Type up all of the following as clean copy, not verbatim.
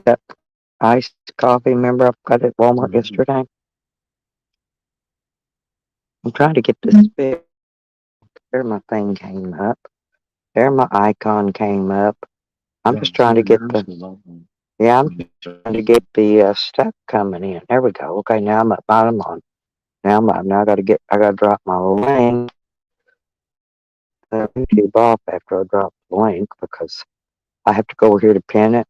that iced coffee. Remember, I got it at Walmart yesterday. I'm trying to get this fixed. There, my thing came up. There, my icon came up. I'm just trying to get the. Yeah, I'm just trying to get the stuff coming in. There we go. Okay, now I'm at bottom on. Now I got to get. I got to drop my link. YouTube off after I drop the link because I have to go over here to pin it.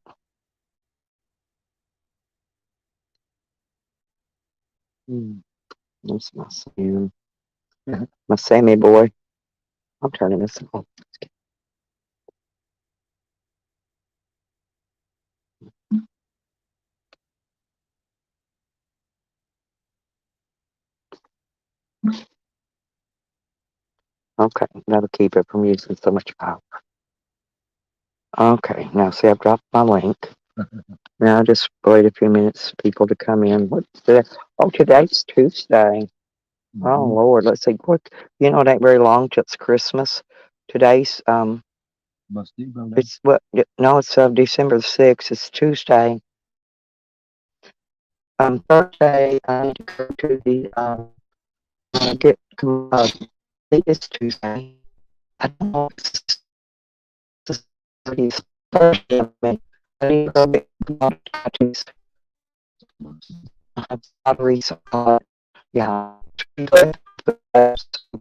That's my Sam. My Sammy boy. I'm turning this on. Okay, that'll keep it from using so much power. Okay, now see, I've dropped my link. Now just wait a few minutes for people to come in. What's the? Oh, today's Tuesday. Oh Lord, let's see. What? You know, it ain't very long till it's Christmas. Today's it's what? No, it's December the 6th. It's Tuesday. Thursday. I need to go to the get I think it's Tuesday. I don't know. It's Thursday. I need to go get batteries. I have batteries. Yeah.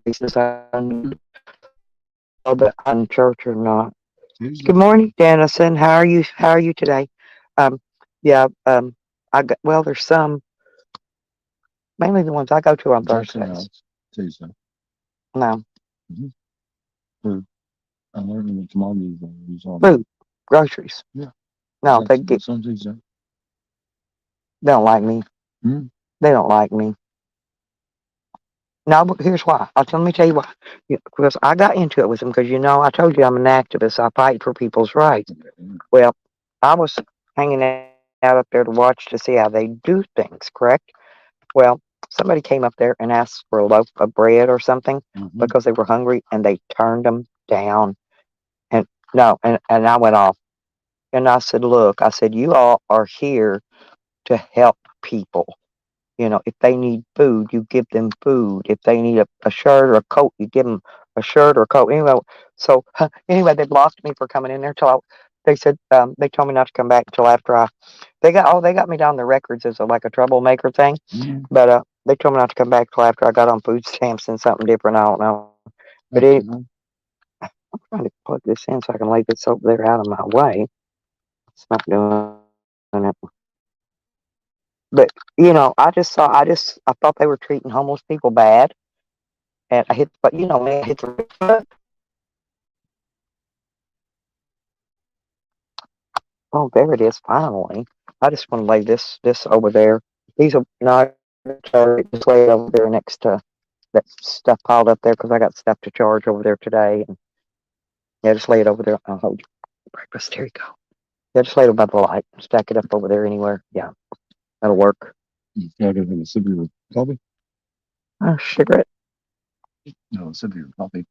Pieces I need. Oh, but on church or not. Good morning, Dennison. How are you? How are you today? Um, yeah. I got. Well, there's some. Mainly the ones I go to on Thursdays. Tuesday. No. Food. I'm learning the commodities I use on Food, groceries. Yeah. No, they get. Some Tuesday. They don't like me. They don't like me. No, but here's why. Let me tell you why. Because I got into it with them because, I told you I'm an activist. I fight for people's rights. Well, I was hanging out up there to watch to see how they do things, correct? Well, somebody came up there and asked for a loaf of bread or something because they were hungry and they turned them down. And no, and I went off and I said, look, I said, you all are here to help people. If they need food, you give them food. If they need a shirt or a coat, you give them a shirt or a coat. Anyway, they blocked me for coming in there they said, they told me not to come back until after they got me down the records as like a troublemaker thing. But, they told me not to come back till after I got on food stamps and something different. I don't know. But I'm trying to plug this in so I can lay this over there out of my way. It's not doing it. But I thought they were treating homeless people bad, and I hit, but I hit the foot. Oh, there it is. Finally, I just want to lay this over there. These are not just lay it over there next to that stuff piled up there because I got stuff to charge over there today. And yeah, just lay it over there. I'll hold you breakfast. Here you go. Yeah, just lay it by the light. Stack it up over there anywhere. Yeah, that'll work. You got it in a sip of your coffee? Cigarette. No, a sip of your coffee.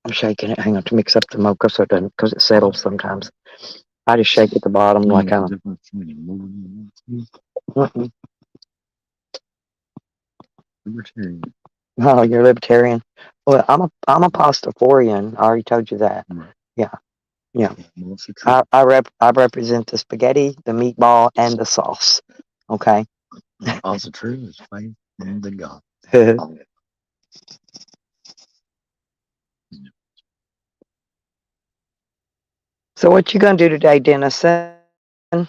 I'm shaking it. Hang on to mix up the mocha so it doesn't, because it settles sometimes. I just shake at the bottom like I'm. Libertarian. Oh, you're libertarian. Well, I'm a pastafarian. I already told you that. Right. Yeah. I represent the spaghetti, the meatball, and the sauce. Okay. Also true is faith in the God. So what you gonna do today, Dennison? I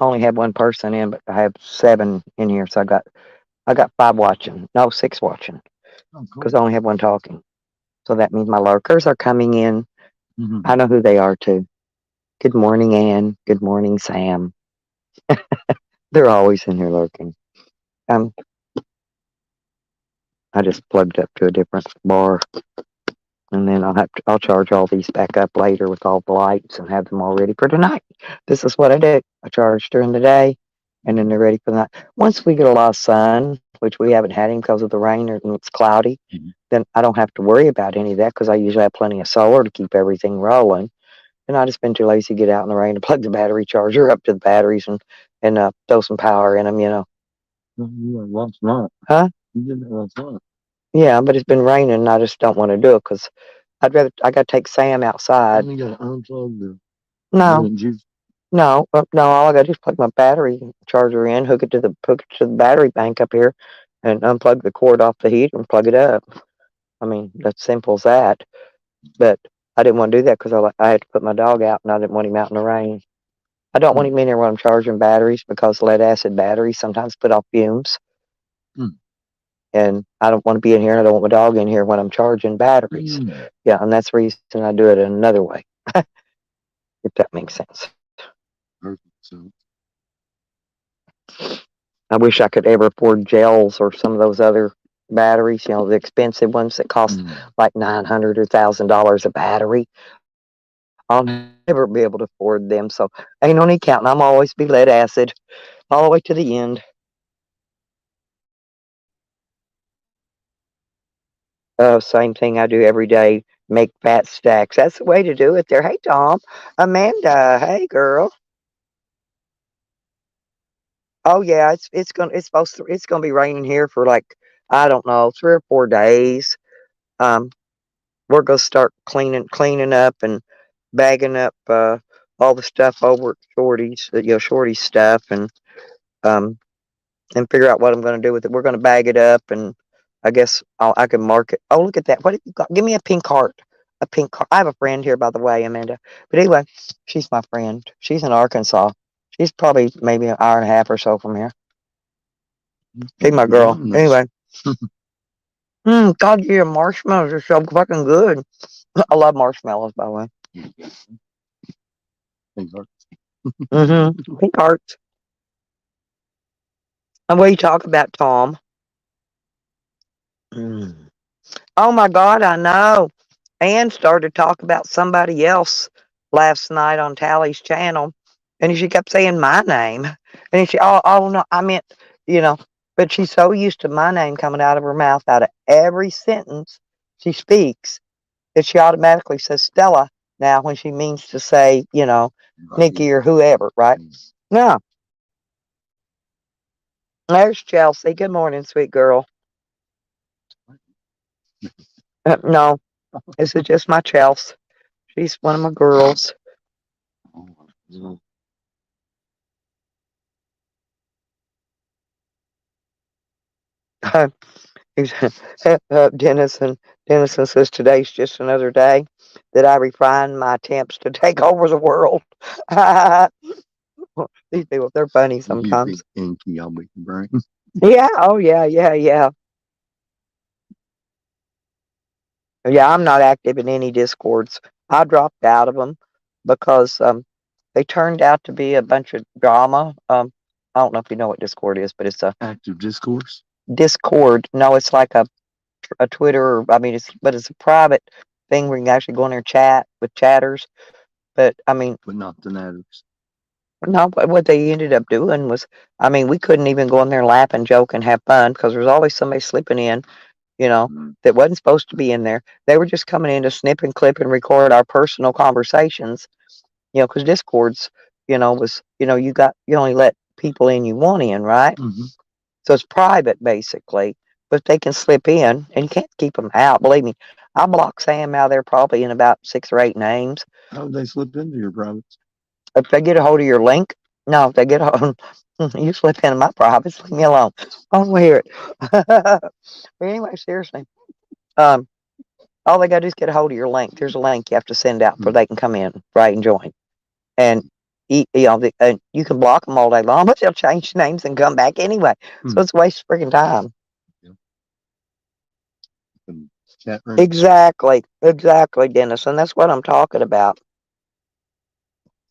only have one person in, but I have 7 in here, so I got 5 watching. No, 6 watching. Because I only have 1 talking. So that means my lurkers are coming in. I know who they are too. Good morning, Ann. Good morning, Sam. They're always in here lurking. I just plugged up to a different bar, and then I'll charge all these back up later with all the lights and have them all ready for tonight. This is what I do. I charge during the day, and then they're ready for the night. Once we get a lot of sun, which we haven't had any because of the rain or it's cloudy, then I don't have to worry about any of that because I usually have plenty of solar to keep everything rolling. And I just been too lazy to get out in the rain to plug the battery charger up to the batteries and throw some power in them, you know. You like last night. Huh? You did that last night. Yeah, but it's been raining and I just don't want to do it because I got to take Sam outside. You gotta unplug the No, juice. no, all I got to do is plug my battery charger in, hook it to the battery bank up here, and unplug the cord off the heater and plug it up. I mean, that's simple as that. But I didn't want to do that because I had to put my dog out and I didn't want him out in the rain. I don't want him in there when I'm charging batteries because lead acid batteries sometimes put off fumes. Mm. And I don't want to be in here and I don't want my dog in here when I'm charging batteries. Yeah, and that's the reason I do it another way. If that makes sense. Perfect. So I wish I could ever afford gels or some of those other batteries, you know, the expensive ones that cost like $900 or $1,000 a battery. I'll never be able to afford them. So ain't no need counting. I'm always be lead acid all the way to the end. Same thing I do every day. Make fat stacks. That's the way to do it there. Hey, Tom. Amanda. Hey, girl. Oh yeah, it's gonna be raining here for like, I don't know, 3 or 4 days. Um, we're gonna start cleaning up and bagging up all the stuff over at Shorty's, Shorty's stuff, um and figure out what I'm gonna do with it. We're gonna bag it up, and I guess I can mark it. Oh, look at that! What have you got? Give me a pink heart. A pink heart. I have a friend here, by the way, Amanda. But anyway, she's my friend. She's in Arkansas. She's probably maybe an hour and a half or so from here. She's my girl. Anyway. God, your marshmallows are so fucking good. I love marshmallows, by the way. Pink hearts. Pink hearts. And what you talk about, Tom? Oh my God, I know. Ann started to talk about somebody else last night on Tally's channel, and she kept saying my name. And she, oh no, I meant, you know, but she's so used to my name coming out of her mouth out of every sentence she speaks that she automatically says Stella now when she means to say, Nikki or whoever, right? No. There's Chelsea. Good morning, sweet girl. No, this is just my Chelsea. She's one of my girls. Dennison says today's just another day that I refine my attempts to take over the world. These people, they're funny sometimes. You be I'll be your brain. Yeah. Oh, yeah. Yeah, I'm not active in any discords. I dropped out of them because they turned out to be a bunch of drama. I don't know if you know what Discord is, but it's a active discourse. Discord. No, it's like a Twitter. I mean, it's a private thing where you can actually go in there and chat with chatters. But I mean, but not the natters. No, but what they ended up doing was, I mean, we couldn't even go in there and laugh and joke and have fun because there's always somebody slipping in, that wasn't supposed to be in there. They were just coming in to snip and clip and record our personal conversations, because Discords, was, you only let people in you want in, right? So it's private basically, but they can slip in and you can't keep them out. Believe me, I blocked Sam out there probably in about 6 or 8 names. How would they slip into your privates? If they get a hold of your link, no, if they get a hold, you slip into my privates, leave me alone. I don't want to hear it. But anyway, seriously, all they got to do is get a hold of your link. There's a link you have to send out before they can come in, right, and join. And you can block them all day long, but they'll change names and come back anyway. So it's a waste of freaking time. Chat room. Exactly, Dennis, and that's what I'm talking about.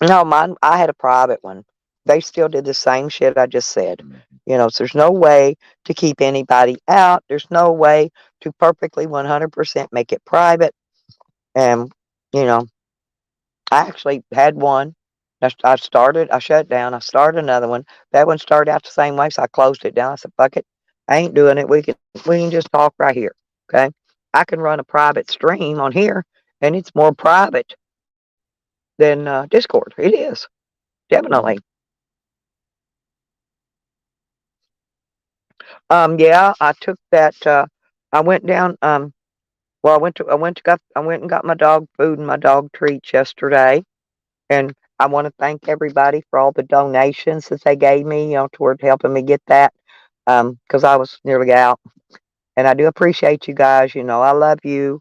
No, mine, I had a private one. They still did the same shit I just said. So there's no way to keep anybody out. There's no way to perfectly 100% make it private. And, I actually had one. I shut it down. I started another one. That one started out the same way, so I closed it down. I said, fuck it. I ain't doing it. We can just talk right here. Okay. I can run a private stream on here and it's more private. than Discord. It is definitely. Yeah, I took that. I went down. Well, I went and got my dog food and my dog treats yesterday, and I want to thank everybody for all the donations that they gave me, toward helping me get that. Because I was nearly out, and I do appreciate you guys. I love you,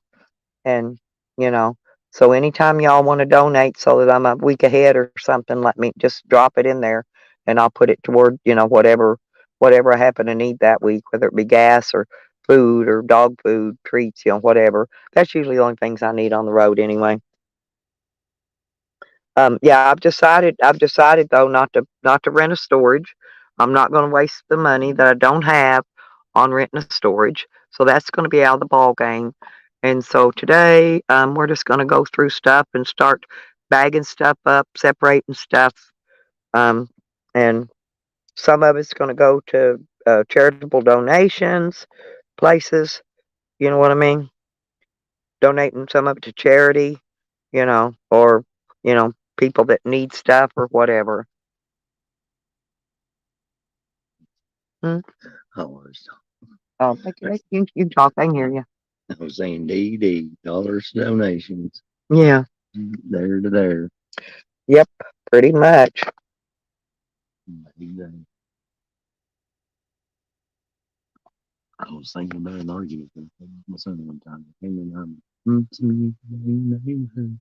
and you know, so anytime y'all want to donate so that I'm a week ahead or something, let me just drop it in there, and I'll put it toward whatever I happen to need that week, whether it be gas or food or dog food, treats, whatever. That's usually the only things I need on the road anyway. Yeah, I've decided though not to rent a storage. I'm not going to waste the money that I don't have on renting a storage. So that's going to be out of the ball game. And so today, we're just going to go through stuff and start bagging stuff up, separating stuff. Um, and some of it's going to go to charitable donations, places. You know what I mean? Donating some of it to charity, or people that need stuff or whatever. Mm. I was, Oh, you talk. I can hear you. I was saying DD, dollars donations, Yeah. there to there. Yep. Pretty much. Exactly. I was thinking about an argument with my son one time. He came in,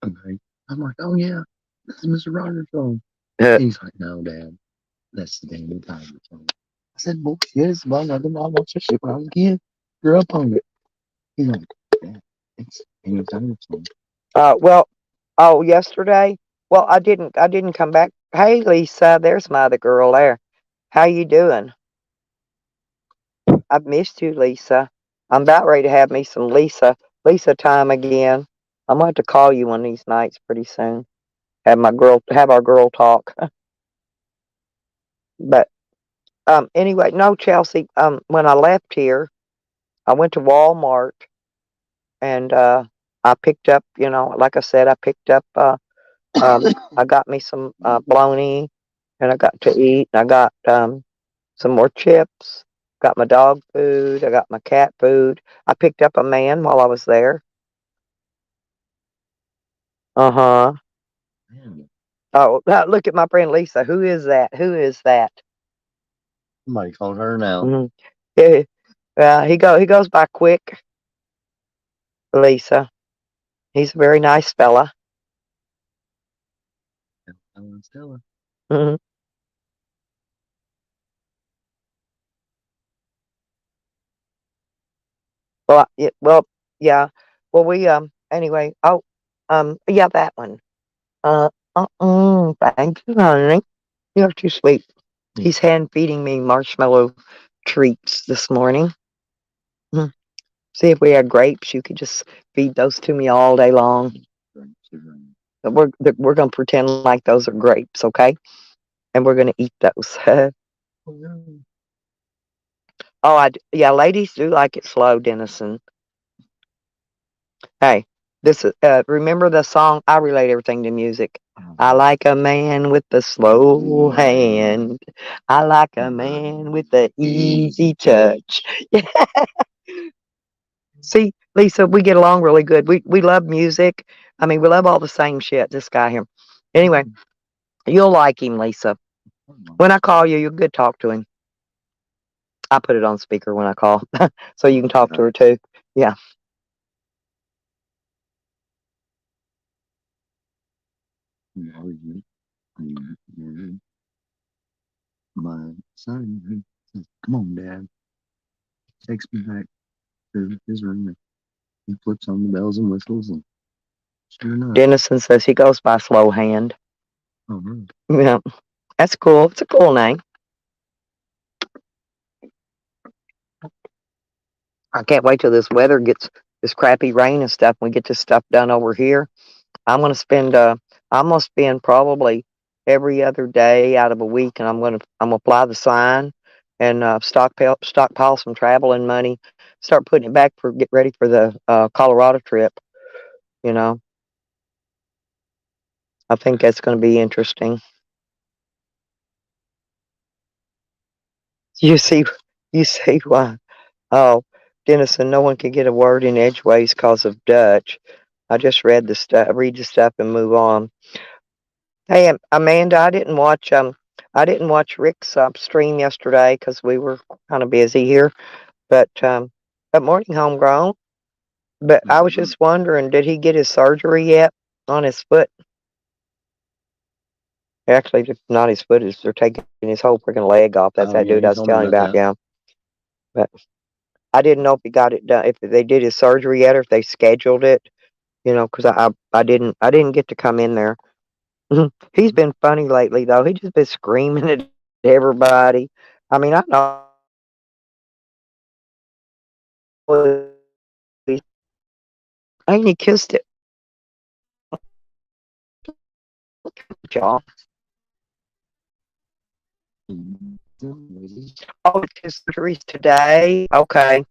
okay. I'm like, oh yeah, that's Mr. Rogers' song. He's like, no, Dad, that's the Daniel Tiger song. I said, bullshit, it's about nothing. I watched that shit when I was a kid. Grew up on it. He's like, Dad, it's Daniel Tiger song. Well, oh, yesterday. Well, I didn't come back. Hey, Lisa, there's my other girl there. How you doing? I've missed you, Lisa. I'm about ready to have me some Lisa time again. I'm going to have to call you one of these nights pretty soon. Have our girl talk. But anyway, no, Chelsea. When I left here, I went to Walmart and I picked up. Like I said, I picked up. I got me some bologna, and I got to eat. And I got some more chips. Got my dog food. I got my cat food. I picked up a man while I was there. Uh huh. Man, Oh, look at my friend Lisa. Who is that? Who is that? somebody called her now. Mm-hmm. Yeah, he goes by Quick, Lisa. He's a very nice fella. Stella. Hmm. Well, yeah. Well, we anyway. Oh, yeah, that one. Uh, thank you, honey. You're too sweet. He's hand feeding me marshmallow treats this morning. Mm. See, if we had grapes, you could just feed those to me all day long. But we're gonna pretend like those are grapes, okay? And we're gonna eat those. Yeah, ladies do like it slow, Dennison. Hey, this is remember the song? I relate everything to music. I like a man with a slow hand. I like a man with a easy touch. See, Lisa, we get along really good. We love music. I mean, we love all the same shit. This guy here. Anyway, you'll like him, Lisa. When I call you, you'll good talk to him. I put it on speaker when I call, so you can talk to her too. Yeah. My son says, come on, Dad. Takes me back to his room and he flips on the bells and whistles and sure enough. Dennison says he goes by Slow Hand. Oh, really? Yeah, that's cool. It's a cool name. I can't wait till this weather gets this crappy rain and stuff. And we get this stuff done over here. I'm gonna spend. I'm gonna spend probably every other day out of a week, and I'm gonna fly the sign and stockpile some traveling money. Start putting it back for get ready for the Colorado trip. You know. I think that's going to be interesting. You see, you see why? Oh, Dennison, no one can get a word in edgeways because of Dutch. I just read the stuff, read the stuff, and move on. Hey, Amanda, I didn't watch Rick's stream yesterday because we were kind of busy here. But morning, homegrown. But I was just wondering, did he get his surgery yet on his foot? Actually, not his foot. They're taking his whole freaking leg off. That's that dude I was telling you about. Yeah. But I didn't know if he got it done, if they did his surgery yet, or if they scheduled it. You know, because I didn't get to come in there. He's been funny lately, though. He just been screaming at everybody. I mean, I know. And he kissed it, y'all. Oh, his surgery's today. Okay.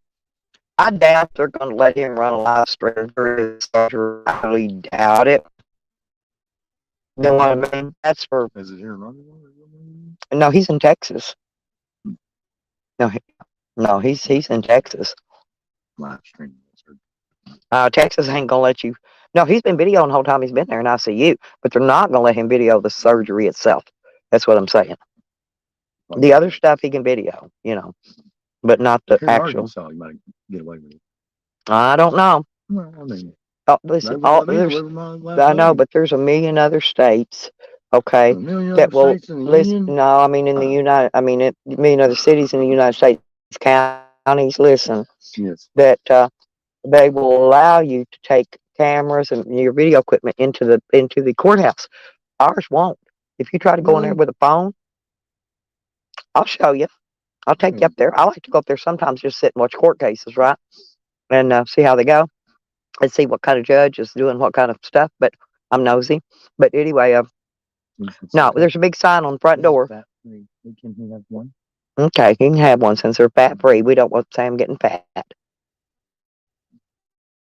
I doubt they're going to let him run a live stream for his surgery. I really doubt it. You know what I mean? That's for. Is it here? No, he's in Texas. No, he's in Texas. Live stream. Texas ain't gonna let you. No, he's been videoing the whole time he's been there in ICU, but they're not gonna let him video the surgery itself. That's what I'm saying. The other stuff he can video, but not the actual. So you might get away with it. I don't know. Well, I mean, listen, I know, but there's a million other states, okay, that will listen. No, I mean in the United, I mean a million other cities in the United States, counties. Listen, yes, that they will allow you to take cameras and your video equipment into the courthouse. Ours won't. If you try to go in there with a phone, I'll show you. I'll take you up there. I like to go up there sometimes, just sit and watch court cases, right, and see how they go, and see what kind of judge is doing what kind of stuff. But I'm nosy. But anyway, no, there's a big sign on the front door. Can he have one? Okay, he can have one since they're fat free. We don't want to say I'm getting fat.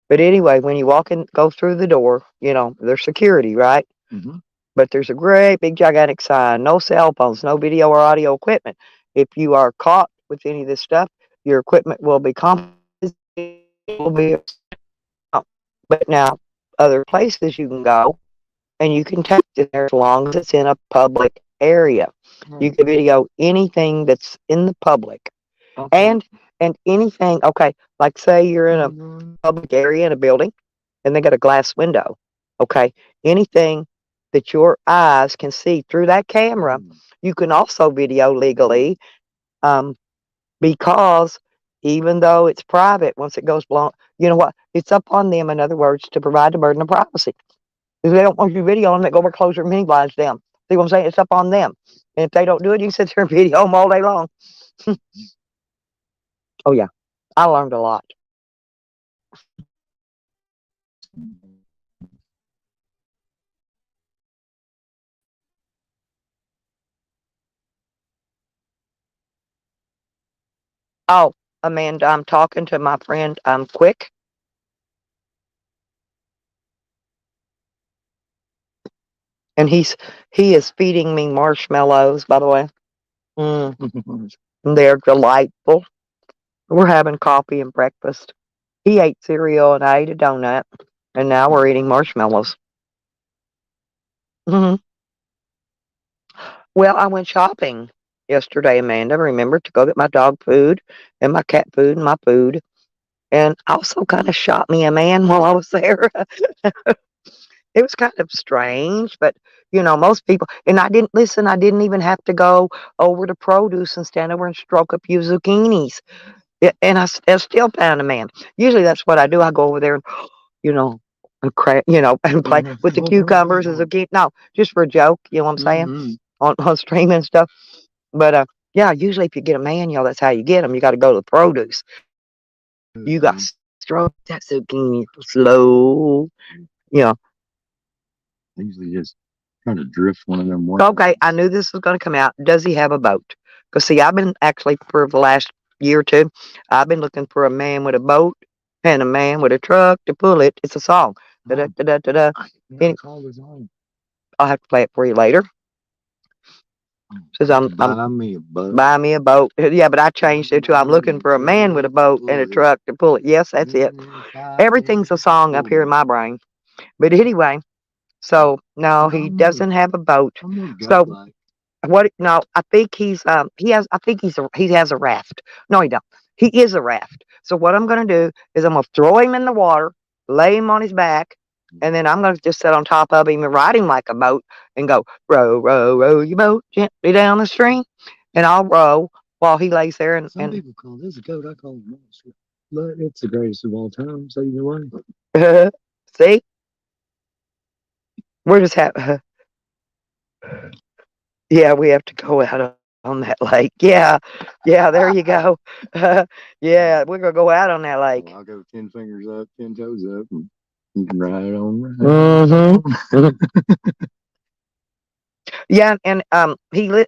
But anyway, when you go through the door, there's security, right? Mm-hmm. But there's a great big gigantic sign: no cell phones, no video or audio equipment. If you are caught with any of this stuff, your equipment will be confiscated. But now, other places you can go and you can take it there as long as it's in a public area. You can video anything that's in the public. And anything, okay, like say you're in a public area in a building and they got a glass window, okay, anything that your eyes can see through that camera, you can also video legally, because even though it's private, once it goes blown, you know what, it's up on them, in other words, to provide the burden of privacy. If they don't want you videoing them, go over close their mini blinds down. See what I'm saying? It's up on them. And if they don't do it, you can sit there and video them all day long. Oh, yeah. I learned a lot. Oh, Amanda, I'm talking to my friend, Quick. And he is feeding me marshmallows, by the way. They're delightful. We're having coffee and breakfast. He ate cereal and I ate a donut. And now we're eating marshmallows. Mm-hmm. Well, I went shopping yesterday, Amanda. Remember to go get my dog food and my cat food and my food. And also kind of shot me a man while I was there. It was kind of strange, but most people, and I didn't even have to go over to produce and stand over and stroke a few zucchinis. Yeah, and I still found a man. Usually that's what I do. I go over there and, and play with the cucumbers and zucchini. No, just for a joke, you know what I'm saying? On stream and stuff. But, yeah, usually if you get a man, that's how you get them. You got to go to the produce. You got to stroke that zucchini slow, Usually just trying to drift one of them. Okay, I knew this was going to come out. Does he have a boat? Because, see, I've been actually for the last year or two, I've been looking for a man with a boat and a man with a truck to pull it. It's a song. Da-da-da-da-da-da. I'll have to play it for you later. Says I'm Buy me a boat. buy me a boat. Yeah, but I changed it to I'm looking for a man with a boat and a truck to pull it. Yes, that's it. Everything's a song up here in my brain. But anyway, so no, he doesn't have a boat. So what? No, I think he has. I think he has a raft. No, he don't. He is a raft. So what I'm gonna do is I'm gonna throw him in the water, lay him on his back, and then I'm gonna just sit on top of him and ride him like a boat and go row, row, row your boat gently down the stream, and I'll row while he lays there and. Some people call this a goat. I call it a monster. But it's the greatest of all time. So either way. See, we're just having. Yeah, we have to go out on that lake. Yeah, yeah, there you go. Yeah, we're gonna go out on that lake. Well, I'll go 10 fingers up, 10 toes up, and you can ride on. Yeah, and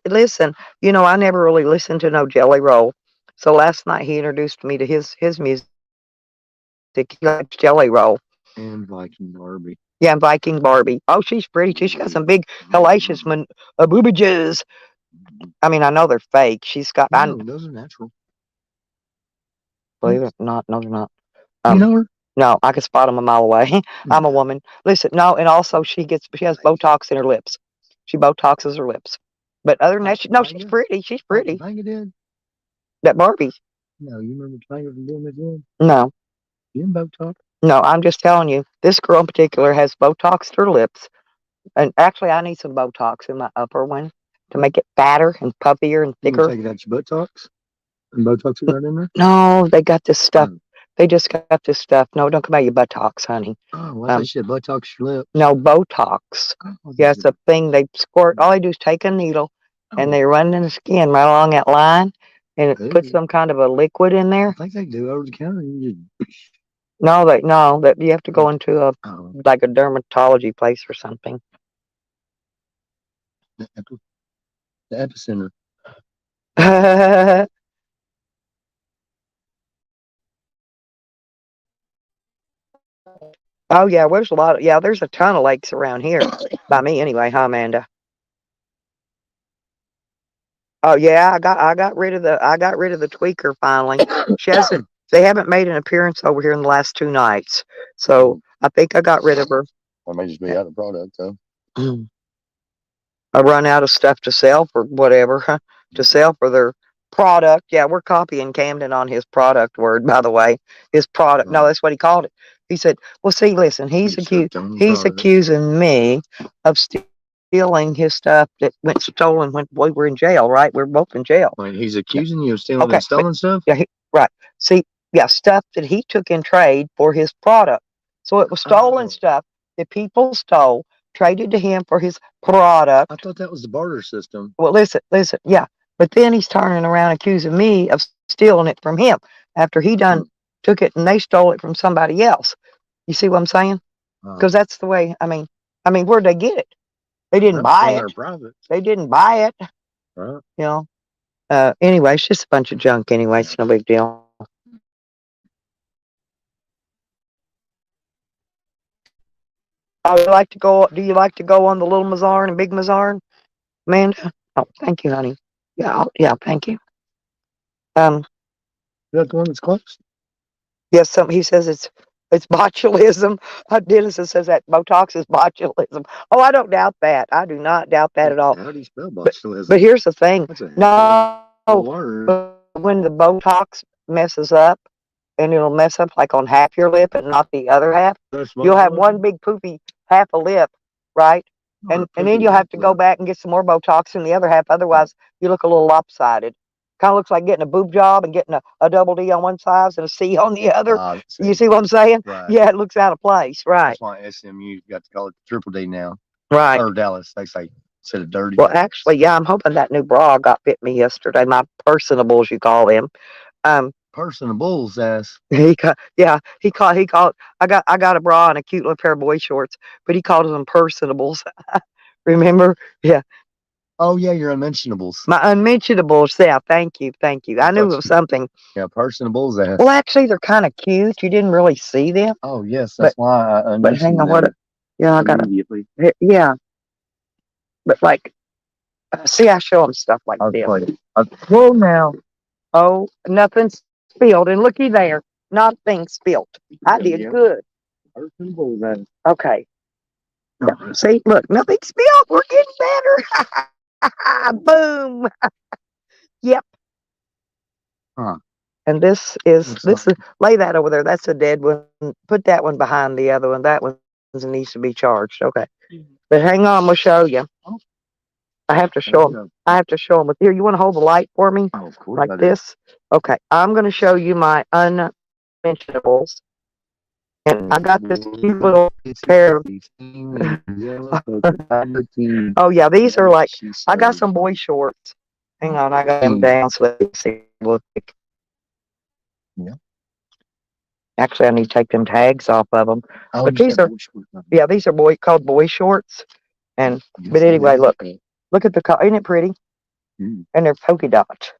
listen. You know, I never really listened to no Jelly Roll, so last night he introduced me to his music. He likes Jelly Roll. And Viking Barbie. Yeah, and Viking Barbie. Oh, she's pretty too. She's got some big hellacious boobages. I mean, I know they're fake. She's got. No, those are natural. Believe it or not, no, they're not. You know her? No, I can spot them a mile away. I'm a woman. Listen, no, and also she has Botox in her lips. She Botoxes her lips. But other than that, she's pretty. She's pretty. Topanga did. That Barbie. No, you remember Topanga from doing it again? No. You in Botox? No, I'm just telling you. This girl in particular has Botox to her lips. And actually, I need some Botox in my upper one to make it fatter and puffier and thicker. You take it out your Botox? And Botox is right in there? No, they got this stuff. They just got this stuff. No, don't come out your buttocks, honey. Oh, what's that shit? Botox your lip? No, Botox. Yeah, it's a thing they squirt. All they do is take a needle and they run in the skin right along that line and it puts some kind of a liquid in there. I think they do over the counter. No, that you have to go into a like a dermatology place or something. The epicenter. Oh yeah, there's a lot of there's a ton of lakes around here by me anyway, huh, Amanda? Oh yeah, I got rid of the tweaker finally. They haven't made an appearance over here in the last 2 nights, so I think I got rid of her. I may just be out of product though. I run out of stuff to sell for whatever to sell for their product. Yeah, we're copying Camden on his product word, by the way. His product. No, that's what he called it. He said, "Well, see, listen, he's accusing me of stealing his stuff that went stolen when we were in jail, right? We're both in jail." Wait, he's accusing you of stealing and stolen stuff? Yeah, right. See, yeah, stuff that he took in trade for his product. So it was stolen stuff that people stole, traded to him for his product. I thought that was the barter system. Well, listen, yeah. But then he's turning around accusing me of stealing it from him after he done took it and they stole it from somebody else. You see what I'm saying? Because that's the way. I mean, where'd they get it? They didn't buy it. They didn't buy it. Right. You know. Anyway, it's just a bunch of junk. Anyway, it's no big deal. Do you like to go on the Little Mazarn and Big Mazarn, Amanda? Oh, thank you, honey. Yeah, thank you. Is that the one that's close? Yes, he says it's botulism. Dennis says that Botox is botulism. Oh, I don't doubt that. I do not doubt that at all. How do you spell botulism? But here's the thing. No, when the Botox messes up, and it'll mess up like on half your lip and not the other half, you'll have one big poofy half a lip, right? And then you'll have to go back and get some more Botox in the other half. Otherwise, you look a little lopsided. Kind of looks like getting a boob job and getting a double D on one side and a C on the other. You see what I'm saying? Right. Yeah, it looks out of place. Right. That's why SMU got to call it triple D now. Right. Or Dallas, they say instead of dirty. Well, actually, yeah, I'm hoping that new bra got fit me yesterday. My personables, you call them. Personables, ass. He called. I got a bra and a cute little pair of boy shorts, but he called them personables. Remember? Yeah. Oh yeah, your unmentionables. My unmentionables. Yeah, thank you. I knew it was something. Yeah, personables, ass. Well, actually, they're kind of cute. You didn't really see them. Oh yes, that's why I unmentioned But hang on, them. Yeah, I got immediately. Yeah. But like, see, I show them stuff like I'll this. play it. Whoa now. Oh, nothing's spilled. And looky there, nothing spilled. I did good. Okay. See, look, nothing spilled. We're getting better. Boom. Yep. Huh. And this is lay that over there. That's a dead one. Put that one behind the other one. That one needs to be charged. Okay. But hang on, we'll show you. I have to show them. I have to show them. Here, you want to hold the light for me? Oh, of course. Like this? Okay. I'm going to show you my unmentionables. And I got this cute little pair of. Oh, yeah. These are like, I got some boy shorts. Hang on. I got them down so they can see. Yeah. Actually, I need to take them tags off of them. But these are, yeah, these are called boy shorts. And, but anyway, look at the, isn't it pretty? And they're polka dot.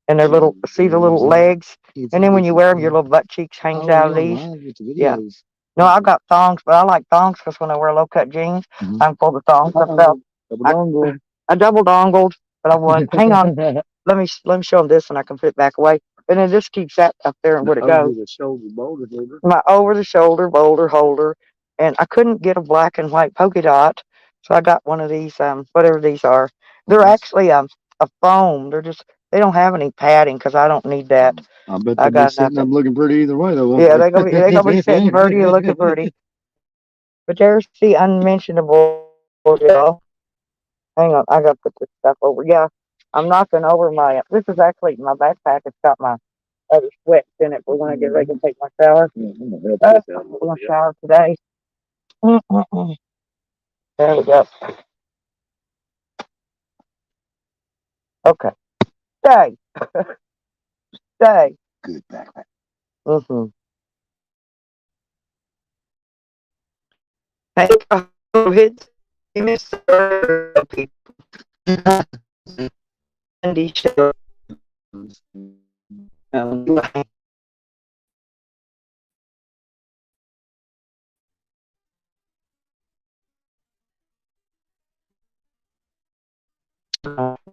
And they're little, see the little legs? And then when you wear them, your little butt cheeks hangs out of these. Yeah. No, I've got thongs, but I like thongs because when I wear low-cut jeans, I can pull the thongs myself. I double dongled, but I want, hang on. Let me show them this and I can put it back away. And then this keeps that up there and where it goes. My over-the-shoulder boulder holder. And I couldn't get a black and white polka dot. So I got one of these, whatever these are. They're actually a foam. They don't have any padding because I don't need that. I bet they'll be sitting up looking pretty either way though. Yeah, they're gonna be sitting pretty and looking pretty. But there's the unmentionable, y'all. Hang on, I gotta put this stuff over. Yeah, I'm knocking over my. This is actually my backpack. It's got my other sweats in it for when I get ready to take my shower. I'm gonna shower today. There we go. Okay. Stay. Stay. Good backpack. Hey, COVID. You missed the people. Andy show.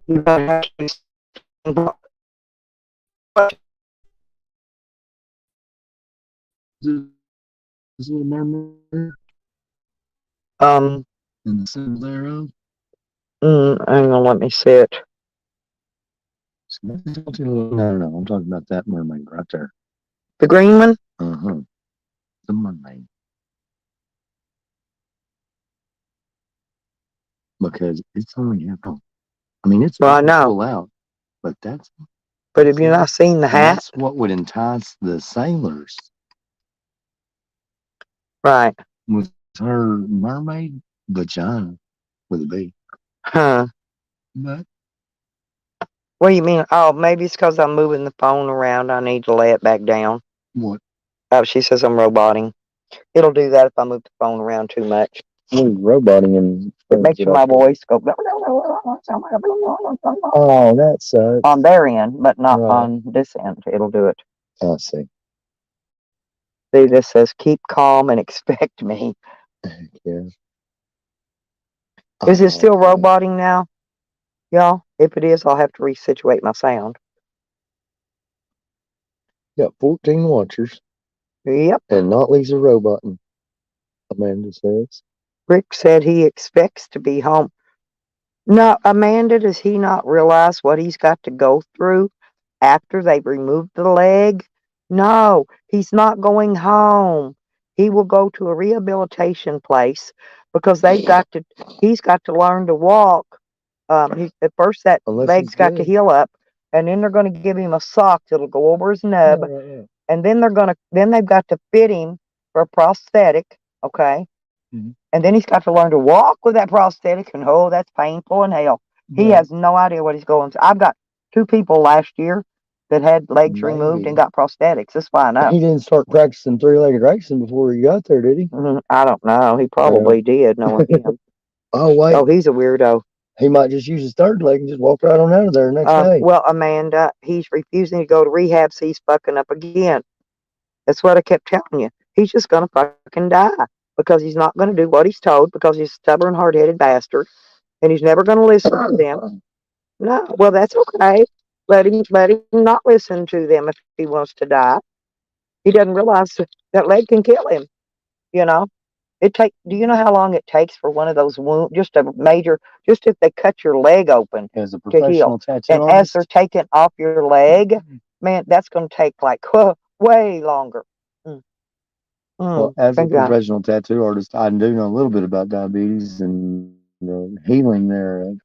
You better actually. This little mermaid Um, and the symbol thereof. hang on, let me see it. No, I'm talking about that mermaid right there. The green one? The mermaid. Because it's only half on. I mean, it's Well, I know. full out, but that's. But have you not seen the hat? That's what would entice the sailors. Right. Was her mermaid vagina with a B. Huh. But What do you mean? Oh, maybe it's because I'm moving the phone around. I need to lay it back down. what? Oh, she says I'm roboting. It'll do that if I move the phone around too much. Roboting and It makes my voice go. Oh, that sucks. On their end, but not Right. on this end. It'll do it. I see. See, this says keep calm and expect me. Yeah. Is it still roboting now, y'all? If it is, I'll have to resituate my sound. Got 14 watchers. Yep. And not Lisa roboting, Amanda says. Rick said he expects to be home. No, Amanda, does he not realize what he's got to go through after they've removed the leg? No, he's not going home. He will go to a rehabilitation place because he's got to learn to walk. At first that leg's got to heal up, and then they're going to give him a sock that'll go over his nub, and then they've got to fit him for a prosthetic, okay? And then he's got to learn to walk with that prosthetic, and oh, that's painful in hell. He has no idea what he's going through. I've got 2 people last year that had legs removed and got prosthetics. That's why I know. He didn't start practicing 3-legged racing before he got there, did he? I don't know. He probably did, knowing him. Oh, wait. Oh, he's a weirdo. He might just use his 3rd leg and just walk right on out of there next day. Well, Amanda, he's refusing to go to rehab, so he's fucking up again. That's what I kept telling you. He's just going to fucking die because he's not going to do what he's told because he's a stubborn, hard-headed bastard. and he's never going to listen to them. No, well, that's okay. Let him not listen to them if he wants to die. He doesn't realize that leg can kill him. You know, do you know how long it takes for one of those wounds, just a major, just if they cut your leg open As a to heal, professional tattoo and as they're artist, taking off your leg, man, that's going to take like way longer. well, as a Thank God. professional tattoo artist, I do know a little bit about diabetes and the healing thereof.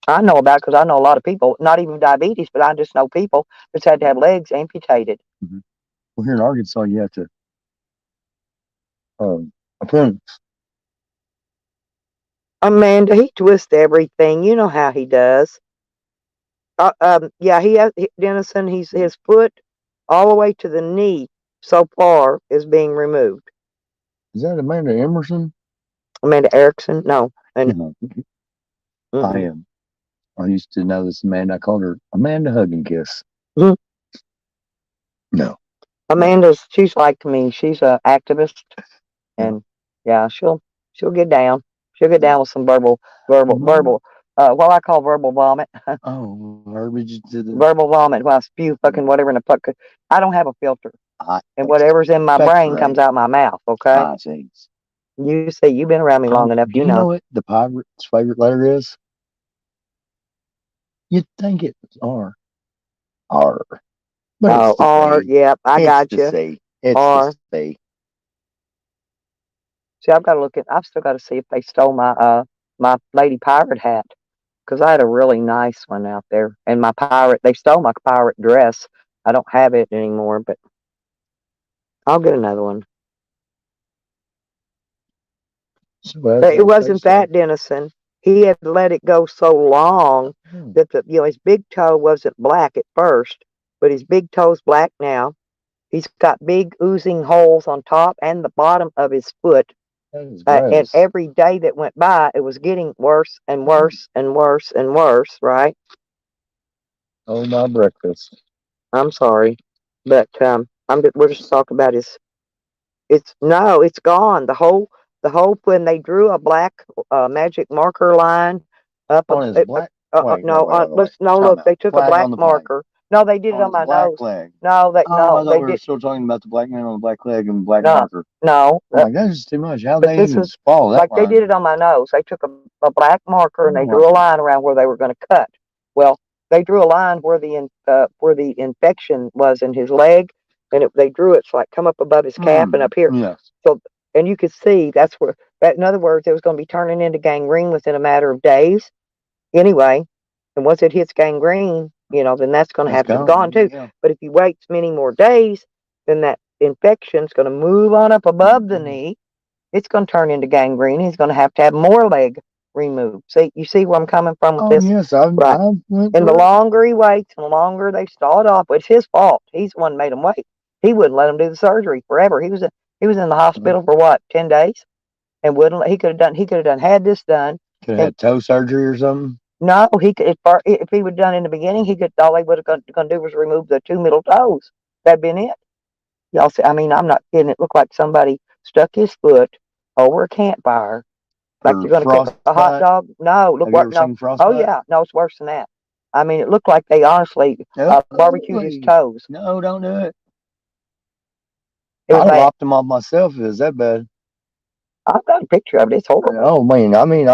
I know about because I know a lot of people, not even diabetes, but I just know people that's had to have legs amputated. Mm-hmm. Well, here in Arkansas, you have to apprentice. Amanda, he twists everything. You know how he does. Yeah, Dennison. His foot all the way to the knee so far is being removed. Is that Amanda Emerson? Amanda Erickson? No. No. I am. I used to know this Amanda. I called her Amanda Hug and Kiss. Mhm. No. She's like me. She's an activist, and yeah, she'll get down. She'll get down with some verbal. What I call verbal vomit. Oh, verbiage to the verbal vomit. When I spew fucking whatever in the fuck. I don't have a filter, and whatever's in my brain comes out my mouth. Okay. You say you've been around me long enough. You know what the pirate's favorite letter is? You'd think it's R. R. But R. Yep, I got you. It's R. the C. See, I've still got to see if they stole my Lady Pirate hat, because I had a really nice one out there, and they stole my pirate dress. I don't have it anymore, but I'll get another one. But it wasn't that, Dennison. He had let it go so long that his big toe wasn't black at first, but his big toe's black now. He's got big oozing holes on top and the bottom of his foot. And every day that went by, it was getting worse and worse and worse and worse, right? Oh, my breakfast. I'm sorry, but we're just talking about it's gone. The whole when they drew a black magic marker line up on his black. Look, they took a black marker. No, they did it on my nose. Leg. No, they were still talking about the black man on the black leg and the black marker. No, that's too much. How they even follow that? Like line? They did it on my nose. They took a black marker and they drew a line around where they were going to cut. Well, they drew a line where the infection was in his leg, and they drew it so like come up above his calf and up here. Yes. So, and you could see that's where that. In other words, it was going to be turning into gangrene within a matter of days. Anyway, and once it hits gangrene, then that's going to have to be gone too. Yeah. But if he waits many more days, then that infection's going to move on up above the knee. It's going to turn into gangrene. He's going to have more leg removed. You see where I'm coming from with this? Yes, right. And the longer he waits, and the longer they stall it off, it's his fault. He's the one who made him wait. He wouldn't let him do the surgery forever. He was in the hospital for what, 10 days, and wouldn't. He could have had this done. Could have had toe surgery or something. No, he could. If he would have done in the beginning, he could. All they would have going to do was remove the 2 middle toes. That'd been it. Y'all see? I mean, I'm not kidding. It looked like somebody stuck his foot over a campfire, like you're going to cook a hot dog. No, look what. No. Oh yeah, no, it's worse than that. I mean, it looked like they honestly barbecued his toes. No, don't do it. I lopped them off myself. Is that bad? I've got a picture of it. It's horrible. Oh man, I mean,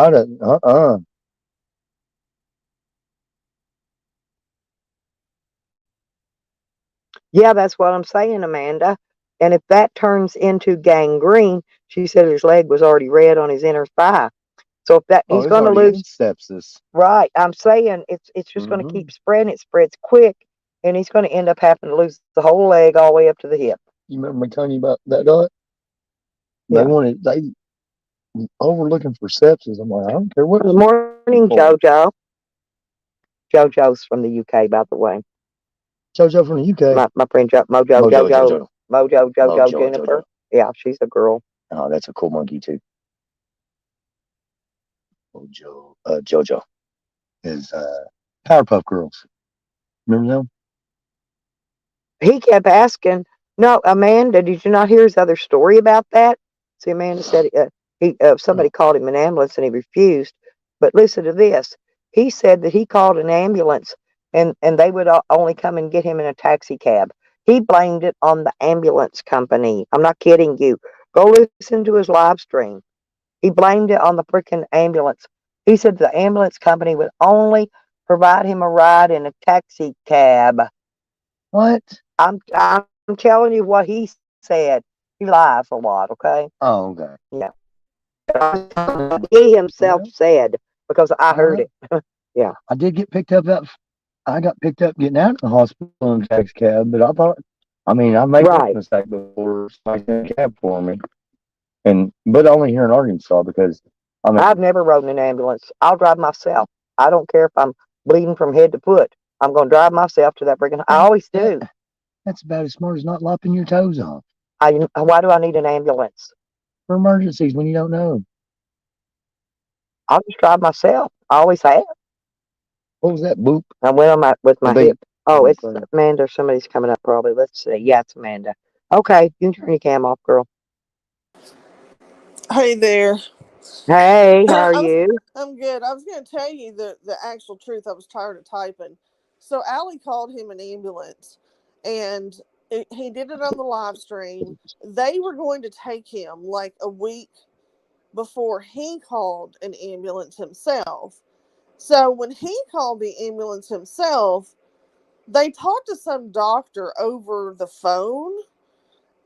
Yeah, that's what I'm saying, Amanda. And if that turns into gangrene, she said his leg was already red on his inner thigh. So if that he's going to lose sepsis. Right. I'm saying it's just going to keep spreading. It spreads quick, and he's going to end up having to lose the whole leg all the way up to the hip. You remember me telling you about that diet? They overlooking for sepsis. I'm like, I don't care what. Good morning, JoJo. JoJo's from the UK, by the way. JoJo from the UK. My friend Mojo Jennifer. Yeah, she's a girl. Oh, that's a cool monkey too. JoJo is Powerpuff Girls. Remember them? He kept asking. No, Amanda, did you not hear his other story about that? See, Amanda said somebody called him an ambulance and he refused. But listen to this. He said that he called an ambulance and they would only come and get him in a taxi cab. He blamed it on the ambulance company. I'm not kidding you. Go listen to his live stream. He blamed it on the freaking ambulance. He said the ambulance company would only provide him a ride in a taxi cab. What? I'm telling you what he said. He lies a lot, okay? Oh, okay. Yeah. He himself said, because I heard it. Yeah. I did get picked up. I got picked up getting out of the hospital in a taxi cab, but I thought, I mean, I made Right. a mistake before somebody sent a cab for me, but only here in Arkansas because I mean, I've never rode in an ambulance. I'll drive myself. I don't care if I'm bleeding from head to foot. I'm going to drive myself to that freaking. I always do. that's about as smart as not lopping your toes off Why do I need an ambulance? for emergencies when you don't know. I'll just drive myself. I always have. What was that? Boop. I went on with my The hip. Oh, it's beep. Amanda. Somebody's coming up probably. Let's see. Yeah, it's Amanda. Okay, you can turn your cam off, girl. Hey there. Hey, how are you? I'm good. I was going to tell you the actual truth. I was tired of typing. So Allie called him an ambulance, and he did it on the live stream. They were going to take him like a week before he called an ambulance himself. So when he called the ambulance himself, they talked to some doctor over the phone,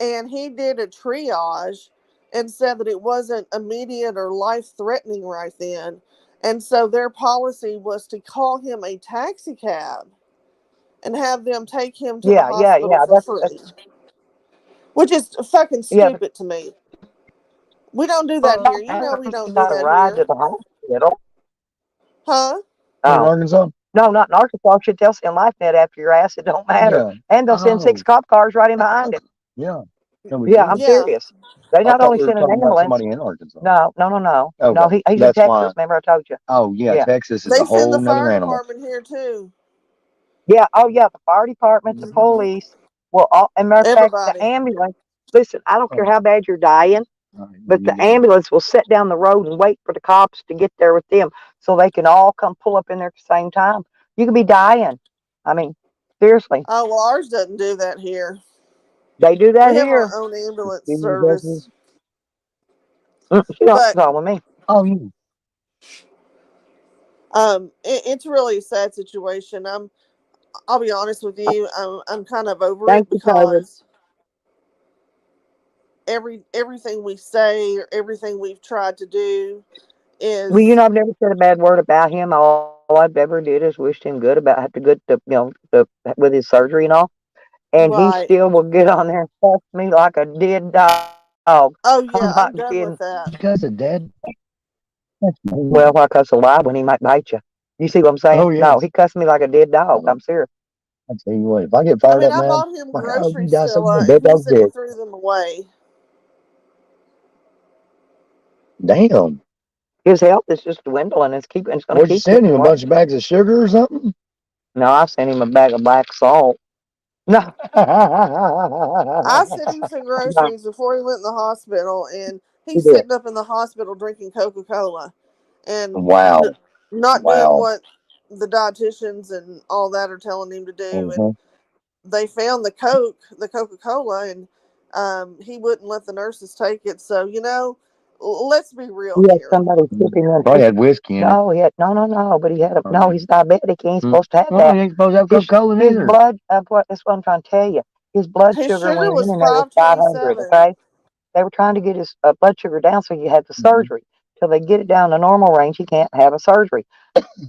and he did a triage and said that it wasn't immediate or life threatening right then. And so their policy was to call him a taxi cab and have them take him to the hospital Yeah. for free, which is fucking Yeah. stupid to me. We don't do that here. You know we He's don't do got a that ride to here. the hospital. Huh? In Oh, Arkansas? no, not in Arkansas. Shit, they'll send LifeNet after your ass. It don't matter. Yeah. And they'll send 6 cop cars right in behind it. Yeah. No, we Yeah, I'm did. Yeah. serious. They I not thought only we were send an talking about ambulance. somebody in Arkansas. No. No, Okay. he's in That's Texas. why. Remember I told you? Oh, yeah. Yeah. Texas is They a send the whole nother fire animal. department here too. Yeah. Oh, yeah. The fire department, the police. Well, and matter of fact, the Everybody. ambulance. Listen, I don't care Oh, how bad you're dying, but the yeah. ambulance will sit down the road and wait for the cops to get there with them so they can all come pull up in there at the same time. You could be dying. I mean, seriously. Oh, well, ours doesn't do that here. They do that We have our here. own ambulance Exactly. service. She don't But call with me. Oh, yeah. it's really a sad situation. I'll be honest with you. I'm kind of over Thank it you, COVID. because everything we say or everything we've tried to do Well, is I've never said a bad word about him. All I've ever did is wished him good about with his surgery and all. And he right. still will get on there and fuss me like a dead dog. Oh I'm yeah, not I'm done kidding. with that. Because of dad. That's Well, why cuss a lie when he might bite you? You see what I'm saying? Oh, No, yes. he cussed me like a dead dog. I'm serious. I tell you what, if I get I fired mean, up, I man, bought him like, oh, you groceries die so still, good. and Dead he dog's said he dead. threw them away. Damn. His health is just dwindling. It's going to What'd you keep send him? getting A worse. bunch of bags of sugar or something? No, I sent him a bag of black salt. No, I sent him some no, groceries before he went in the hospital, and he he's did. sitting up in the hospital drinking Coca-Cola and Wow. not doing Wow. what the dietitians and all that are telling him to do. And Mm-hmm. they found the Coca-Cola, and he wouldn't let the nurses take it. So let's be real He had here. somebody tip him in. Probably had whiskey in it. No, he had no, but he had no. He's diabetic. He ain't supposed to have Oh, that. you ain't supposed to have His Coca-Cola his neither. blood. That's what I'm trying to tell you. His blood His sugar sugar when he was went in there was 500. 527. Okay, they were trying to get his blood sugar down so you had the Mm-hmm. surgery. Till they get it down to normal range, he can't have a surgery.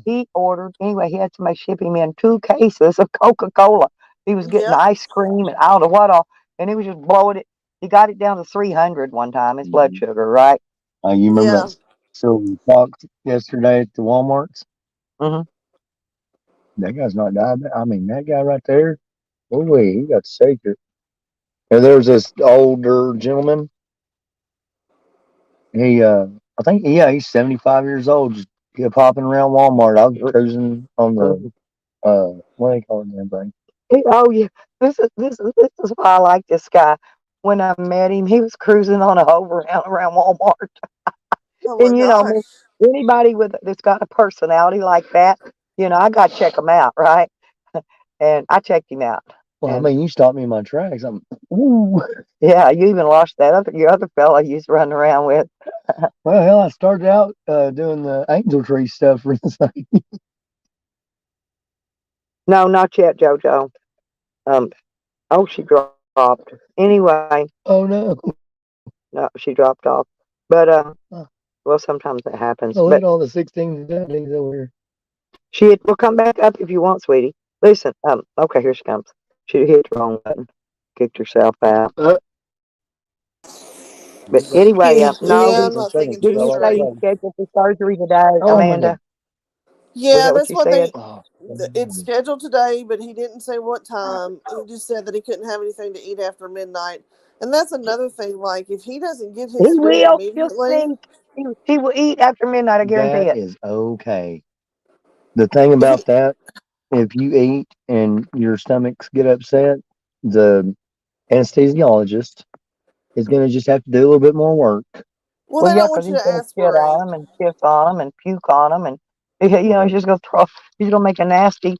He ordered anyway. He had somebody ship him in 2 cases of Coca-Cola. He was getting Yep. ice cream and I don't know what all, and he was just blowing it. He got it down to 300 one time. His blood sugar, right? You remember Yeah. that silver fox yesterday at the Walmarts? Mm-hmm. That guy's not diabetic. I mean, that guy right there, oh wait, he got sacred. And there was this older gentleman. I think, yeah, he's 75 years old. Just kept popping around Walmart. I was cruising on the, what do they call it, that thing? Oh yeah, this is why I like this guy. When I met him, he was cruising on a hover around Walmart, Oh my and me, gosh. Anybody that's got a personality like that, I got to check them out, right? And I checked him out. Well, I And mean, you stopped me in my tracks. Ooh. yeah, you even lost your other fella you was running around with. Well, hell, I started out doing the angel tree stuff for the thing. No, not yet, JoJo. Oh, she dropped. Anyway, Oh no! no, she dropped off. But Huh. well, sometimes that happens. Oh, look But at all the 16 days over here. she will come back up if you want, sweetie. Listen, okay, here she comes. She hit the wrong button, kicked herself out. But anyway, no, Yeah, I'm not thinking too didn't you say straight. he's scheduled for surgery today, Oh my Amanda? God! Was Yeah, that what that's you what said? Oh, it's scheduled today, but he didn't say what time. He just said that he couldn't have anything to eat after midnight. And that's another thing. Like, if he doesn't get He his food will. He'll immediately, see. He will eat after midnight. I guarantee that it. is okay. The thing if he, about that, if you eat and your stomachs get upset, the anesthesiologist is going to just have to do a little bit more work. well, Well, they yeah, don't because want you he's to gonna shit aspirate. on him and piss on him and puke on him, and he's just gonna he's gonna make a nasty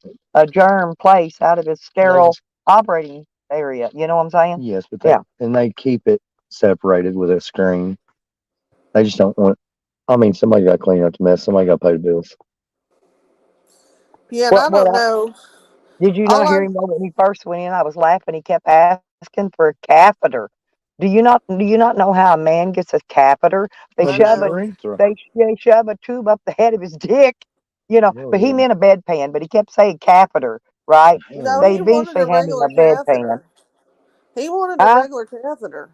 germ place out of his sterile operating area. You know what I'm saying? Yes, but Yeah. and they keep it separated with a screen. They just don't want. I mean, somebody got to clean up the mess. Somebody got to pay the bills. Yeah, and I What? don't know. Did you All not hear I him when he first went in? I was laughing. He kept asking for a catheter. Do you not know how a man gets a catheter? They I shove a know. urethra. they shove a tube up the head of his dick. But he Whoa. meant a bedpan, but he kept saying catheter, right? No, They he wanted a eventually hand him regular a bedpan. catheter. He wanted a Huh? regular catheter.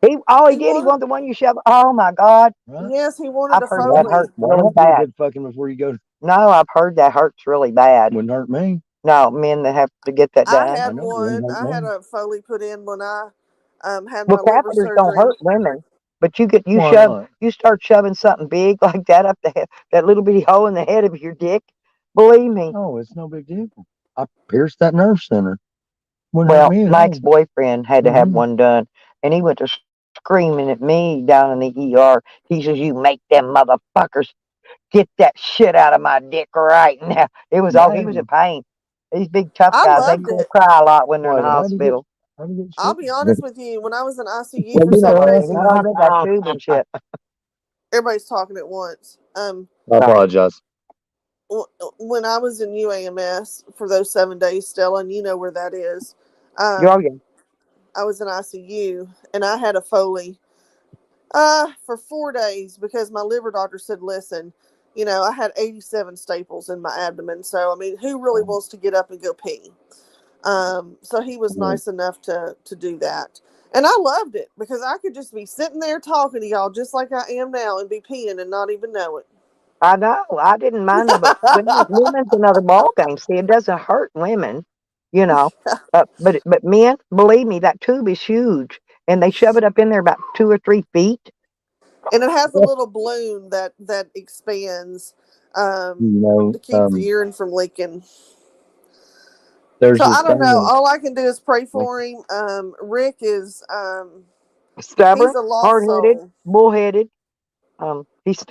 He He did. He wanted, wanted the one you shove. Oh my God! Right? yes, he wanted I've a heard that hurts Foley. Why really don't you do a bad. good fucking before you go? No, I've heard that hurts really bad. Wouldn't hurt me. No, men that have to get that I done. I had know it wouldn't one. hurt I had me. a Foley put in when I had Well, my liver catheters don't surgery. hurt women, but Why not? you start shoving something big like that up the head, that little bitty hole in the head of your dick. Believe me. Oh, it's no big deal. I pierced that nerve center. Wouldn't hurt Well, me at my all. ex-boyfriend had to have one done, and he went to screaming at me down in the ER. He says, "You make them motherfuckers get that shit out of my dick right now." It was all he was in pain. These big tough I guys, they loved it. cry a lot when they're in Why? the hospital. How do you get I'll shit? be honest with you. When I was in ICU Well, for 7 days he a wanted night, that tube and shit. everybody's talking at once. I apologize. When I was in UAMS for those 7 days, Stella, and you know where that is. Oh, yeah. I was in ICU and I had a Foley for 4 days because my liver doctor said, listen, I had 87 staples in my abdomen. So, I mean, who really wants to get up and go pee? So he was nice enough to do that. And I loved it because I could just be sitting there talking to y'all just like I am now and be peeing and not even know it. I know. I didn't mind it, but women's another ball game. See, it doesn't hurt women, you know. But men, believe me, that tube is huge, and they shove it up in there about 2 or 3 feet. And it has a little balloon that expands to keep the urine from leaking. There's So this I don't know. thing. All I can do is pray for him. Rick is Stubborn, he's a lost hard-headed, soul. bullheaded. He's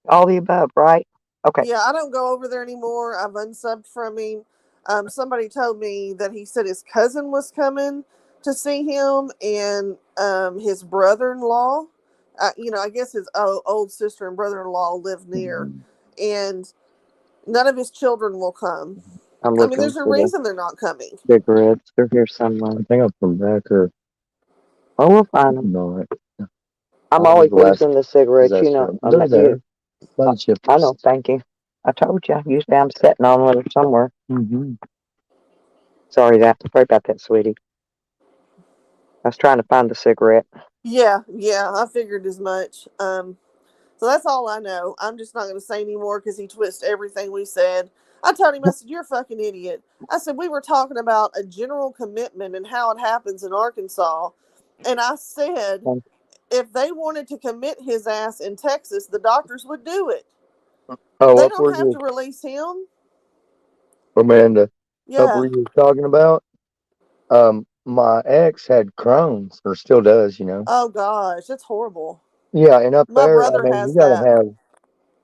all the above, right? Okay. Yeah, I don't go over there anymore. I've unsubbed from him. Somebody told me that he said his cousin was coming to see him and his brother-in-law. I guess his old sister and brother-in-law live near, and none of his children will come. I'm I mean, looking there's a for the reason they're not coming. cigarettes. They're here somewhere. I think I'm from back or Oh, we'll find them. no. I'm always losing the cigarettes, you know. They're there. By the chip. I know. Thank you. I told you. Usually I'm sitting on one somewhere. Mm-hmm. Sorry about that, sweetie. I was trying to find the cigarette. Yeah, I figured as much. So that's all I know. I'm just not going to say anymore because he twisted everything we said. I told him, I said, you're a fucking idiot. I said, we were talking about a general commitment and how it happens in Arkansas. And I said, if they wanted to commit his ass in Texas, the doctors would do it. Oh, They don't have to release him. Amanda. Yeah. Up where you were talking about? My ex had Crohn's, or still does, you know. Oh, gosh. That's horrible. Yeah, and up My there, I brother mean, has you gotta that. have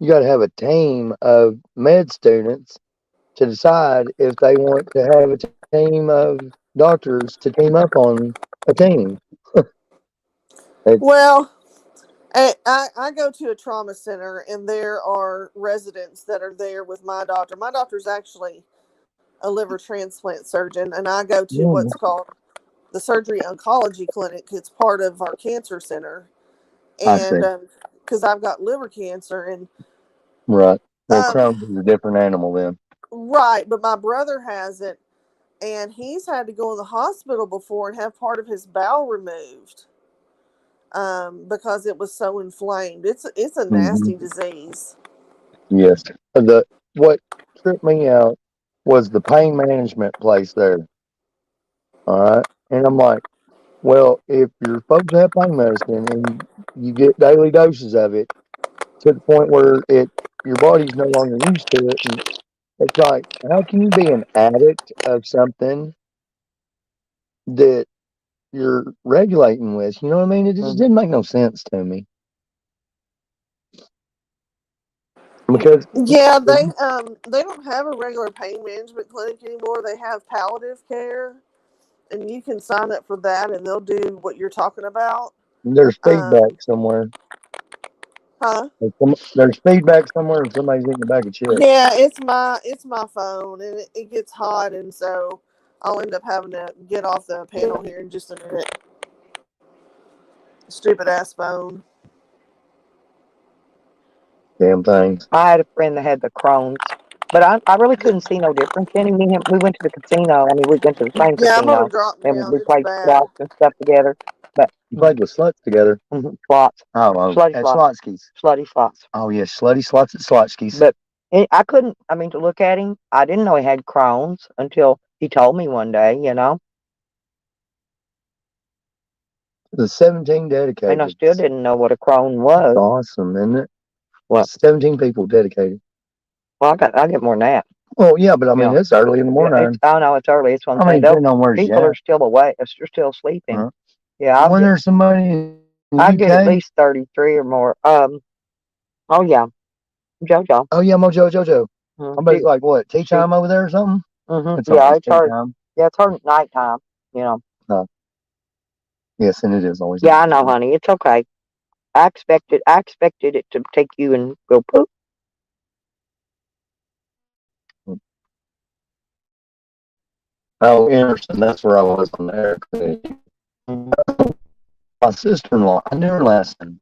you got to have a team of med students to decide if they want to have a team of doctors to team up on a team. Well, I go to a trauma center, and there are residents that are there with my doctor. My doctor's actually a liver transplant surgeon, and I go to Mm, what's called the surgery oncology clinic. It's part of our cancer center, I see. and because I've got liver cancer, and Right. Well, um, Crohn's is a different animal then. right, but my brother has it, and he's had to go in the hospital before and have part of his bowel removed because it was so inflamed. It's a Hmm. nasty disease. Yes. What tripped me out was the pain management place there. All right. And I'm like, well, if you're supposed to have pain medicine and you get daily doses of it to the point where your body's no longer used to it, and it's like, how can you be an addict of something that you're regulating with? You know what I mean? It just didn't make no sense to me. Because Yeah, they don't have a regular pain management clinic anymore. They have palliative care, and you can sign up for that, and they'll do what you're talking about. there's feedback Um, somewhere. huh? There's feedback somewhere and somebody's eating a bag of chips. Yeah, it's my phone, and it gets hot, and so I'll end up having to get off the panel here in just a minute. Stupid ass phone. Damn things. I had a friend that had the Crohn's, but I really couldn't see no difference in him. Me and him, we went to the casino. I mean, we went to the same Yeah, I'm gonna casino, drop and down. we It's played bad. slots and stuff together. But You played with sluts together. slots, Oh, slutty at slots, Slotsky's. slutty slots. Oh, yeah, slutty slots at Slotsky's. But I couldn't. I mean, to look at him, I didn't know he had Crohn's until he told me one day. You know, The 17 and I dedicated. still didn't know what a Crohn That's was. awesome, isn't it? What? 17 people dedicated. Well, I get more than that. Well, yeah, but I mean, Yeah. it's early in the Yeah, morning. I know it's early. It's one I mean, thing. depending on where you're People are at. still awake. They're still sleeping. Huh? Yeah, When there's somebody in the I get at UK. least 33 or more. Oh yeah, JoJo. Oh, yeah, Mojo Jojo. I Mm, bet it's like, what, tea time over there or something? It's yeah, always it's tea hard. time. Yeah, it's hard at nighttime. You know. Yes, and it is always Yeah, I know, nighttime. honey. It's okay. I expected it to take you and go poop. Oh, Emerson, that's where I was on there. Mhm. My sister-in-law, I knew her last name,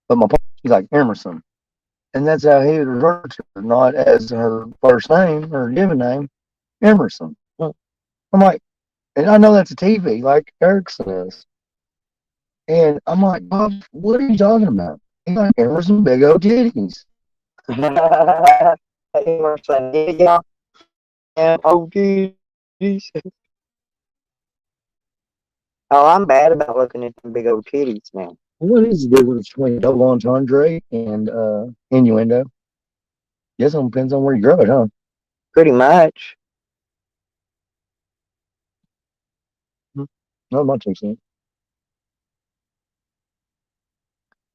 but my she's like Emerson. And that's how he would refer to her, not as her first name or given name, Emerson. Mm. I'm like, and I know that's a TV, like Erickson is. And I'm like, Bob, what are you talking about? He's like, Emerson, big old titties. Emerson, yeah, and oh, geez. Oh, I'm bad about looking at them big old titties now. What is the difference between double entendre and innuendo? Guess it depends on where you grow it, huh? Pretty much. Not my 2 cents.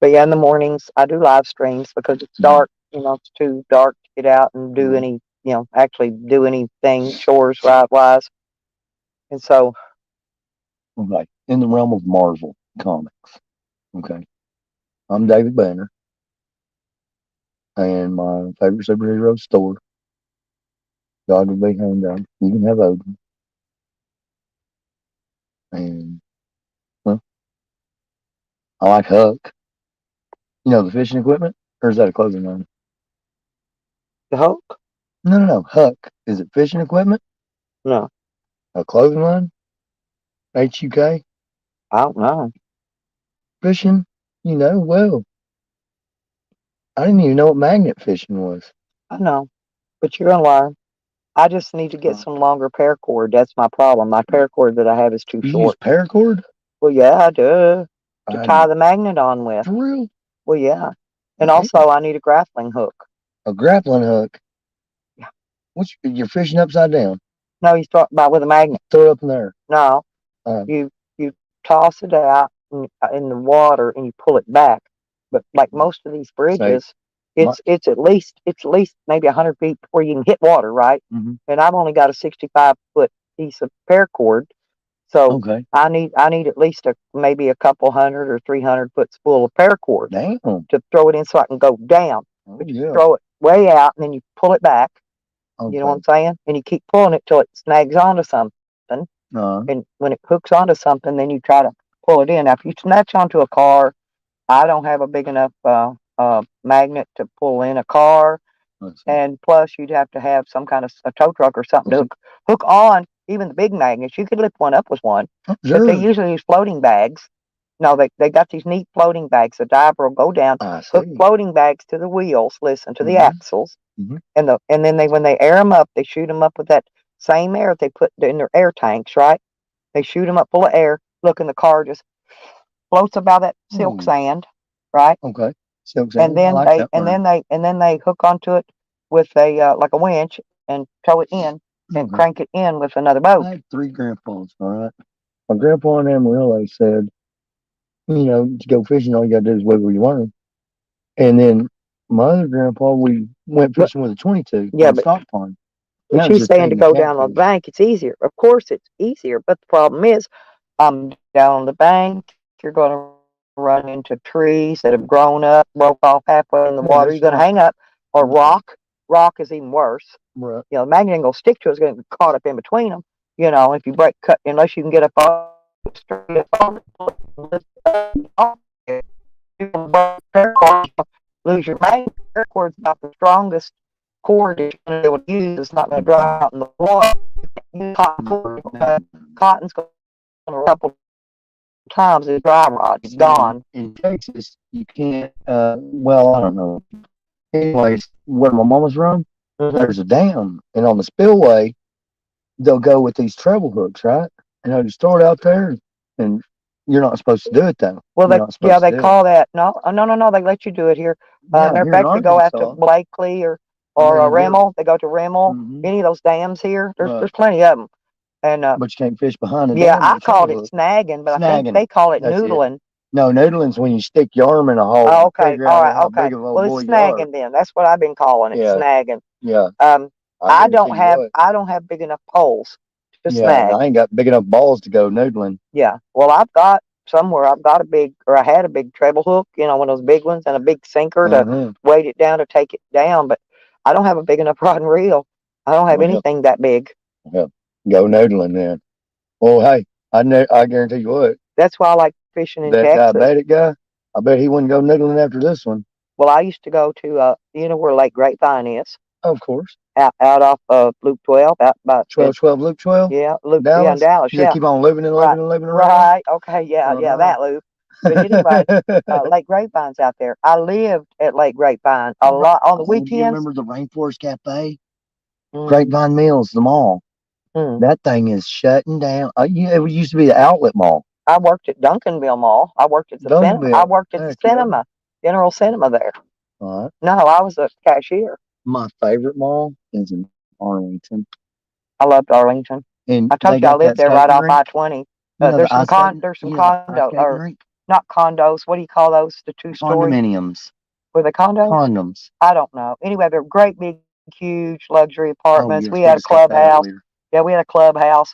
But yeah, in the mornings I do live streams because it's dark. You know, it's too dark to get out and do any, actually do anything chores right wise. And so, Okay. In the realm of Marvel comics. Okay. I'm David Banner. And my favorite superhero is Thor. God will be hand down. You can have Odin. And I like Huck. You know the fishing equipment? Or is that a clothing line? the Hulk? No. Huck. Is it fishing equipment? No, A clothing line? HUK? I don't know. Fishing? Well, I didn't even know what magnet fishing was. I know, but you're gonna learn. I just need to get some longer paracord. That's my problem. My paracord that I have is too You use short. paracord? Well, yeah, I do. To I- tie the magnet on with. For real? Well, yeah. And Okay. also, I need a grappling hook. A grappling hook? Yeah. You're fishing upside down? No, you start by with a magnet. Throw it up in there. No, you toss it out in the water and you pull it back. But like most of these bridges, It's at least maybe 100 feet before you can hit water, right? Mm-hmm. And I've only got a 65-foot piece of paracord, so Okay. I need at least maybe a couple hundred or 300 foot spool of paracord Damn. to throw it in so I can go down. Oh, But you yeah. throw it way out and then you pull it back. Okay. You know what I'm saying? And you keep pulling it till it snags onto something. And when it hooks onto something, then you try to pull it in. Now, if you snatch onto a car, I don't have a big enough magnet to pull in a car. And plus, you'd have to have some kind of a tow truck or something to hook on. Even the big magnets, you could lift one up with one, but they usually use floating bags. No, they got these neat floating bags. The diver will go down, hook floating bags to the wheels, listen to the axles, and then when they air them up, they shoot them up with that same air they put in their air tanks, right? They shoot them up full of air. Look, and the car just floats about that silk sand, right? Okay. Silk sand. And then they hook onto it with a like a winch and tow it in and crank it in with another boat. I had 3 grandpas, all right? My grandpa in Amarillo said, to go fishing, all you got to do is wiggle your worm. And then my other grandpa, we went fishing with a 22 Yeah, on but stock pond. But she's saying to go down on the bank, it's easier. Of course, it's easier, but the problem is, down on the bank, you're going to run into trees that have grown up, broke off halfway in the water. You're going to hang up, or rock. Rock is even worse. Right. The magnet ain't going to stick to it. It's going to get caught up in between them. If you cut, unless you can get up straight up lose your magnet. Paracord's about the strongest cord you're going to be able to use. It's not going to dry out in the water. Use cotton cord. Cotton's going to a couple times it's dry rod. It's gone. In Texas, you can't. Well, I don't know. Anyways, where my mama's from, there's a dam, and on the spillway, they'll go with these treble hooks, right? And they'll just throw it out there, and you're not supposed to do it though. Well, they call that no. They let you do it here. Matter of fact, they go out to Blakely or Rimmel. They go to Rimmel. Any of those dams here, there's plenty of them. And but you can't fish behind it. Yeah, I called it snagging, but I think they call it noodling. No, noodling's when you stick your arm in a hole. Oh, okay, all right, okay. Well, it's snagging then. That's what I've been calling it, snagging. Yeah. I don't have big enough poles to snag. I ain't got big enough balls to go noodling. Yeah. Well, I've got I had a big treble hook, one of those big ones, and a big sinker to weight it down to take it down, but I don't have a big enough rod and reel. I don't have anything that big. Yeah. Go noodling then. Well, hey, I guarantee you what. That's why I like fishing in Texas. That diabetic guy, I bet he wouldn't go noodling after this one. Well, I used to go to, where Lake Grapevine is. Of course. Out off of Loop 12, out by 12, Loop 12? Yeah, Loop Dallas? Yeah, in Dallas. You keep on living and living and living around? Right, okay, yeah, that loop. But anyway, Lake Grapevine's out there. I lived at Lake Grapevine a lot on the weekends. You remember the Rainforest Cafe? Grapevine Mills, the mall. That thing is shutting down. It used to be the outlet mall. I worked at Duncanville Mall. I worked at the cinema. I worked at the cinema, General Cinema there. Right. No, I was a cashier. My favorite mall is in Arlington. I loved Arlington. And I told you I lived there right off I-20. There's some condos, or not condos. What do you call those? The 2-story condominiums. Were they condos? Condoms. I don't know. Anyway, they're great, big, huge luxury apartments. We had a clubhouse. Yeah, we had a clubhouse.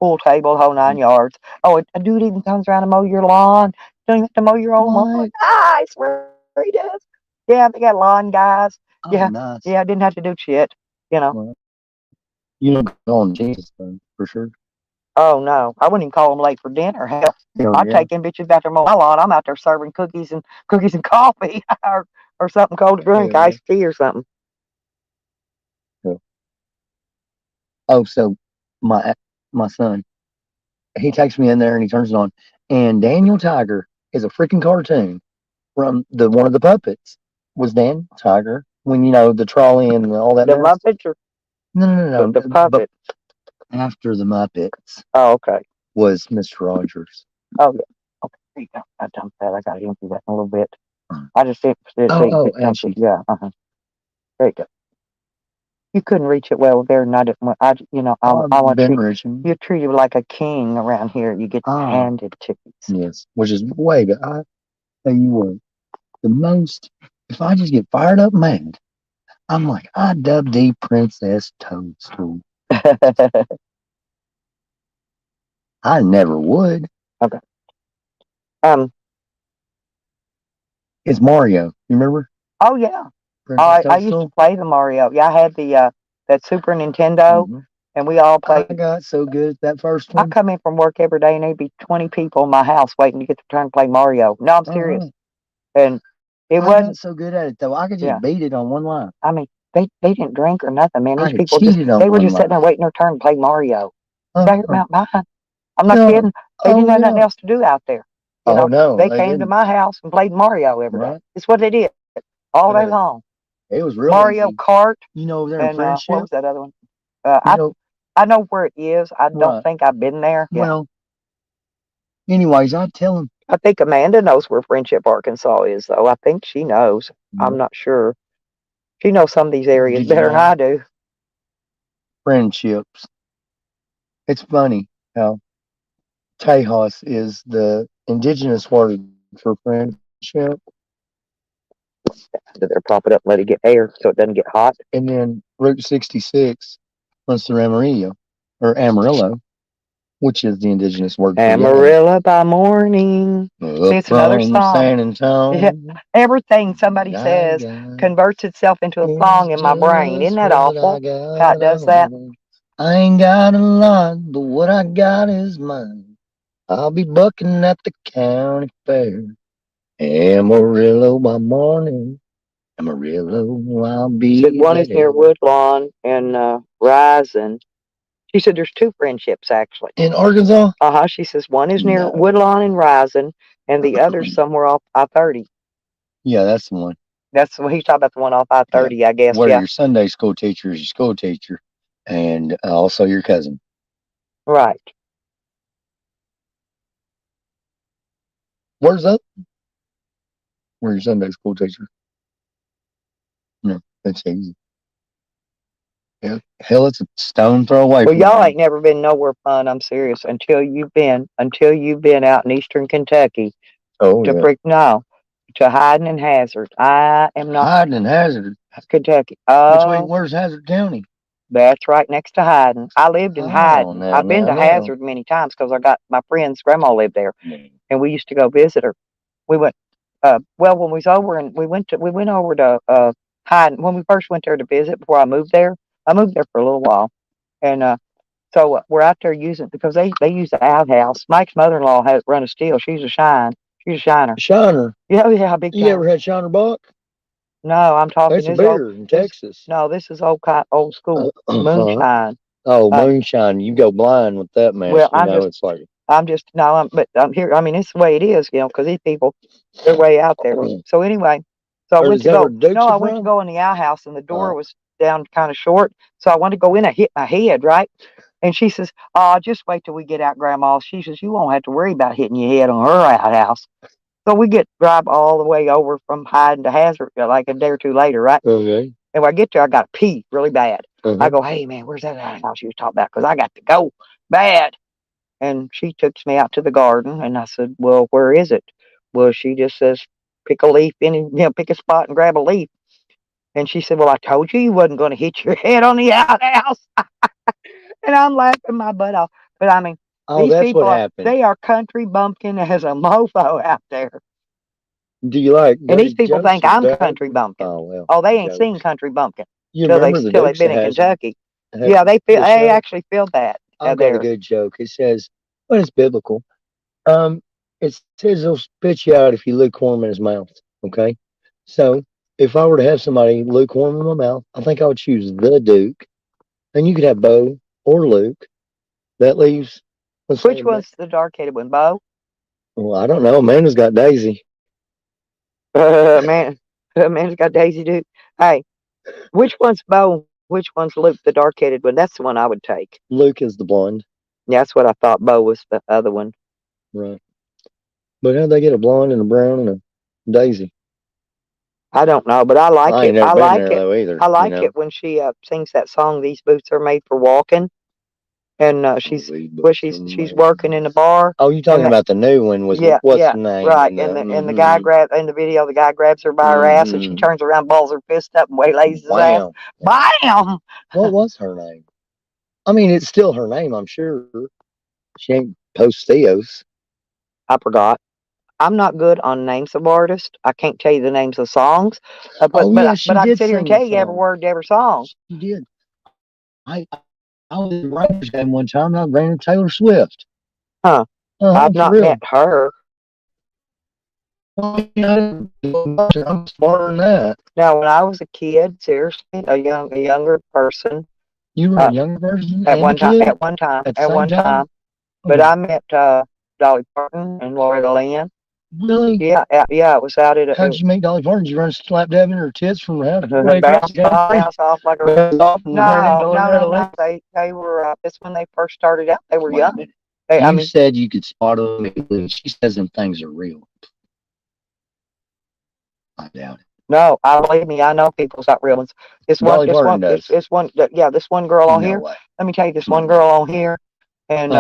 Pool table, whole 9 yards. Oh, a dude even comes around to mow your lawn. You don't even have to mow your own lawn. I swear he does. Yeah, they got lawn guys. Oh, nice. Yeah, I didn't have to do shit. Well, you don't go on Jesus thing for sure. Oh no, I wouldn't even call them late for dinner. Hell, I'd take them bitches out there mowing my lawn. I'm out there serving cookies and coffee or something cold to drink, iced tea or something. Cool. Oh, so my son, he takes me in there and he turns it on, and Daniel Tiger is a freaking cartoon from one of the puppets was Dan Tiger when the trolley and all that. The Muppets or no, the puppet. After the Muppets. Oh, okay. Was Mr. Rogers. Oh yeah. Okay. There you go. I dumped that. I got to empty that in a little bit. I just did. Actually. Yeah. There you go. You couldn't reach it well there, and I didn't. I want you're treated like a king around here. You get handed tickets. Yes, which is way. But I tell you what, the most if I just get fired up mad, I'm like, I dub thee Princess Toadstool. I never would. Okay. Um. It's Mario. You remember Oh yeah. Princess I used to Toadstool? play the Mario. Yeah, I had the that Super Nintendo, Mhm. and we all I played. got so good at that first I one. come in from work every day, and there'd be 20 people in my house waiting to get their turn to play Mario. No, I'm serious. Uh-huh. And it I got wasn't. so good at it though. I could just Yeah. beat it on one line. I mean, they didn't drink or nothing, man. I These could people cheat just it on they were one just sitting there line. waiting their turn to play Mario. Right here at Uh-huh. Mount Vine. I'm not Yeah. kidding. They didn't Oh have nothing yeah. else to do out there. You Oh know, no, they they came to didn't. my house and played Mario every day. Right. It's what they did all day Uh, long. it was real Mario easy. Kart You know, over there in and what Friendship. was that other one? You know, I know where it is. I don't right. think I've been there. Yeah, Well, anyways, I tell him, I think Amanda knows where Friendship, Arkansas is, though. I think she knows. I'm not sure. She knows some of these areas did you better than know I do. friendships? It's funny how Tejas is the indigenous word for friendship. They're prop it up and let it get air so it doesn't get hot. And then Route 66 runs through Amarillo, or Amarillo, which is the indigenous word for yellow. Amarillo by morning. Up See, it's another from song. San Antonio. Yeah, everything somebody I says got converts itself into a is song in my brain. Isn't just that what awful? I got How it does that? on. I ain't got a lot, but what I got is mine. I'll be bucking at the county fair. Amarillo by morning. Amarillo, I'll be Said one is near there. Woodlawn and Rising. She said there's two friendships actually. In Arkansas? She says one is near No. Woodlawn and Rising, and the other's somewhere off I-30. Yeah, that's the one. That's what he's talking about, the one off I-30, I guess. Where Yeah, your Sunday school teacher is your school teacher and also your cousin. right. Where's that? Where your Sunday school teacher? No, that's easy. Yeah. Hell, it's a stone throw away Well, from y'all me. ain't never been nowhere fun. I'm serious. Until you've been out in Eastern Kentucky Oh, to yeah. no, to Hyden and Hazard. I am not Hyden and Hazard. Kentucky. Where's Hazard County? That's right next to Hyden. I lived in Oh, Hyden. now, I've been now, to now. Hazard many times because I got my friend's grandma lived there, Mm. and we used to go visit her. We went. Well, when we was over, and we went over to Hyden when we first went there to visit before I moved there. I moved there for a little while, and so we're out there using because they use the outhouse. Mike's mother-in-law has run a still. She's a shiner. Shiner. Yeah, yeah, big You time. ever had Shiner Buck? No, I'm talking That's a this old. beer in Texas. No, this is old school moonshine. Oh, moonshine. You go blind with that mess. Well, It's like. but I'm here. I mean, it's the way it is, because these people, they're way out there. So anyway, so I Or went is to that go. where Dukes No, are I went to from? go in the outhouse, and the door Oh. was down kind of short. So I wanted to go in. I hit my head, right? And she says, "Oh, just wait till we get out, Grandma." She says, "You won't have to worry about hitting your head on her outhouse." So we drive all the way over from Hyden to Hazard like a day or two later, right? Okay. And when I get there, I got to pee really bad. Uh-huh. I go, "Hey, man, where's that outhouse you was talking about? Because I got to go bad." And she takes me out to the garden, and I said, "Well, where is it?" Well, she just says, "Pick a leaf, pick a spot and grab a leaf." And she said, "Well, I told you wasn't going to hit your head on the outhouse." And I'm laughing my butt off. But I mean, these that's people what happened. they are country bumpkin as a mofo out there. Do you like? And these people think I'm country bumpkin. Oh well. Oh, they ain't seen country bumpkin You till remember the they've Dukes been in has Kentucky. had Yeah, they the show? actually feel that. I've got a there. good joke. It says, well, it's biblical. It says he'll spit you out if you lukewarm in his mouth. Okay, so if I were to have somebody lukewarm in my mouth, I think I would choose the Duke. And you could have Bo or Luke. That leaves. Which one's the dark-headed one, Bo? Well, I don't know. Amanda's got Daisy. Man's got Daisy Duke. Hey, which one's Bo? Which one's Luke, the dark-headed one? That's the one I would take. Luke is the blonde. Yeah, that's what I thought. Bo was the other one. Right. But how'd they get a blonde and a brown and a Daisy? I don't know, but I like I ain't it. never I been like there it. though either. I like it when she sings that song, "These Boots Are Made for Walking." and she's working in the bar. Oh, you talking and about the new one? Was Yeah, what's yeah, the name? right. And the guy in the video, the guy grabs her by her ass, and she Mhm. turns around, balls her fist up, and waylays his ass. Bam. Bam! What was her name? I mean, it's still her name, I'm sure. She ain't Post Theos. I forgot. I'm not good on names of artists. I can't tell you the names of songs, Oh yeah, but I can sit here and tell you every word to every song. She did. I was at the Rangers game one time, and I ran into Taylor Swift. Huh. I've not met her. Well, I'm smarter than that. Now, when I was a kid, seriously, a younger person. You were a younger person at one time. At one time. But I met Dolly Parton and Loretta Lynn. Really? Yeah, it was out at. How'd you meet Dolly Parton? Did you run slap dab in her tits from around? Bounce off like a. No. They were. That's when they first started out. They were young. You said you could spot them. She says them things are real. I doubt it. No, believe me, I know people's not real ones. This one girl on here. Way. Let me tell you, this one girl on here, and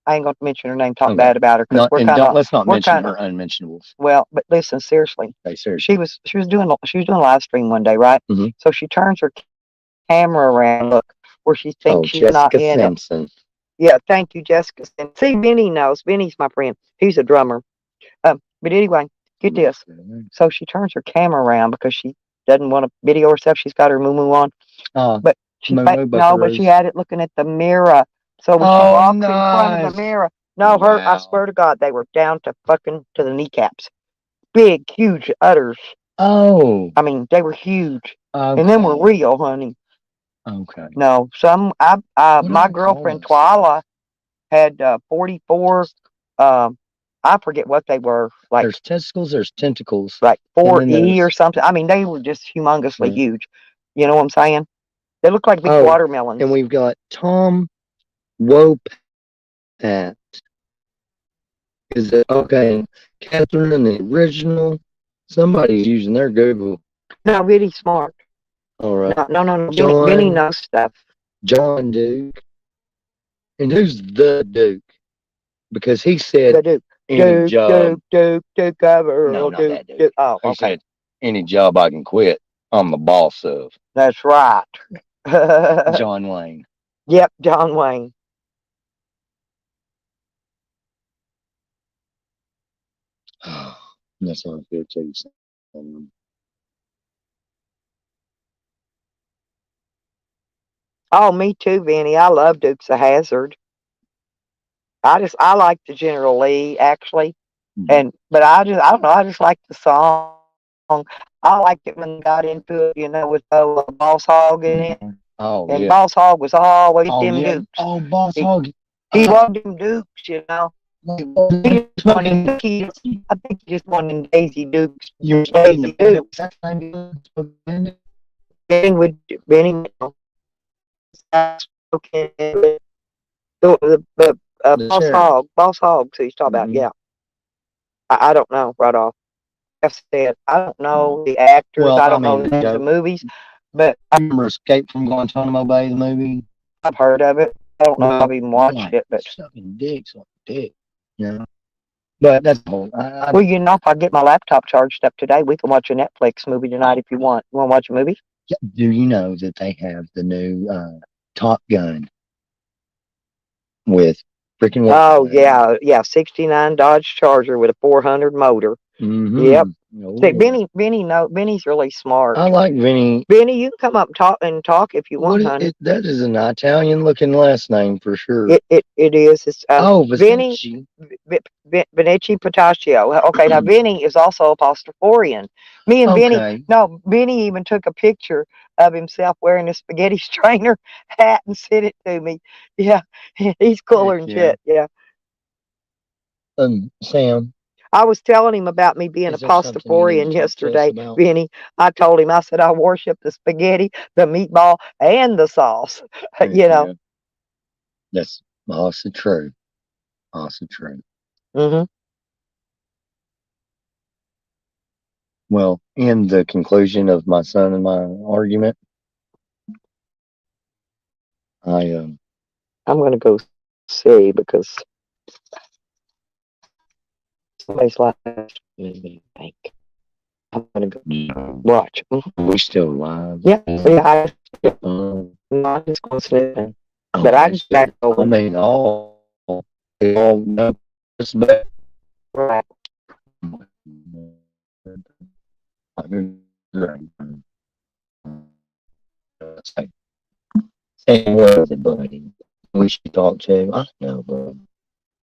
I ain't going to mention her name, talk bad about her, because let's not mention her unmentionables. Well, but listen, seriously, she was doing a live stream one day, right? Mm-hmm. So she turns her camera around, look, where she thinks she's Jessica not in Simpson. Yeah, thank you, Jessica. See, Benny knows. Benny's my friend. He's a drummer. But anyway, get this. So she turns her camera around because she doesn't want to video herself. She's got her moo on. But she but she had it looking at the mirror. So when she walks in front of the mirror, I swear to God, they were down to the kneecaps. Big, huge udders. Oh. I mean, they were huge. Okay. And then were real, honey. Okay. No, my girlfriend Twyla had 44. I forget what they were. Like there's testicles, there's tentacles. Like 4E or something. I mean, they were just humongously huge. You know what I'm saying? They look like big watermelons. And we've got Tom Wopat. Is it okay? Catherine and the original. Somebody's using their Google. No, really smart. All right. No. Benny knows stuff. John Duke. And who's the Duke? Because he said the Duke. Any job. Duke, cover. No, not that Duke. Oh, he said, any job I can quit, I'm the boss of. That's right. John Wayne. Yep, John Wayne. That's what I feel too. Oh, me too, Vinny. I love Dukes of Hazzard. I like the General Lee actually, but I don't know. I just like the song. I liked it when they got into it, with Boss Hogg in it. Oh, and Boss Hogg was always them Dukes. Oh, Boss Hogg. He loved them Dukes, I think he just wanted Daisy Dukes. You're Daisy Dukes. Benny. Boss Hogg. So he's talking about, yeah. I don't know right off. I said I don't know the actors. I don't know the movies, but I remember Escape from Guantanamo Bay, the movie. I've heard of it. I don't know if I've even watched it, but sucking dicks like dick. Yeah. But that's whole. Well, if I get my laptop charged up today, we can watch a Netflix movie tonight if you want. You want to watch a movie? Yeah. Do you know that they have the new Top Gun with freaking? Oh yeah, 69 Dodge Charger with a 400 motor. Mm-hmm. Yep. See, Benny's really smart. I like Benny. Benny, you can come up and talk if you want, honey. That is an Italian-looking last name for sure. It is. It's Benny Vinicci. Potaccio. Okay, now Benny is also a Pastafarian. Me and Benny. No, Benny even took a picture of himself wearing a spaghetti strainer hat and sent it to me. Yeah, he's cooler than shit. Yeah. Sam. I was telling him about me being a Pastafarian yesterday, Benny. I told him, I said, I worship the spaghetti, the meatball, and the sauce. That's also true. Also true. Mm-hmm. Well, in the conclusion of my son and my argument, I I'm gonna go see because somebody's last name, I think. I'm gonna go watch. We still live. Yeah, yeah. Um, I'm just going sniffing, but I just got I going. mean, they all know it's bad. Right. Hey, where is it, buddy? We should talk to him. I know, bro.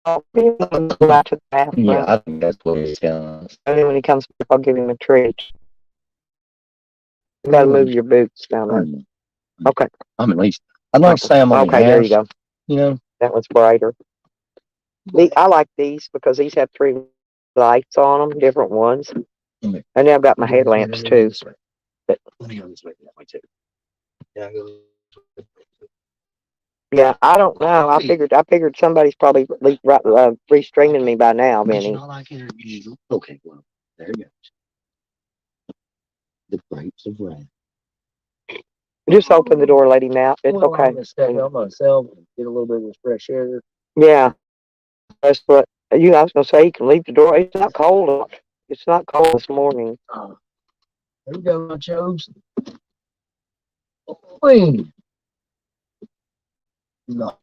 I'll give him a go out to the bathroom. Yeah, I think that's what he's telling us. And then when he comes back, I'll give him a treat. You gotta move your boots down there. Okay. I'm at least. I'd like to say I'm on Okay, there you go. You know, That one's brighter. I like these because these have 3 lights on them, different ones. Okay. And then I've got my headlamps too. Let me go this way that way too. Yeah, I don't know. I figured somebody's probably restreaming me by now, Benny. Okay, well, there you go. The grapes of wrath. Just open the door, Lady Matt. It's okay. I'm gonna step out myself and get a little bit of fresh air. Yeah, that's what I was gonna say. You can leave the door. It's not cold. It's not cold this morning. There we go, my chose. Wait. No.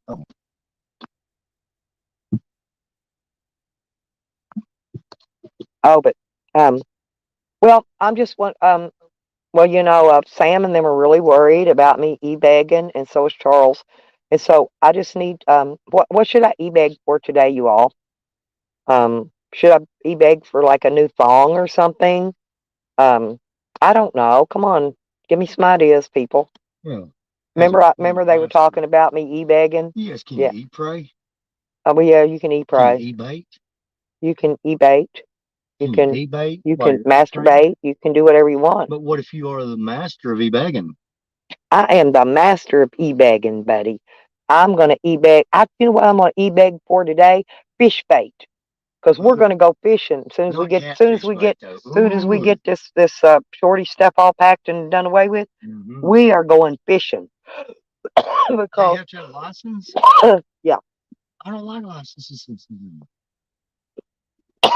Oh, but well, I'm just one. Well, Sam and them are really worried about me e-bagging, and so is Charles. And so I just need what should I e-bag for today, you all? Should I e-bag for like a new thong or something? I don't know. Come on, give me some ideas, people. Yeah. Remember they were talking about me e-bagging? Yes, can Yeah. you eat pray? Oh, well, yeah, you can e-pray. E-bait? You can e-bait. You can e-bait? you can masturbate. You can do whatever you want. But what if you are the master of e-bagging? I am the master of e-bagging, buddy. I'm gonna e-bag. You know what I'm gonna e-bag for today? Fish bait. Because we're gonna go fishing as soon as we get this shorty stuff all packed and done away with. We are going fishing. Because you have to have a license? Yeah. I don't like licenses.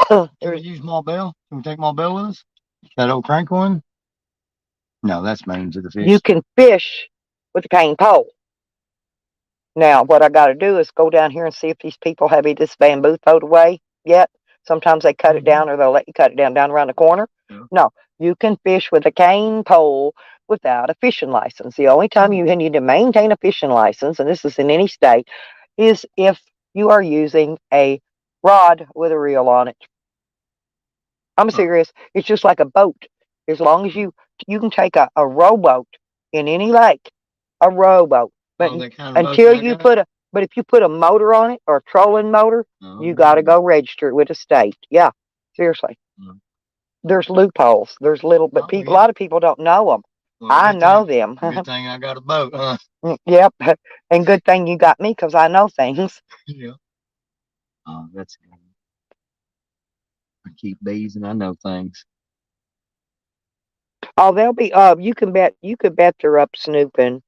Can we use Marbell? Can we take Marbell with us? That old crank one? No, that's main to the fish. You can fish with a cane pole. Now, what I got to do is go down here and see if these people have this bamboo thrown away yet. Sometimes they cut it down, or they'll let you cut it down around the corner. Yeah. No, you can fish with a cane pole without a fishing license. The only time you need to maintain a fishing license, and this is in any state, is if you are using a rod with a reel on it. I'm serious. It's just like a boat. As long as you can take a rowboat in any lake, a rowboat. But until you but if you put a motor on it or a trolling motor, you got to go register it with the state. Yeah, seriously. There's loopholes. There's a lot of people don't know them. Well, I know them. Good thing I got a boat, huh? Yep, and good thing you got me because I know things. Yeah. Oh, that's good. I keep bees and I know things. Oh, they'll be. You could bet they're up snooping.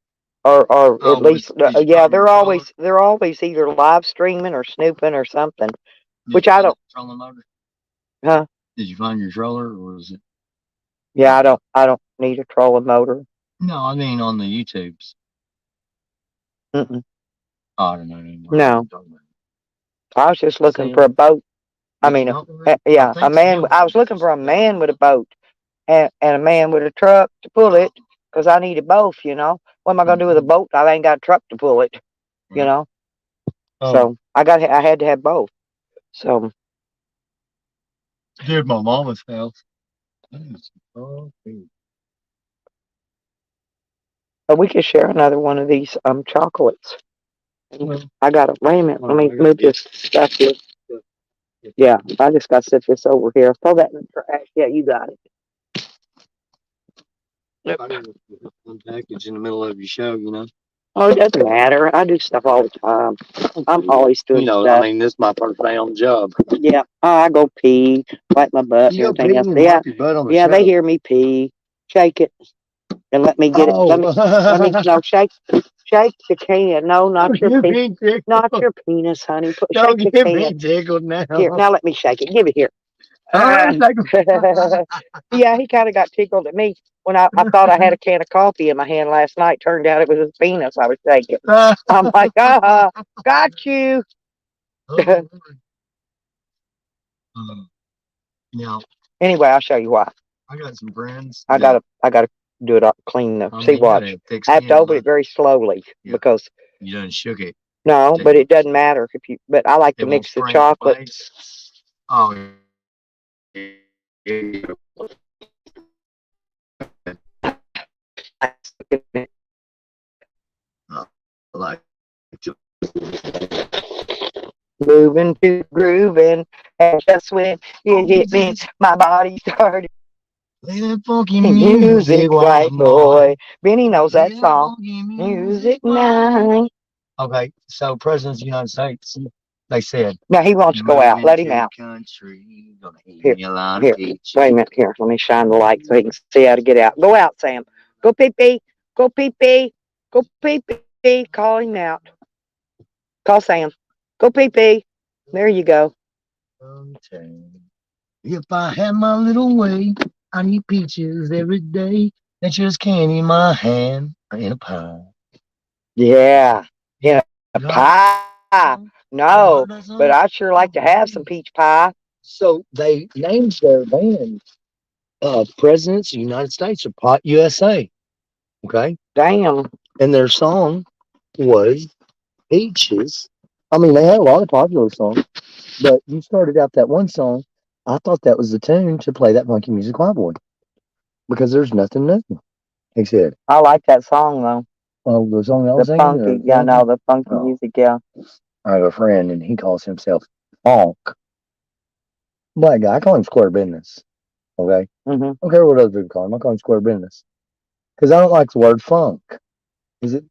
Or at least, yeah, they're always either live streaming or snooping or something. Which I don't. Trolling motor? Huh? Did you find your troller, or was it? Yeah, I don't need a trolling motor. No, I mean on the YouTubes. Mm-mm. Oh, I don't know anymore. No, I was just looking for a boat. I mean, yeah, a man. I was looking for a man with a boat and a man with a truck to pull it because I needed both. You know. What am I gonna do with a boat? I ain't got a truck to pull it, you know. So I had to have both. So here's my mama's house. But we could share another one of these chocolates. I gotta wait a minute. Let me move this stuff here. Yeah, I just gotta set this over here. Throw that in the trash. Yeah, you got it. I didn't unpackage in the middle of your show, you know. Oh, it doesn't matter. I do stuff all the time. I'm always doing stuff. I mean, this is my first day on the job. Yeah. I go pee, wipe my butt, everything else. Yeah. Yeah, they hear me pee. Shake it. and let me get it. Let me no shake the can. No, not your You penis. ain't tickled. Not your penis, honey. Don't Shake the get me can. tickled now. Here, now let me shake it. Give it here. Oh, it's like Yeah, he kind of got tickled at me when I thought I had a can of coffee in my hand last night. Turned out it was his penis I was shaking. I'm like, got you. Now, Anyway, I'll show you why. I got some friends. I gotta do it up clean the see watch. I have to open it very slowly because you done shook it. no, but it doesn't matter if you. But I like to mix the chocolate. Oh, like Moving to grooving, and just when you hit me, my body started. play that funky Music, white boy. Benny knows that song. Music night. Okay, so President of the United States, they said. Now he wants to go out. Let him out. Country, gonna Here, here. Wait a minute. Here, let me shine the light so he can see how to get out. Go out, Sam. Go pee pee. Go pee pee. Go pee pee. Call him out. Call Sam. Go pee pee. There you go. If I had my little way, I'd eat peaches every day. That's just candy in my hand in a pie. Yeah. In a pie. No, but I'd sure like to have some peach pie. So they named their band Presidents of the United States or Pot USA. Okay. Damn. And their song was Peaches. I mean, they had a lot of popular songs, but you started out that one song. I thought that was the tune to play that funky music white boy because there's nothing new. He said, I like that song though. "Oh, the song I was The singing." funky, yeah, no, the funky Oh. music, yeah. I have a friend, and he calls himself Funk. Black guy. I call him Square Business. Okay. Mm-hmm. I don't care what other people call him. I call him Square Business because I don't like the word funk. Is it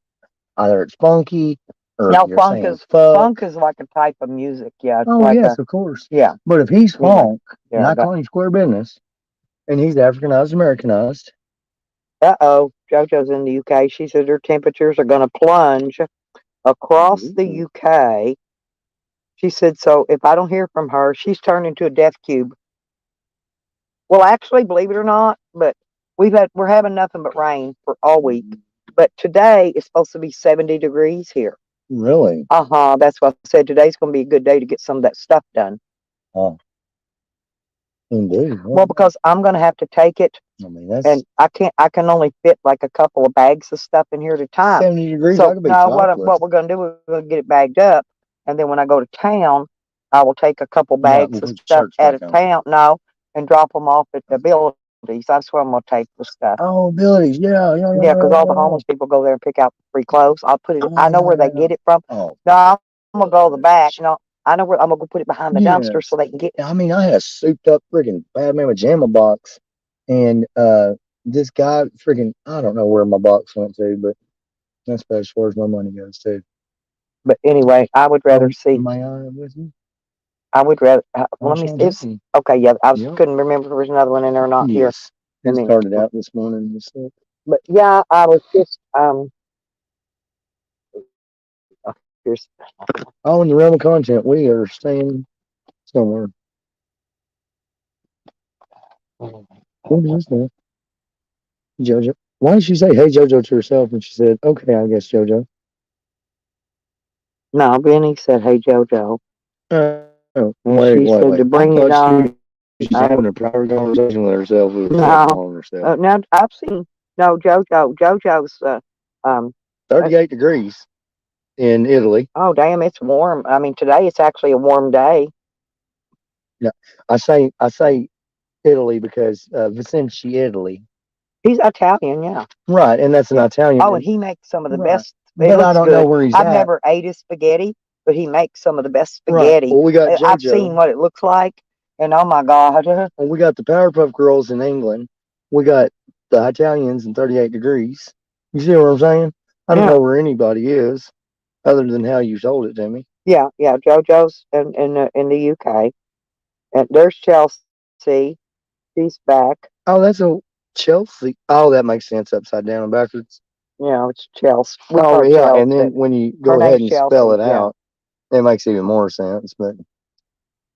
either it's funky or No, you're saying fuck? funk is like a type of music, yeah. It's Oh like yes, of course. yeah. But if he's Yeah. funk, and Yeah, I call him Square Business, and he's Africanized, Americanized. JoJo's in the UK. She said her temperatures are going to plunge across the UK. She said, so if I don't hear from her, she's turned into a death cube. Well, actually, believe it or not, but we're having nothing but rain for all week. But today is supposed to be 70 degrees here. Really? That's what I said. Today's going to be a good day to get some of that stuff done. Oh, indeed. Well, because I'm going to have to take it. I mean, that's And I can only fit like a couple of bags of stuff in here at a time. 70 degrees. So no, what we're gonna do, we're gonna get it bagged up, and then when I go to town, I will take a couple bags of stuff out of town, and drop them off at the abilities. That's where I'm gonna take the stuff. Oh, abilities, yeah, because all the homeless people go there and pick out free clothes. I'll put it. I know where they get it from. Oh, no, I'm gonna go to the back. No, I know where I'm gonna go put it behind the dumpster so they can get. I mean, I had a souped up freaking Batman pajama box, and this guy freaking I don't know where my box went to, but that's about as far as my money goes too. But anyway, I would rather see. May I with you? I would rather. Let me see. Okay, yeah, I couldn't remember if there was another one in there or not here. It started out this morning. But yeah, I was just here's. Oh, in the realm of content, we are staying somewhere. What is this? JoJo. Why did she say "Hey JoJo" to herself? And she said, "Okay, I guess JoJo." No, Benny said, "Hey JoJo." Wait. To bring it on. She's having a private conversation with herself. Now I've seen JoJo's 38 degrees in Italy. Oh damn, it's warm. I mean, today it's actually a warm day. Yeah, I say Italy because Vincenzi, Italy. He's Italian, yeah. Right, and that's an Italian. Oh, and he makes some of the best. But I don't know where he's at. I've never ate his spaghetti, but he makes some of the best spaghetti. Right. Well, we got JoJo. I've seen what it looks like, and oh my God. Well, we got the Powerpuff Girls in England. We got the Italians in 38 degrees. You see what I'm saying? I don't know where anybody is, other than how you told it to me. Yeah. JoJo's in the UK, and there's Chelsea. She's back. Oh, that's a Chelsea. Oh, that makes sense. Upside down and backwards. You know, it's Chelsea. We Oh, call her yeah. Chelsea. And then when you Her go ahead name's and spell Chelsea, it yeah. out, it makes even more sense. But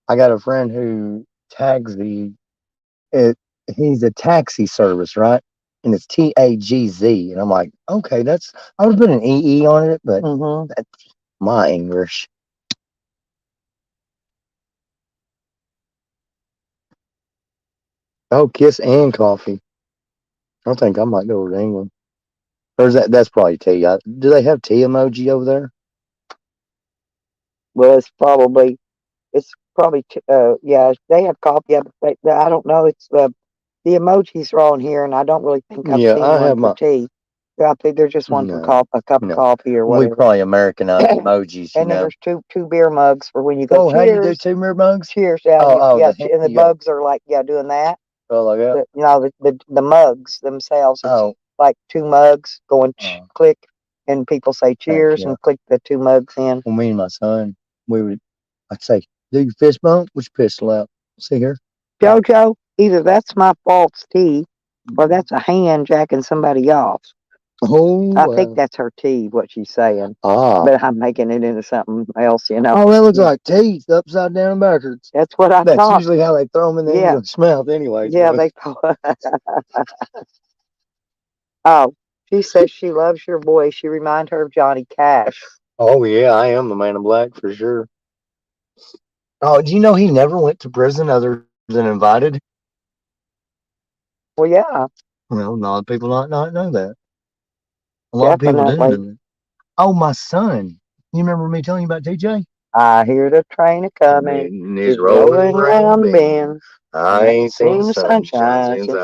I got a friend who tags it. He's a taxi service, right? And it's TAGZ. And I'm like, okay, I would put an EE on it, but Mm-hmm. that's my English. Oh, kiss and coffee. I think I might go to England. Or is that's probably tea. Do they have tea emoji over there? Well, it's probably, yeah, they have coffee. Yeah, but I don't know. It's the emojis are on here, and I don't really think I've Yeah, seen I one have for tea. I think they're just one for no, a cup of no. coffee or We whatever. probably Americanized emojis, And then there's two beer mugs for when you go. Oh, how do you do Cheers, 2 mirror mugs? cheers. Yeah, Oh, yeah, the and the you got, mugs are like doing that. oh, like that. You know, the mugs themselves. It's Oh, like 2 mugs going Oh. click, and people say cheers yeah. and click the 2 mugs in. Well, me and my son, I'd say, do your fist bump, which pistol out? See here. Jojo, either that's my false tea, or that's a hand jacking somebody off. Oh, I think that's her tea, what she's saying. Ah. But I'm making it into something else, you know. Oh, that looks like teeth upside down and backwards. That's what I That's thought. usually how they throw them in the Yeah. English mouth, anyway. Yeah, they. Oh, she says she loves your voice. You remind her of Johnny Cash. Oh, yeah, I am the man in black for sure. Oh, do you know he never went to prison other than invited? Well, yeah, Well, a lot of people not know that. A lot of people definitely. do know that. Oh, my son. You remember me telling you about TJ? I hear the train a coming. It's rolling round the bend. I ain't seen the sunshine since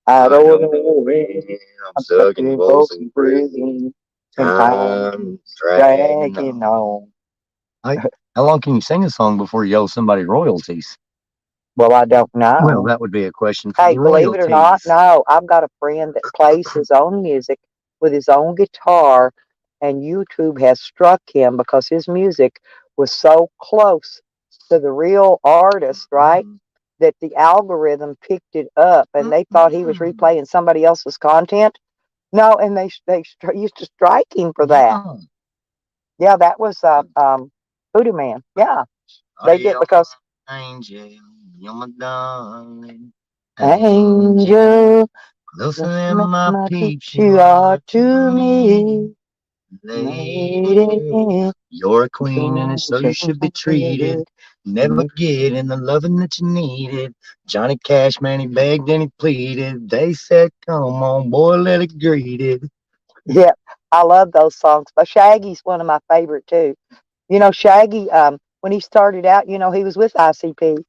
I don't know when. when. I'm stuck in Folsom Prison. And Time dragging dragging on. How long can you sing a song before you owe somebody royalties? Well, I don't know. Well, that would be a question for Hey, the believe it or not, royalties. no, I've got a friend that plays his own music with his own guitar, and YouTube has struck him because his music was so close to the real artist, right? That the algorithm picked it up, and they thought he was replaying somebody else's content. No, and they used to strike him for that. Yeah, that was Voodoo Man. Yeah, they did because Angel, you're my darling. Angel. Closer than my peeps you are to me. Lady, you're a queen and so you should be treated. Never getting the loving that you needed. Johnny Cash, man, he begged and he pleaded. They said, come on, boy, let it greet it. Yeah, I love those songs. But Shaggy's one of my favorite too. You know, Shaggy, when he started out, you know, he was with ICP.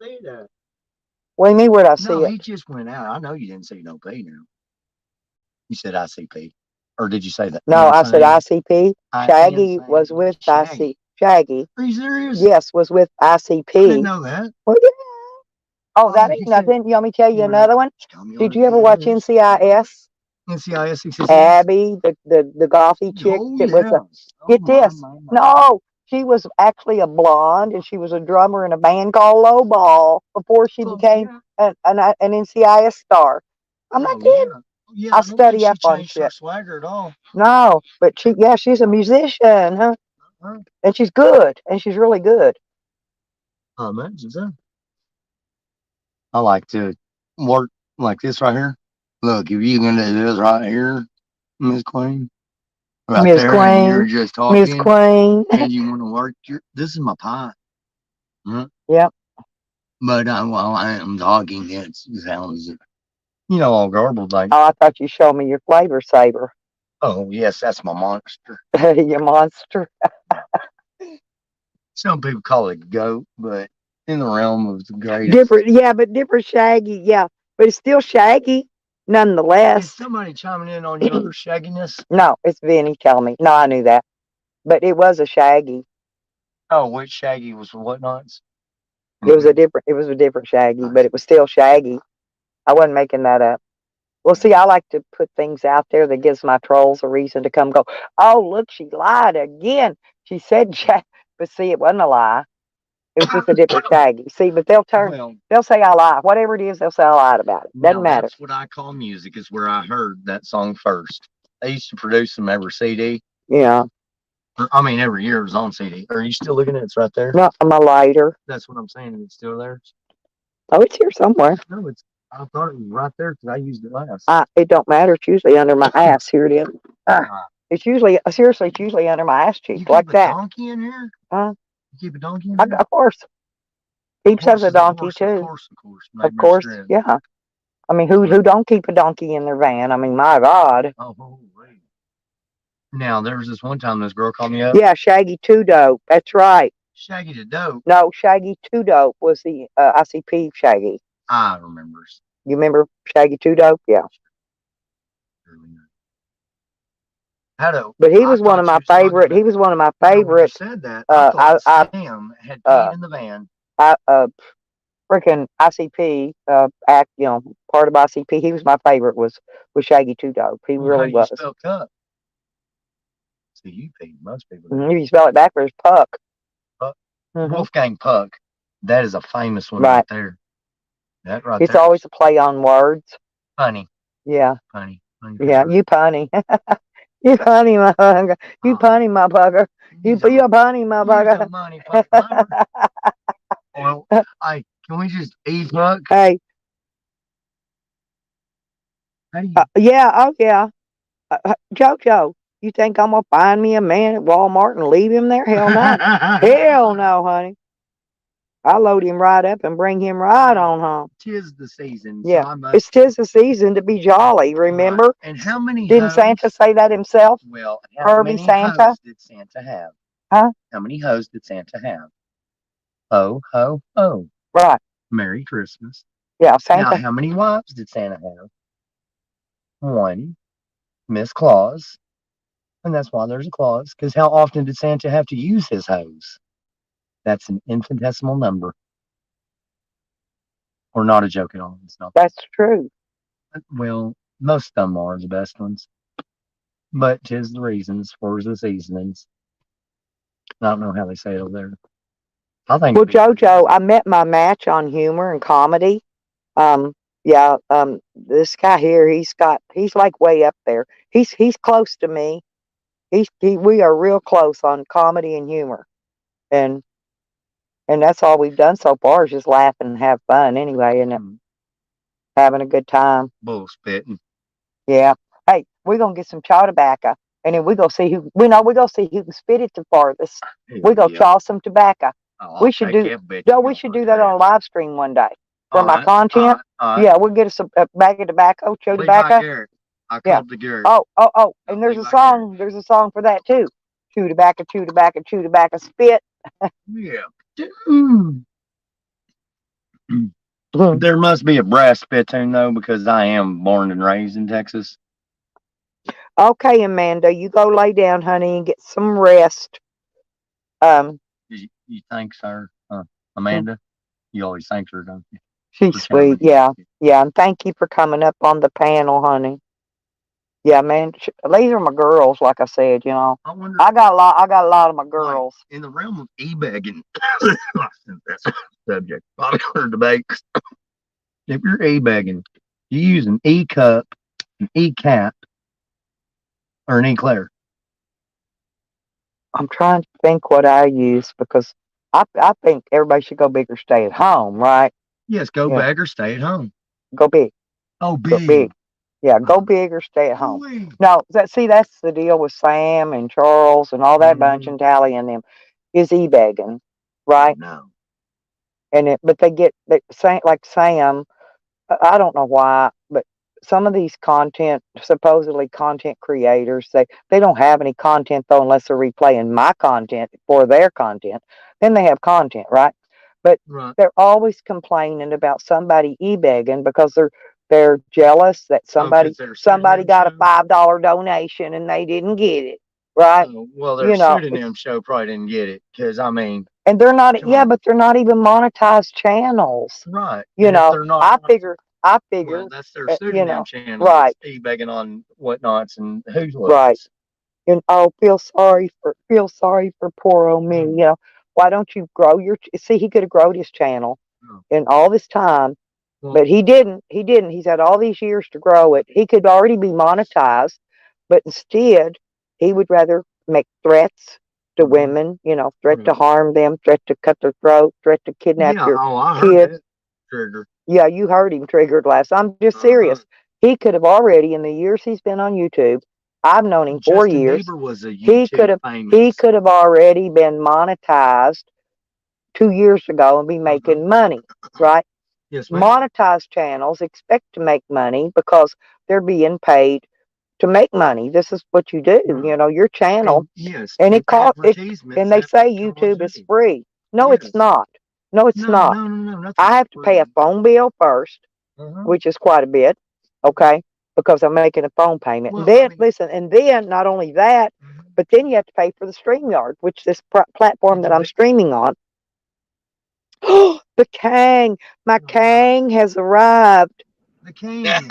See that? What do you mean, where'd I see No, it? he just went out. I know you didn't see no P now. You said ICP. Or did you say that? No, I said ICP. Shaggy was with Shaggy. Shaggy. Are you serious? Yes, was with ICP. I didn't know that. Well, yeah. Oh, that ain't nothing. You want me to tell you another one? Did you ever watch NCIS? NCIS? Abby, the gothy chick that was get this. No, she was actually a blonde, and she was a drummer in a band called Lowball before she became an NCIS star. I'm not kidding. Yeah, I study up on shit. Swagger at all. No, but she's a musician, huh? And she's good, and she's really good. I imagine so. I like to work like this right here. Look, if you can do this right here, Miss Queen. Right Miss there, Queen. And you're just talking. Miss Queen. And you want to work this is my pot. Yep. But while I am talking, it sounds, all garbled like. Oh, I thought you showed me your flavor saver. Oh, yes, that's my monster. Your monster. Some people call it goat, but in the realm of the greatest. Different Shaggy. Yeah, but it's still Shaggy, nonetheless. Is somebody chiming in on your shagginess? No, it's Vinny telling me. No, I knew that, but it was a Shaggy. Oh, which Shaggy was Whatnots? It was a different Shaggy, but it was still Shaggy. I wasn't making that up. Well, see, I like to put things out there that gives my trolls a reason to come go, oh, look, she lied again. She said Jack, but see, it wasn't a lie. It was just a different Shaggy. See, but Well, they'll say I lied. Whatever it is, they'll say I lied about it. Doesn't now matter. that's what I call music. Is where I heard that song first. They used to produce them every CD. Yeah. I mean, every year it was on CD. Are you still looking at it? It's right there. No, my lighter. That's what I'm saying. It's still there. Oh, it's here somewhere. No, it's. I thought it was right there because I used it last. It don't matter. It's usually under my ass. Here it is. It's usually seriously. It's usually under my ass You cheek keep like a that. donkey in here? Huh? You keep a donkey in here? Of course. Peeps has a donkey Of too. course. Of course. Yeah. I mean, who don't keep a donkey in their van? I mean, my God. Oh, wait. Now, there was this one time this girl called me up. Yeah, Shaggy Two Dope. That's right. Shaggy the Dope. No, Shaggy Two Dope was the ICP Shaggy. I remember. You remember Shaggy Two Dope? Yeah. But he was one of my favorite. He was one of my favorite. Said that. I thought Sam had peed in the van. Freaking ICP act, part of ICP. He was my favorite. Was Shaggy Two Dope. He really was. You spell cup? So you peed. Most people. If you spell it backwards, Puck. Puck. Wolfgang Puck. That is a famous one right there. That right it's there. Always a play on words. Funny. Yeah. Funny. Yeah, you punny. You punny, motherfucker. You punny, motherfucker. You punny, motherfucker. Money, well, can we just eat Puck? Hey. Yeah, oh yeah. Jojo, you think I'm gonna find me a man at Walmart and leave him there? Hell no. Hell no, honey. I load him right up and bring him right on home. 'Tis the season. Yeah, so it's 'tis the season to be jolly. Remember? Right. And how many? Didn't Santa say that himself? Well, how many Santa? Hoes did Santa have? Huh? How many hoes did Santa have? Ho, ho, ho. Right. Merry Christmas. Yeah, Santa. Now, how many wives did Santa have? One. Miss Claus. And that's why there's a clause. Because how often did Santa have to use his hose? That's an infinitesimal number. Or not a joke at all. It's not. That's true. Well, most of them are the best ones. But 'tis the reasons for the seasonings. I don't know how they say it over there. I think. Well, Jojo, I met my match on humor and comedy. This guy here, he's like way up there. He's close to me. We are real close on comedy and humor, and that's all we've done so far is just laugh and have fun anyway, and having a good time. Bull spitting. Yeah. Hey, we're gonna get some chaw tobacco, and then we're gonna see who can spit it the farthest. We're gonna chaw some tobacco. We should do that on a live stream one day for my content. Yeah, we'll get us a bag of tobacco, chaw tobacco. I called the Garrett. Oh, and there's a song. There's a song for that too. Chew tobacco, spit. Yeah. There must be a brass spittoon though, because I am born and raised in Texas. Okay, Amanda, you go lay down, honey, and get some rest. You think, sir? Amanda? You always thank her, don't you? She's sweet, yeah. And thank you for coming up on the panel, honey. Yeah, man, these are my girls. Like I said, I got a lot of my girls. Like, in the realm of e-begging, that's a subject. Popular debates. If you're e-begging, you use an e-cup, an e-cap, or an eclair. I'm trying to think what I use because I think everybody should go big or stay at home, right? Yes, go big or stay at home. Go big. Oh, big. Go big. Yeah, go big or stay at home. Big. No, that's the deal with Sam and Charles and all that bunch and Tally and them is e-begging, right? No. But like Sam, I don't know why, but some of these supposedly content creators, they don't have any content though unless they're replaying my content for their content. Then they have content, right? But they're always complaining about somebody e-begging because they're jealous that somebody got a $5 donation and they didn't get it, right? Well, their pseudonym show probably didn't get it because and they're not, but they're not even monetized channels, right? They're not. I figure. Well, that's their pseudonym channel, right? E-begging on whatnots and who's right. And feel sorry for poor old me, Why don't you grow your? See, he could have grown his channel Oh. in all this time, Well, but he didn't. He didn't. He's had all these years to grow it. He could already be monetized, but instead, he would rather make threats to Mhm. women. You know, threat to Right. harm them, threat to cut their throat, threat to kidnap Yeah, your I heard kids. that trigger. Yeah, you heard him triggered last. I'm just serious. He could have already, in the years he's been on YouTube, I've known him 4 Justin years. Bieber was a He could YouTube have famous. he could have already been monetized 2 years ago and be making money, right? Yes, ma'am. Monetized channels expect to make money because they're being paid to make money. This is what you do, Right. you know, your channel. And yes, And it it's costs it, advertisements. and they That's say what y'all YouTube is do. free. No, Yes. it's not. No, it's No, not. no, no, no. Nothing's I have to pay a free. phone bill first, Uh-huh. which is quite a bit, okay, because I'm making a phone payment. Well, And I then, mean, listen, and then not only that, mhm. but then you have to pay for the StreamYard, which this platform It's that a I'm big. streaming on. The Kang, my Oh, wow. Kang has arrived. The king. Yes,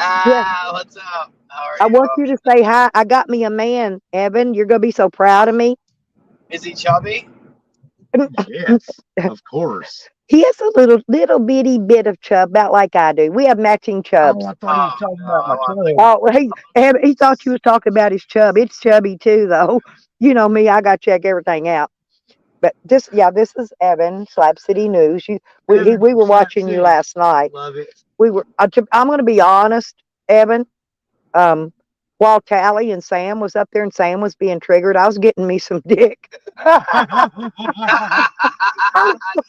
What's up? How are I you? want you to say hi. I got me a man, Evan. You're gonna be so proud of me. Is he chubby? Yes, of course. He has a little bitty bit of chub, about like I do. We have matching Oh, chubs. I thought you were Oh talking no, about my I want chub. Oh, well, he thought you was talking about his chub. It's chubby too, though. You know me, I got to check everything out. But this is Evan, Slab City News. We Evan we from were Slab watching you City. last night. Love it. We were. I'm going to be honest, Evan. While Tally and Sam was up there and Sam was being triggered, I was getting me some dick. I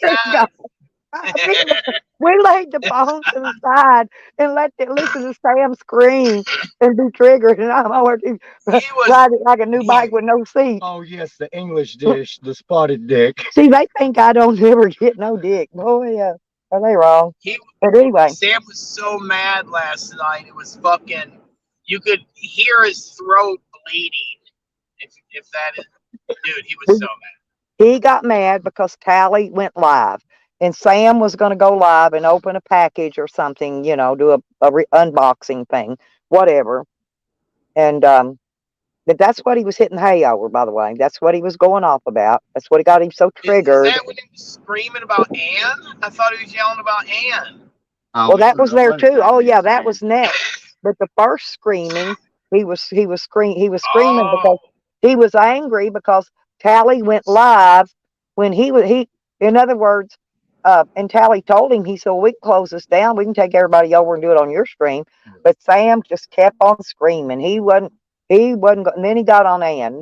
swear to God. We laid the phone to the side and listen to Sam scream and be triggered, and I'm already He was. riding like a new bike with no seat. Oh, yes, the English dish, the spotted dick. See, they think I don't ever get no dick. Boy, are they wrong? He. But anyway, Sam was so mad last night. It was fucking. You could hear his throat bleeding. If that is, dude, he was so mad. he got mad because Tally went live. And Sam was going to go live and open a package or something, you know, do a unboxing thing, whatever. And but that's what he was hitting hay over, by the way. That's what he was going off about. That's what got him so Is triggered. that when he was screaming about Ann? I thought he was yelling about Ann. Oh, Well, that was there what too. that Oh is, yeah, that man. was next. But the first screaming, he was screaming because Oh, he was angry because Tally went live when he in other words, and Tally told him, he said, well, we can close this down, we can take everybody over and do it on your stream. But Sam just kept on screaming. He wasn't and then he got on Ann.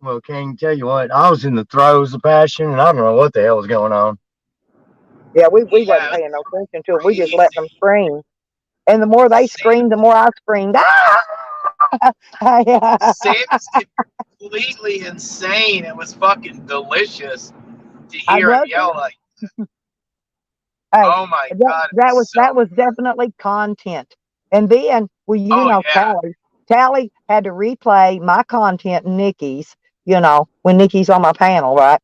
Well, King, tell you what, I was in the throes of passion, and I don't know what the hell was going on. Yeah, we wasn't yeah, paying no attention to it. We just let them crazy. scream. And the more they Sam, screamed, the more I screamed. Ah! Sam's completely insane. It was fucking delicious to I hear him wasn't. yell like, Hey, "Oh my god!" that was so definitely content. And then, well, you Oh know, yeah, Tally had to replay my content and Nikki's. You know, when Nikki's on my panel, right?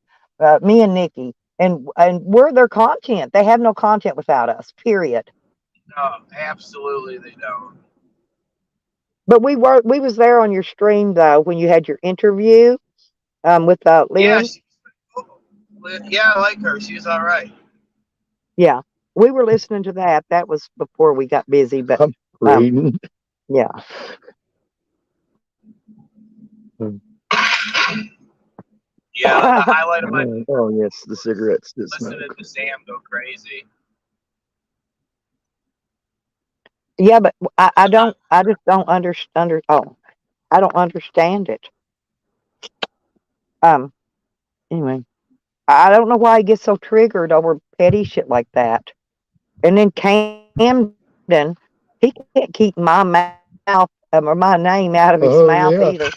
Me and Nikki, and we're their content. They have no content without us. Period. no, absolutely they don't. But we was there on your stream though when you had your interview with Yeah, Lynn. yeah, I like her. She was all right. Yeah, we were listening to that. That was before we got busy, but Reading. yeah. Yeah, the highlight of my Oh, yes, the cigarettes. listening to Sam go crazy. Yeah, but I just don't understand. Oh, I don't understand it. Anyway, I don't know why he gets so triggered over petty shit like that. And then Camden, he can't keep my mouth or my name out of his mouth either.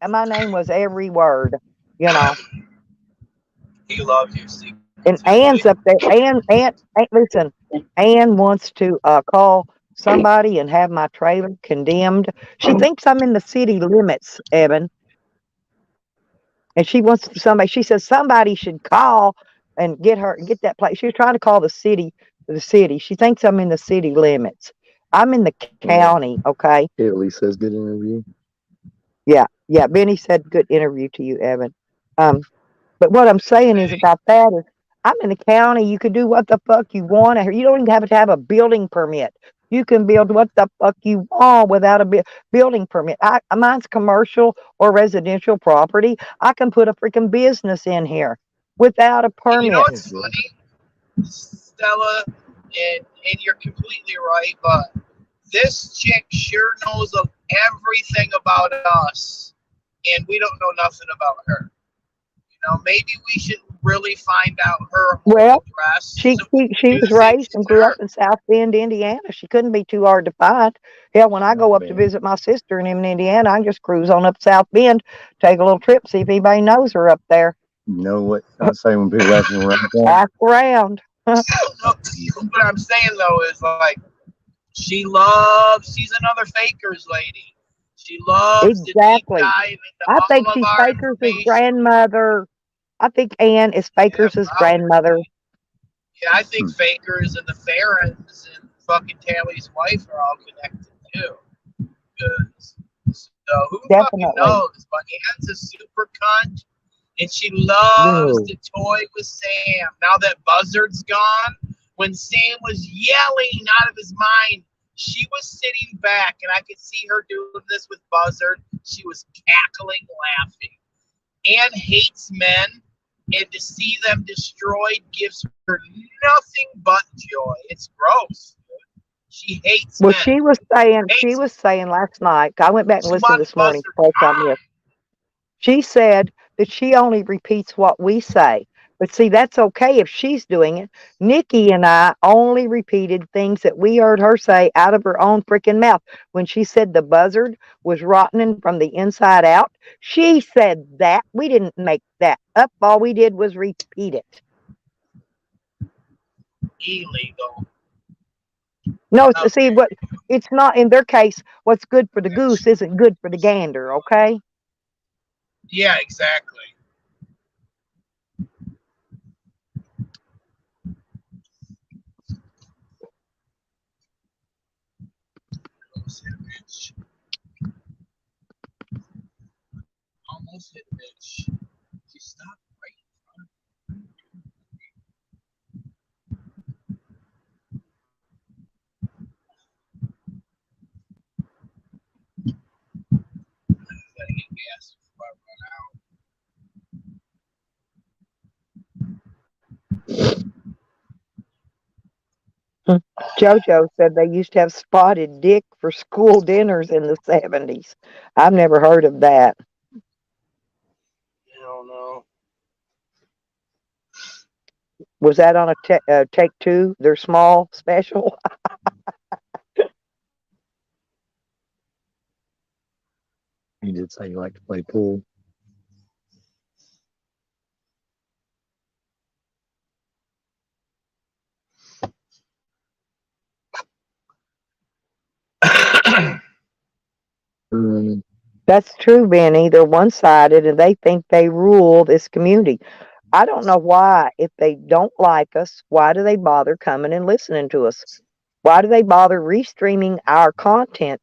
My name was every word, you know. He loved you, Steve. And Ann's up there. Ann, listen, Ann wants to call somebody and have my trailer condemned. She thinks I'm in the city limits, Evan. And she wants somebody, she says somebody should call and get that place. She was trying to call the city. She thinks I'm in the city limits. I'm in the county, okay? Italy says good interview. Yeah. Benny said good interview to you, Evan. But what I'm saying is about that is, I'm in the county. You can do what the fuck you want. You don't even have to have a building permit. You can build what the fuck you want without a building permit. Mine's commercial or residential property. I can put a freaking business in here without a You know permit. what's funny, Stella, and you're completely right, but this chick sure knows of everything about us, and we don't know nothing about her. You know, maybe we should really find out her home Well, address. she so we can she do was the same raised thing and to grew up her. in South Bend, Indiana. She couldn't be too hard to find. Hell, when I go South up to Bend. visit my sister in Indiana, I just cruise on up South Bend, take a little trip, see if anybody knows her up there. You know what I say when people ask me where I'm from? Ask around. No, what I'm saying though is like she's another fakers lady. She loves to deep Exactly. dive into I all think of she's our Faker's information. grandmother. I think Ann is Yeah, Faker's probably. grandmother. Yeah, I think Fakers and the Farrens and fucking Tally's wife are all connected too. So who fucking Definitely. knows? But Ann's a super cunt, and she loves No. to toy with Sam. Now that Buzzard's gone, when Sam was yelling out of his mind, she was sitting back, and I could see her doing this with Buzzard. She was cackling, laughing. Ann hates men, and to see them destroyed gives her nothing but joy. It's gross. She hates Well, men. she was saying last night. I went back and She listened wants this morning. Buzzard To gone. She said that she only repeats what we say. But see, that's okay if she's doing it. Nikki and I only repeated things that we heard her say out of her own freaking mouth. When she said the buzzard was rotting from the inside out, she said that. We didn't make that up. All we did was repeat it. Illegal. No, see, it's not in their case. What's good for the goose isn't good for the gander, okay? Yeah, exactly. Almost hit a bitch. Almost hit a bitch. She stopped right in front of me. I gotta get gas before I run out. JoJo said they used to have spotted dick for school dinners in the 70s. I've never heard of that. I don't know. Was that on a Take Two, their small special? You did say you like to play pool. That's true, Benny. They're one-sided and they think they rule this community. I don't know why. If they don't like us, why do they bother coming and listening to us? Why do they bother restreaming our content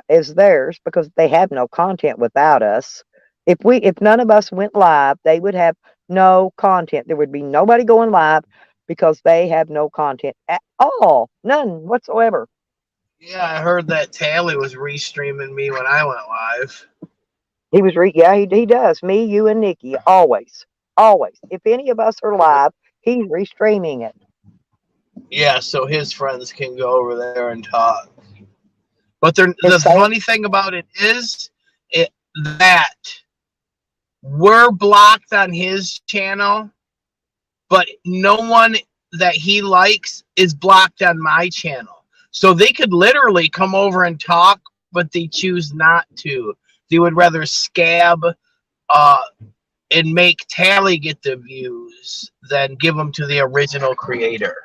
as theirs? Because they have no content without us. If none of us went live, they would have no content. There would be nobody going live because they have no content at all, none whatsoever. Yeah, I heard that Tally was restreaming me when I went live. He was he does. Me, you, and Nikki always. If any of us are live, he's restreaming it. Yeah, so his friends can go over there and talk. But the funny thing about it is that we're blocked on his channel, but no one that he likes is blocked on my channel. So they could literally come over and talk, but they choose not to. They would rather scab and make Tally get the views than give them to the original creator.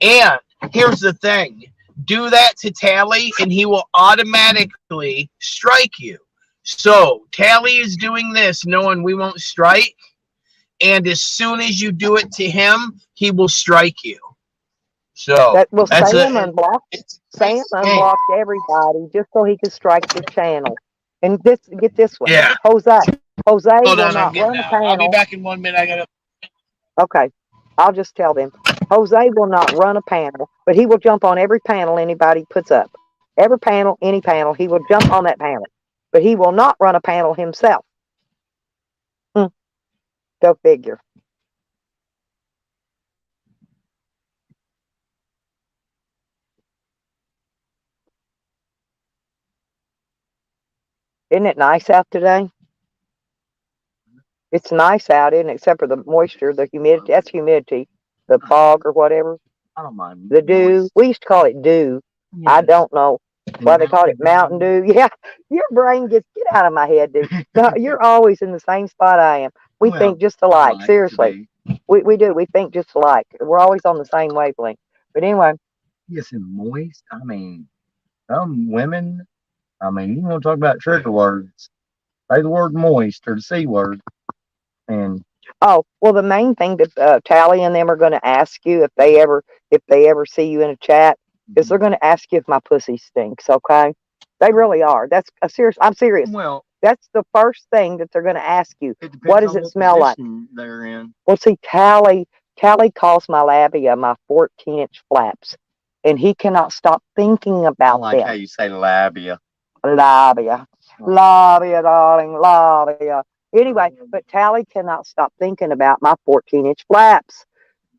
And here's the thing. Do that to Tally and he will automatically strike you. So Tally is doing this knowing we won't strike. And as soon as you do it to him, he will strike you. So Sam unblocked everybody just so he could strike the channel. And get this one. Yeah. Jose Jose Hold will on, I'm not getting run a out. I'll be panel. back in 1 minute. I gotta. Okay, I'll just tell them. Jose will not run a panel, but he will jump on every panel anybody puts up. Every panel, any panel, he will jump on that panel. But he will not run a panel himself. Go figure. Isn't it nice out today? It's nice out, isn't it? Except for the moisture, the humidity. That's humidity, the fog or whatever. I don't mind. The dew. We used to call it dew. Yeah, I don't know why they call it Mountain Dew. Yeah, your brain get out of my head, dude. No, you're always in the same spot I am. We Well, think just I alike. like Seriously, today. we do. We think just alike. We're always on the same wavelength. But anyway, Yes, and moist. I mean, some women. I mean, you want to talk about trigger words? Say the word moist or the C word, and oh well, the main thing that Tally and them are going to ask you if they ever see you in a chat is they're going to ask you if my pussy stinks. Okay, they really are. That's a serious. I'm serious. well, That's the first thing that they're going to ask you. it depends What does on it smell like? they're in. Well, see, Tally calls my labia my 14-inch flaps, and he cannot stop thinking I about like how them. you say labia. Labia, darling, labia. Anyway, but Tally cannot stop thinking about my 14-inch flaps.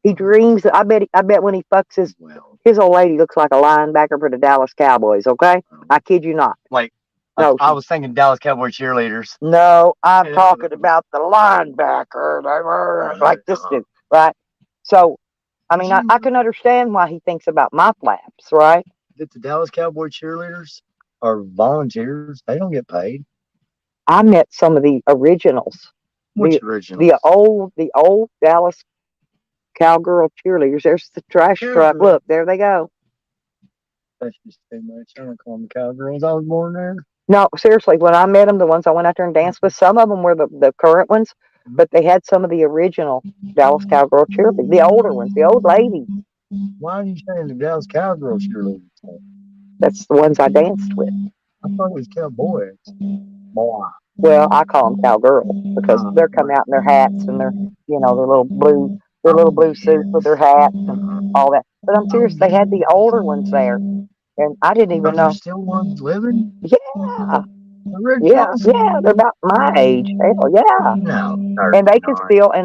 He dreams. I bet when he fucks his old lady looks like a linebacker for the Dallas Cowboys. Okay, I kid you not. Like, No, I was thinking Dallas Cowboy cheerleaders. no, I'm talking about the linebacker. They were like this dude, right? So, I mean, I can understand why he thinks about my flaps, right? That the Dallas Cowboy cheerleaders are volunteers. They don't get paid. I met some of the originals. Which original? The old Dallas Cowgirl cheerleaders. There's the trash truck. Look, there they go. That's just too much. I don't call them cowgirls. I was born there. No, seriously, when I met them, the ones I went out there and danced with, some of them were the current ones, but they had some of the original Dallas Cowgirl cheerleaders, the older ones, the old ladies. Why are you saying the Dallas Cowgirl cheerleaders? That's the ones I danced with. I thought it was cowboys. Boy. Well, I call them cowgirls because they're coming out in their hats and their their little blue suits with their hats and all that. But I'm serious, they had the older ones there, and I didn't even know. Still ones living? Yeah, Originals? yeah, they're about my age. Hell, yeah. No. And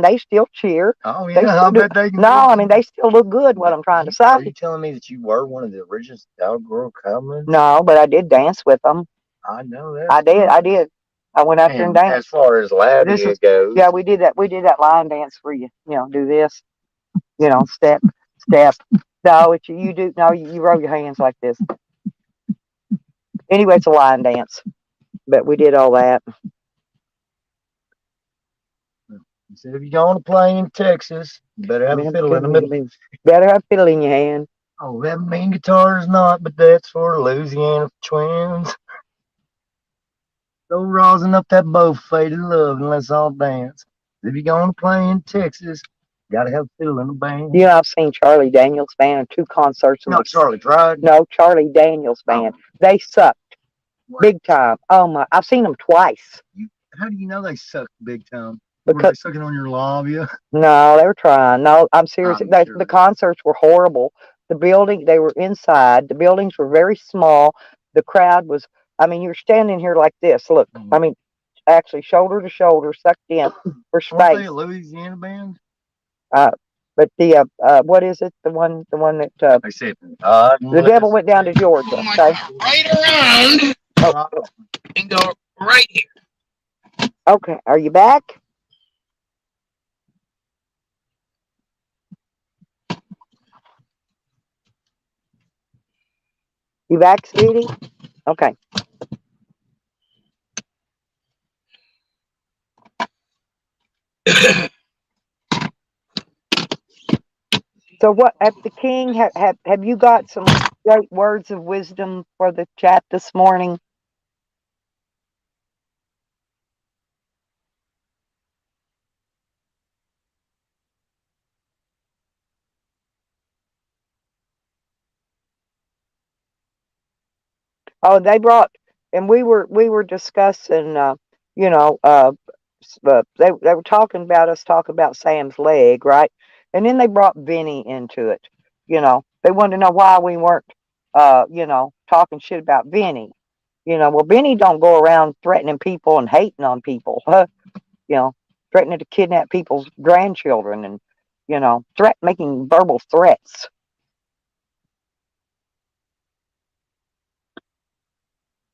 they still cheer. Oh They yeah, still I bet they can. no, I mean they still look good. What I'm trying to Are say. you telling me that you were one of the original cowgirl cowmen? No, but I did dance with them. I know that. I did. I went out there and danced. As far as labia goes, Yeah, we did that. We did that line dance where you do this, step. No, you do. No, you roll your hands like this. Anyway, it's a line dance, but we did all that. he said if you're going to play in Texas, you better have a fiddle in the middle. Better have a fiddle in your hand. Oh, that mean guitar is not, but that's for Louisiana twins. Go rosin up that bow faded love and let's all dance. If you're going to play in Texas, you gotta have a fiddle in the band. Yeah, I've seen Charlie Daniels Band in 2 concerts. Not Charlie Pride. No, Charlie Daniels Band. They sucked big time. Oh my! I've seen them twice. How do you know they sucked big time? Because were they sucking on your labia? No, they were trying. No, I'm serious. The concerts were horrible. They were inside. The buildings were very small. The crowd was, I mean, you're standing here like this. Look, I mean, actually shoulder to shoulder, sucked in for space. Weren't they a Louisiana band? But the what is it? The one that I said the devil went down to Georgia. Okay, right around and go right here. Okay, are you back? You back, sweetie? Okay. So what at the King have you got some great words of wisdom for the chat this morning? Oh, they brought, and we were discussing, they were talking about us talking about Sam's leg, right? And then they brought Vinny into it. You know, they wanted to know why we weren't, talking shit about Vinny. Well, Vinny don't go around threatening people and hating on people. Threatening to kidnap people's grandchildren and, making verbal threats.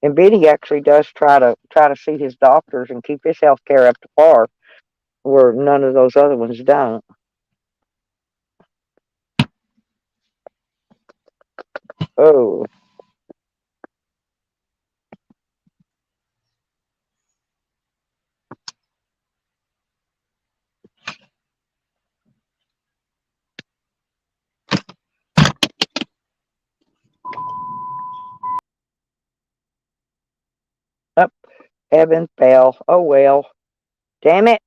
And Vinny actually does try to see his doctors and keep his health care up to par, where none of those other ones don't. Oh, up, Evan fell. Oh well, damn it!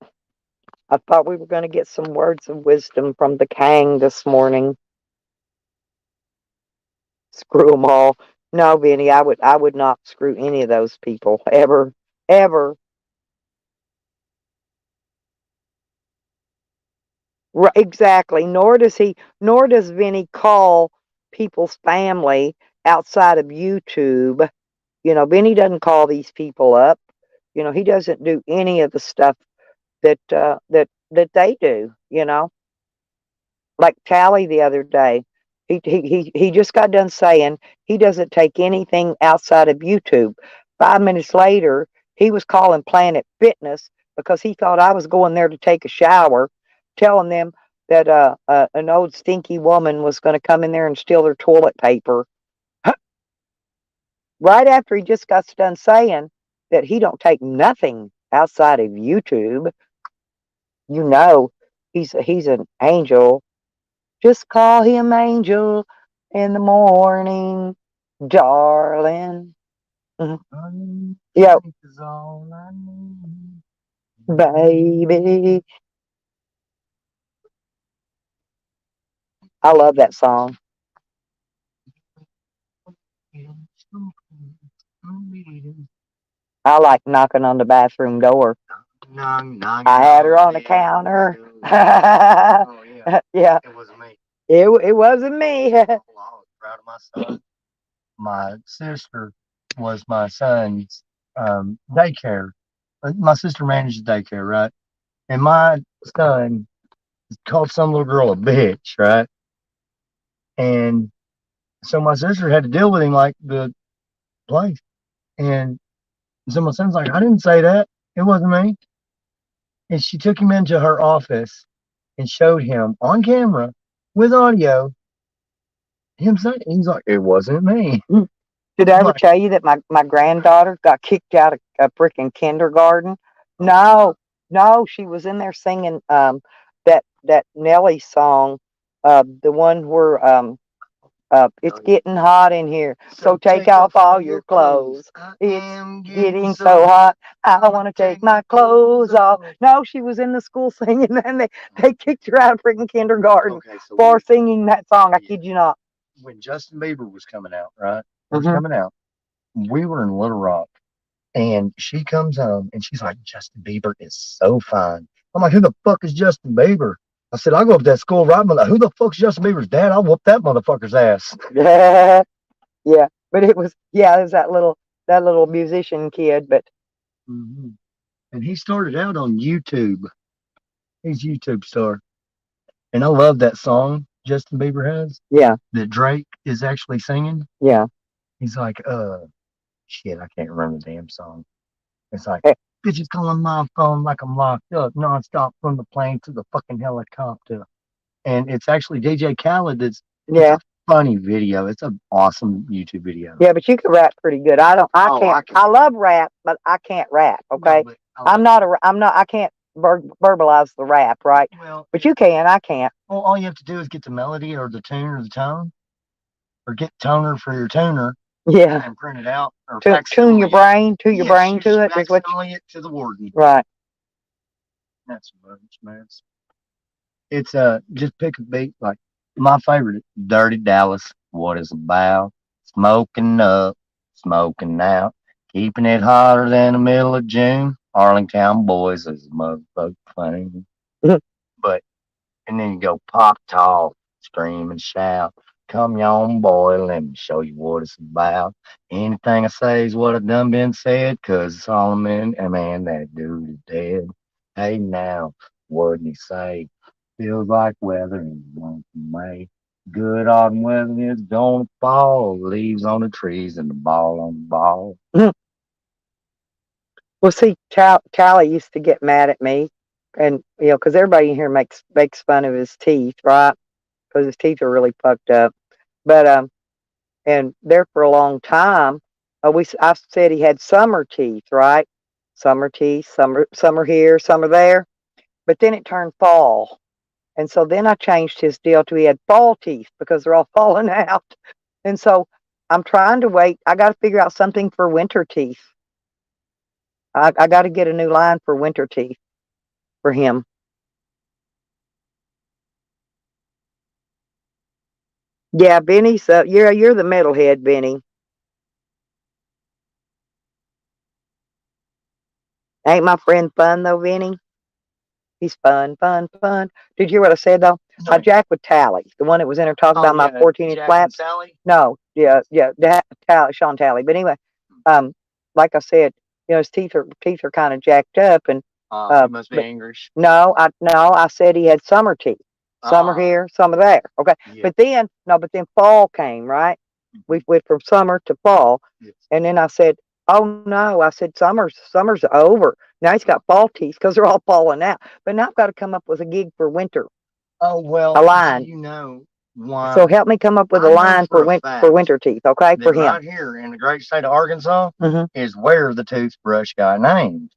I thought we were going to get some words of wisdom from the Kang this morning. Screw them all. No, Vinny, I would not screw any of those people ever, ever. Right, exactly. Nor does Vinny call people's family outside of YouTube. Vinny doesn't call these people up. He doesn't do any of the stuff that they do. Like Tally the other day. He just got done saying he doesn't take anything outside of YouTube. 5 minutes later, he was calling Planet Fitness because he thought I was going there to take a shower, telling them that an old stinky woman was going to come in there and steal their toilet paper. Right after he just got done saying that he don't take nothing outside of YouTube. He's an angel. Just call him Angel in the morning, darling. Yeah, baby. I love that song. I like knocking on the bathroom door. I had her on the counter. Oh, yeah. Yeah, It was me. it wasn't me. I was proud of my son. My sister was my son's daycare. My sister managed the daycare, right? And my son called some little girl a bitch, right? And so my sister had to deal with him like the place. And so my son's like, I didn't say that. It wasn't me. And she took him into her office and showed him on camera with audio him saying, he's like, it wasn't me. Did I ever tell you that my granddaughter got kicked out of a freaking kindergarten? No, she was in there singing that Nelly song, the one where it's getting hot in here, so take off all your clothes. It's getting so hot, I want to take my clothes off. No, she was in the school singing, and they kicked her out of freaking kindergarten for singing that song. I kid you not. When Justin Bieber was coming out, right? Coming out, we were in Little Rock, and she comes home and she's like, Justin Bieber is so fine. I'm like, who the fuck is Justin Bieber? I said, I go up to that school right, like, who the fuck's Justin Bieber's dad? I'll whoop that motherfucker's ass. Yeah, but it was that little musician kid, but and he started out on YouTube. He's a YouTube star, and I love that song Justin Bieber has. Yeah, that Drake is actually singing. Yeah, he's like, shit, I can't remember the damn song. It's like, bitches calling my phone like I'm locked up nonstop from the plane to the fucking helicopter. And it's actually DJ Khaled. It's a funny video. It's an awesome YouTube video. Yeah, but you can rap pretty good. I can't. I love rap, but I can't rap. Okay, no, I can't verbalize the rap, right? Well, but you can. I can't. Well, all you have to do is get the melody or the tune or the tone, or get toner for your tuner. Yeah. And print it out. Or tune your brain to your brain to it. Is what it to the warden. Right. That's much, man. It's just pick a beat like my favorite, Dirty Dallas. What is about? Smoking up, smoking out, keeping it hotter than the middle of June. Arlington boys is motherfucking funny. Mhm. But, and then you go pop tall, scream and shout. Come on, boy, let me show you what it's about. Anything I say is what I done been said, 'cause Solomon, man, that dude is dead. Hey now, what'd he say? Feels like weather in the month of May. Good autumn weather is gonna fall. Leaves on the trees and the ball on the ball. Well, see, Callie used to get mad at me, and because everybody in here makes fun of his teeth, right? Because his teeth are really fucked up. But and there for a long time, I said he had summer teeth, right? Summer teeth, summer here, summer there. But then it turned fall, and so then I changed his deal to he had fall teeth because they're all falling out. And so I'm trying to wait. I got to figure out something for winter teeth. I got to get a new line for winter teeth for him. Yeah, Benny's you're the metalhead, Benny. Ain't my friend fun though, Benny? He's fun, fun, fun. Did you hear what I said though? My Jack with Tally, the one that was in her talking about my 14-inch flaps. No, yeah, Sean Tally. But anyway, like I said, his teeth are kind of jacked up, and He must be angry. no, I said he had summer teeth. Summer here, summer there. Okay. Yeah. But then fall came, right? We went from summer to fall. Yes. And then I said, oh no, I said, summer's over. Now he's got fall teeth because they're all falling out. But now I've got to come up with a gig for winter. Oh, well, A line. you know why? So help me come up with I a know line for for a fact for winter teeth, okay? For that him. right here in the great state of Arkansas Mhm. is where the toothbrush got named.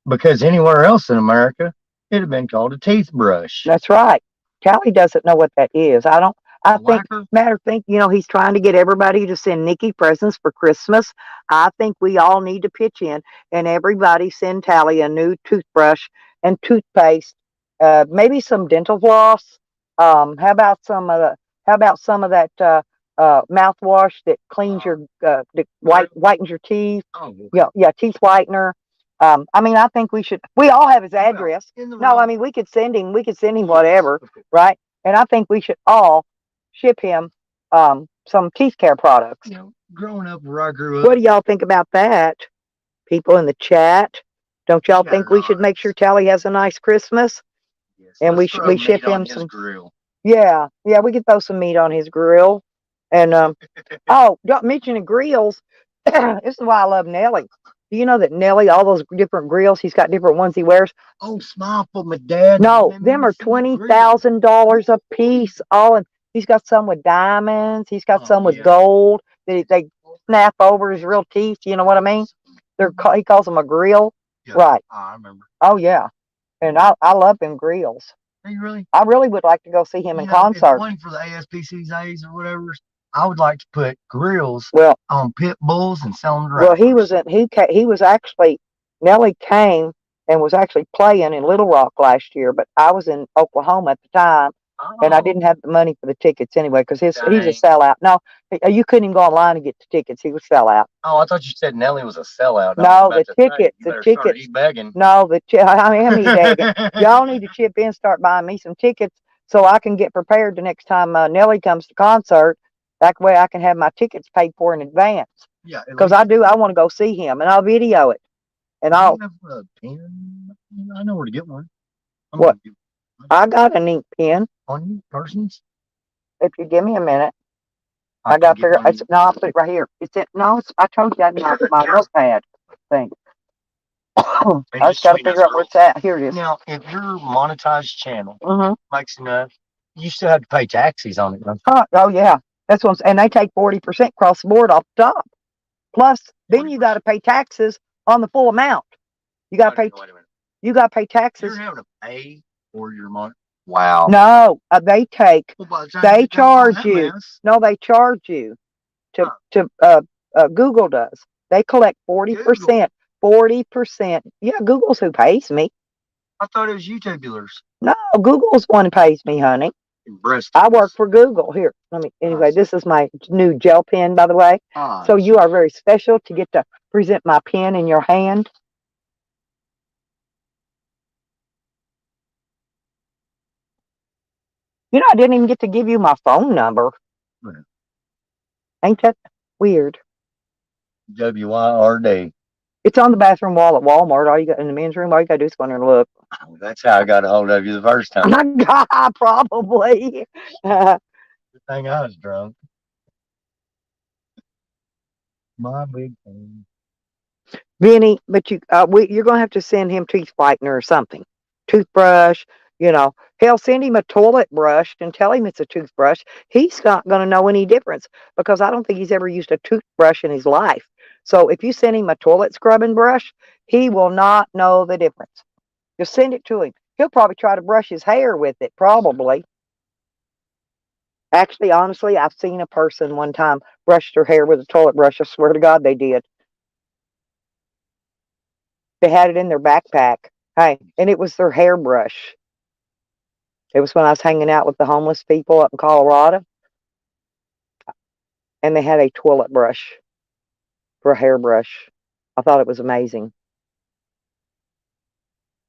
Because anywhere else in America, it'd have been called a teeth brush. That's right. Callie doesn't know what that is. I think, he's trying to get everybody to send Nikki presents for Christmas. I think we all need to pitch in and everybody send Tally a new toothbrush and toothpaste, maybe some dental floss. How about some of that mouthwash that cleans your that whitens your teeth? Oh, Yeah, teeth whitener. I think we all have his address. No, we could send him whatever, right? And I think we should all ship him some teeth care products. Growing up where I grew up. What do y'all think about that? People in the chat, don't y'all think we should make sure Tally has a nice Christmas? Yes, And we ship him some grill. Yeah, we could throw some meat on his grill. And oh, don't mention the grills. This is why I love Nelly. Do you know that Nelly, all those different grills, he's got different ones he wears? Oh, smile for my dad. No, them are $20,000 a piece. He's got some with diamonds. He's got some with gold. They snap over his real teeth. You know what I mean? He calls them a grill. Yeah, right. I remember. Oh yeah, and I love them grills. Are you really? I really would like to go see him in concert. If it wasn't for the ASPCA's or whatever, I would like to put grills Well, on pit bulls and sell them to well, Nelly came and was actually playing in Little Rock last year, but I was in Oklahoma at the time, and I didn't have the money for the tickets anyway because he's a sellout. No, you couldn't even go online and get the tickets. He was sellout. Oh, I thought you said Nelly was a sellout. No, the tickets. No, I am e-begging. Y'all need to chip in, start buying me some tickets so I can get prepared the next time Nelly comes to concert. That way I can have my tickets paid for in advance. Yeah, because I want to go see him, and I'll video it. And I'll have a pen. I know where to get one. What? I got an ink pen. On you, persons? If you give me a minute, I got to figure. I'll put it right here. I told you I got my notepad thing. I just got to figure out where it's at. Here it is. Now, if your monetized channel makes enough, you still have to pay taxes on it. Oh yeah, that's what. And they take 40% across the board off the top. Plus, then you got to pay taxes on the full amount. You got to pay. Wait a minute. You got to pay taxes. You're having to pay for your money. Wow. No, they take. They charge you. Mess. No, they charge you. Google does. They collect 40%. 40%. Yeah, Google's who pays me. I thought it was YouTubulars. No, Google's one who pays me, honey. I work for Google. Here, anyway, this is my new gel pen, by the way. So you are very special to get to present my pen in your hand. You know, I didn't even get to give you my phone number. Well. Ain't that weird? WYRD. It's on the bathroom wall at Walmart. All you got in the men's room, all you gotta do is go in there and look. Oh, that's how I got a hold of you the first time. My God, probably. Good thing I was drunk. My big thing. Vinny, but you're gonna have to send him teeth whitener or something, toothbrush. You know, hell, send him a toilet brush and tell him it's a toothbrush. He's not gonna know any difference because I don't think he's ever used a toothbrush in his life. So if you send him a toilet scrubbing brush, he will not know the difference. Just send it to him. He'll probably try to brush his hair with it, probably. Actually, honestly, I've seen a person one time brush their hair with a toilet brush. I swear to God, they did. They had it in their backpack. Hey, and it was their hairbrush. It was when I was hanging out with the homeless people up in Colorado, and they had a toilet brush for a hairbrush. I thought it was amazing.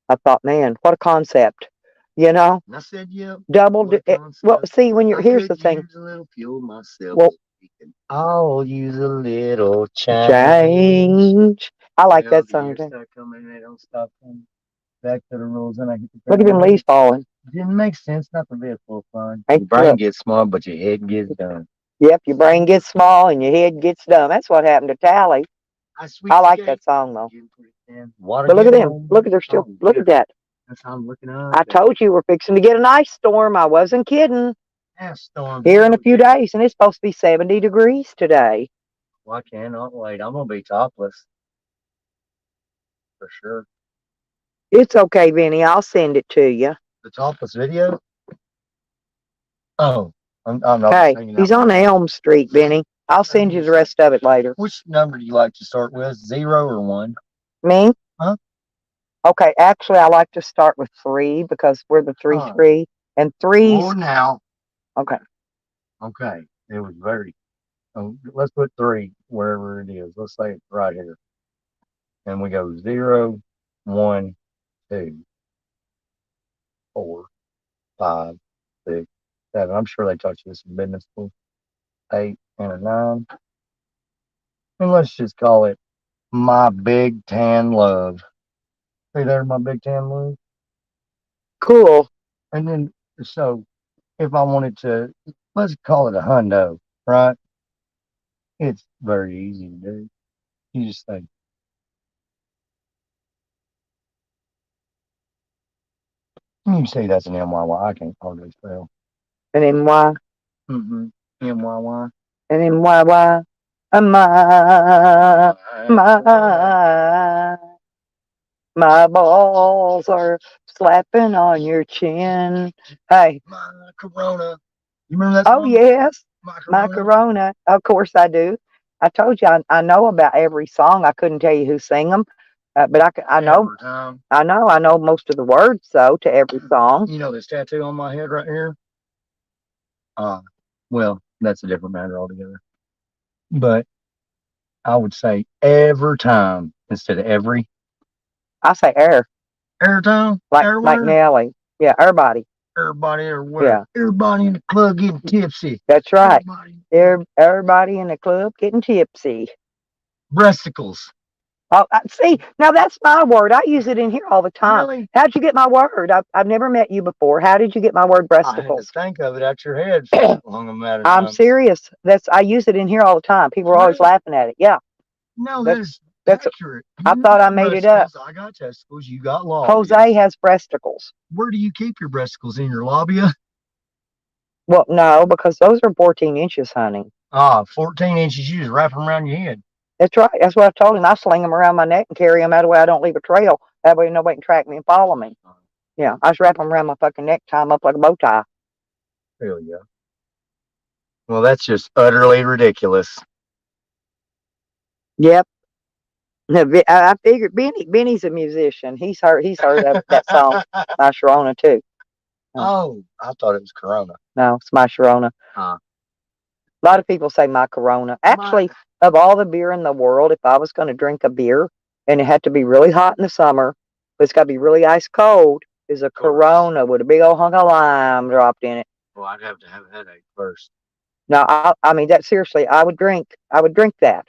I thought, man, what a concept. You know, And I said, yeah. double. Well, see, when you're here's the thing. Use a little fuel myself. Well, I'll use a little change. I like that song. Too. Start coming, they don't stop coming. Back to the rules, and I get the Look at them leaves falling. Didn't make sense. Not to be a full fun. Hey, Your brain look. gets small, but your head gets dumb. Yep, your brain gets small and your head gets dumb. That's what happened to Tally. I like that song though. Water But look at get them. on. Look at they're still. Oh, Look yeah. at that. That's how I'm looking up. I told you we're fixing to get an ice storm. I wasn't kidding. Storm. Here in a few days, and it's supposed to be 70 degrees today. Well, I cannot wait. I'm gonna be topless for sure. It's okay, Vinny. I'll send it to you. The topless video. Oh, I'm not. Hey, he's on Elm Street, Vinny. I'll send you the rest of it later. Which number do you like to start with? 0 or 1? Me? Huh? Okay, actually, I like to start with 3 because we're the 3-3, and 3's. Oh, now. Okay. Okay. It was very. Let's put 3 wherever it is. Let's say it's right here, and we go 0, 1, 2, 4, 5, 6, 7. I'm sure they taught you this in business school. 8 and a 9. And let's just call it my big tan love. See there, my big tan love. Cool. And then, so if I wanted to, let's call it a hundo, right? It's very easy to do. You just say, you say that's an MYY. I can't hardly spell. And MY. MYY. And MYY. My balls are slapping on your chin. Hey. My Corona. You remember that song? Oh, yes. My Corona. Of course I do. I told you I know about every song. I couldn't tell you who sang them, but I know. I know most of the words though to every song. You know this tattoo on my head right here? Well, that's a different matter altogether. But I would say every time instead of every. I say air. Every time? Like Nelly. Yeah, everybody. Everybody everywhere. Yeah. Everybody in the club getting tipsy. That's right. Everybody in the club getting tipsy. Breasticles. Oh, see, now that's my word. I use it in here all the time. Really? How'd you get my word? I've never met you before. How did you get my word, I had to breasticles? think of it out your head for a long amount of time. I'm serious. I use it in here all the time. People are always laughing at it. Yeah. No, that's accurate. I thought I made it up. I got testicles. You got labia. Jose has breasticles. Where do you keep your breasticles? In your labia? Well, no, because those are 14 inches, honey. 14 inches. You just wrap them around your head. That's right. That's what I told him. I sling them around my neck and carry them out of the way I don't leave a trail. That way nobody can track me and follow me. Yeah, I just wrap them around my fucking neck, tie them up like a bow tie. Hell yeah. Well, that's just utterly ridiculous. Yep. I figured Benny's a musician. He's heard of that song, My Sharona, too. Oh, I thought it was Corona. No, it's My Sharona. A lot of people say My Corona. Actually, of all the beer in the world, if I was going to drink a beer and it had to be really hot in the summer, but it's got to be really ice cold, is a Corona with a big old hunk of lime dropped in it. Well, I'd have to have a headache first. No, I mean that seriously. I would drink that.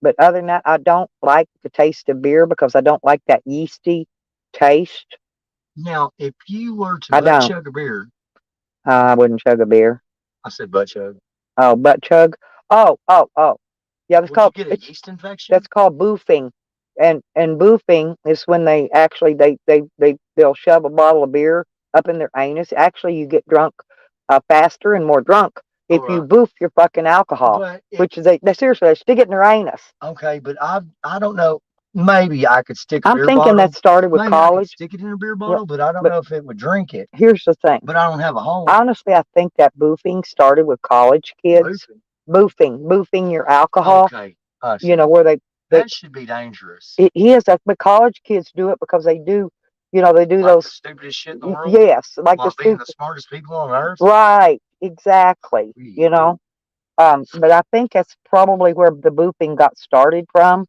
But other than that, I don't like the taste of beer because I don't like that yeasty taste. Now, if you were to I butt don't. chug a beer, I wouldn't chug a beer. I said butt chug. Oh, butt chug. Oh. Yeah, Would you get a yeast infection? that's called boofing. And boofing is when they actually they'll shove a bottle of beer up in their anus. Actually, you get drunk faster and more drunk if you Alright. boof your fucking alcohol. But Which is they seriously they stick it in their anus. okay, but I don't know. Maybe I could stick a I'm beer thinking bottle. that started with Maybe I could college. stick it in a beer bottle, but I don't but- know if it would drink it. Here's the thing. But I don't have a hole. Honestly, I think that boofing started with college kids. Boofing your alcohol. Okay. I see. You know where they That should be dangerous. it is that, but college kids do it because they do. You know they do Like the those. stupidest shit in the world. Yes, like While the being the smartest people on earth. right, exactly. You know, but I think that's probably where the boofing got started from.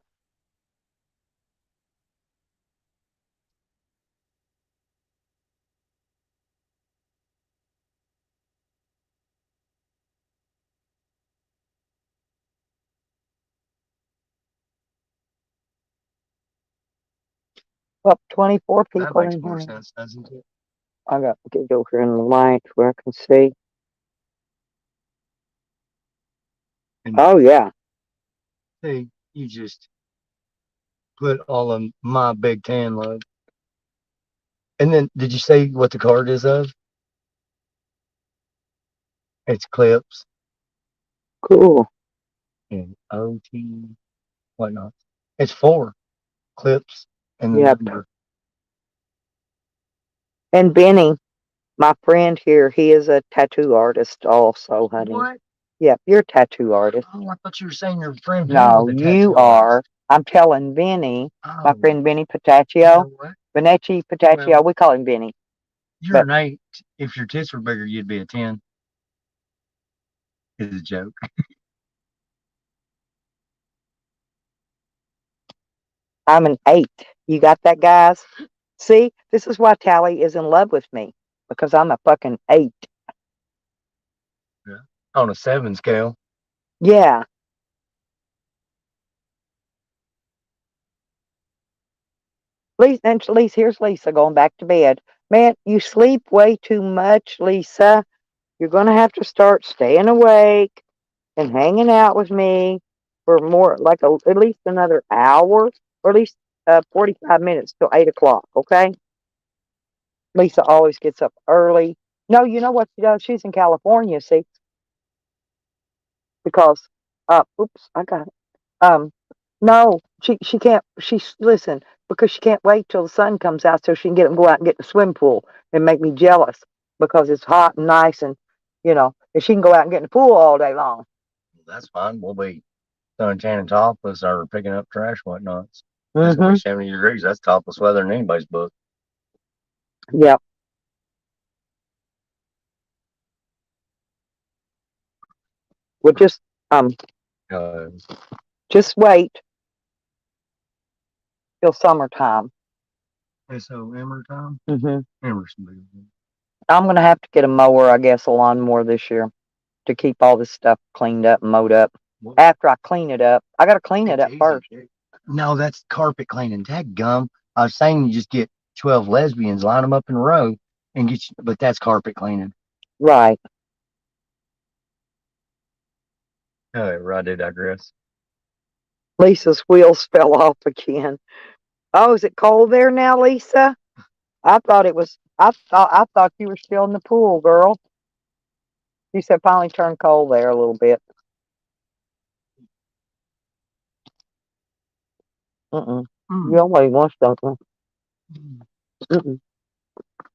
Well, 24 That people makes in more here. sense, doesn't it? I got to get over in the light where I can see. And Oh yeah, see, you just put all of my big tan love. And then, did you say what the card is of? It's clips cool. and OT, whatnot. It's 4 clips and the Yep. number. And Benny, my friend here, he is a tattoo artist also, honey. What? Yep, you're a tattoo artist. Oh, I thought you were saying your friend. No, was a you tattoo are. artist. I'm telling Benny, my Oh, friend Benny you Pataccio, know what? Benetti Pataccio, Well- we call him Benny. You're an 8. If your tits were bigger, you'd be a 10. It's a joke. I'm an 8. You got that, guys? See, this is why Tally is in love with me because I'm a fucking 8. On a 7 scale. Yeah. Lisa, here's Lisa going back to bed. Man, you sleep way too much, Lisa. You're going to have to start staying awake and hanging out with me for more, like at least another hour or at least 45 minutes till 8 o'clock, okay? Lisa always gets up early. No, you know what she does? She's in California, see? Because, oops, I got it. No, she can't. Listen, because she can't wait till the sun comes out so she can go out and get in the swim pool and make me jealous because it's hot and nice and and she can go out and get in the pool all day long. That's fine. We'll be suntan and topless or picking up trash, whatnot. It's gonna be 70 degrees. That's topless weather in anybody's book. Yep. Well, just wait till summertime. So Emmer time. Mm-hmm. I'm gonna have to get a mower, I guess, a lawnmower this year to keep all this stuff cleaned up and mowed up. After I clean it up, I gotta clean it up first. No, that's carpet cleaning. Dadgum. I was saying you just get 12 lesbians, line them up in a row, and but that's carpet cleaning. Right. However, I do digress. Lisa's wheels fell off again. Oh, is it cold there now, Lisa? I thought you were still in the pool, girl. You said finally turned cold there a little bit. You always want something.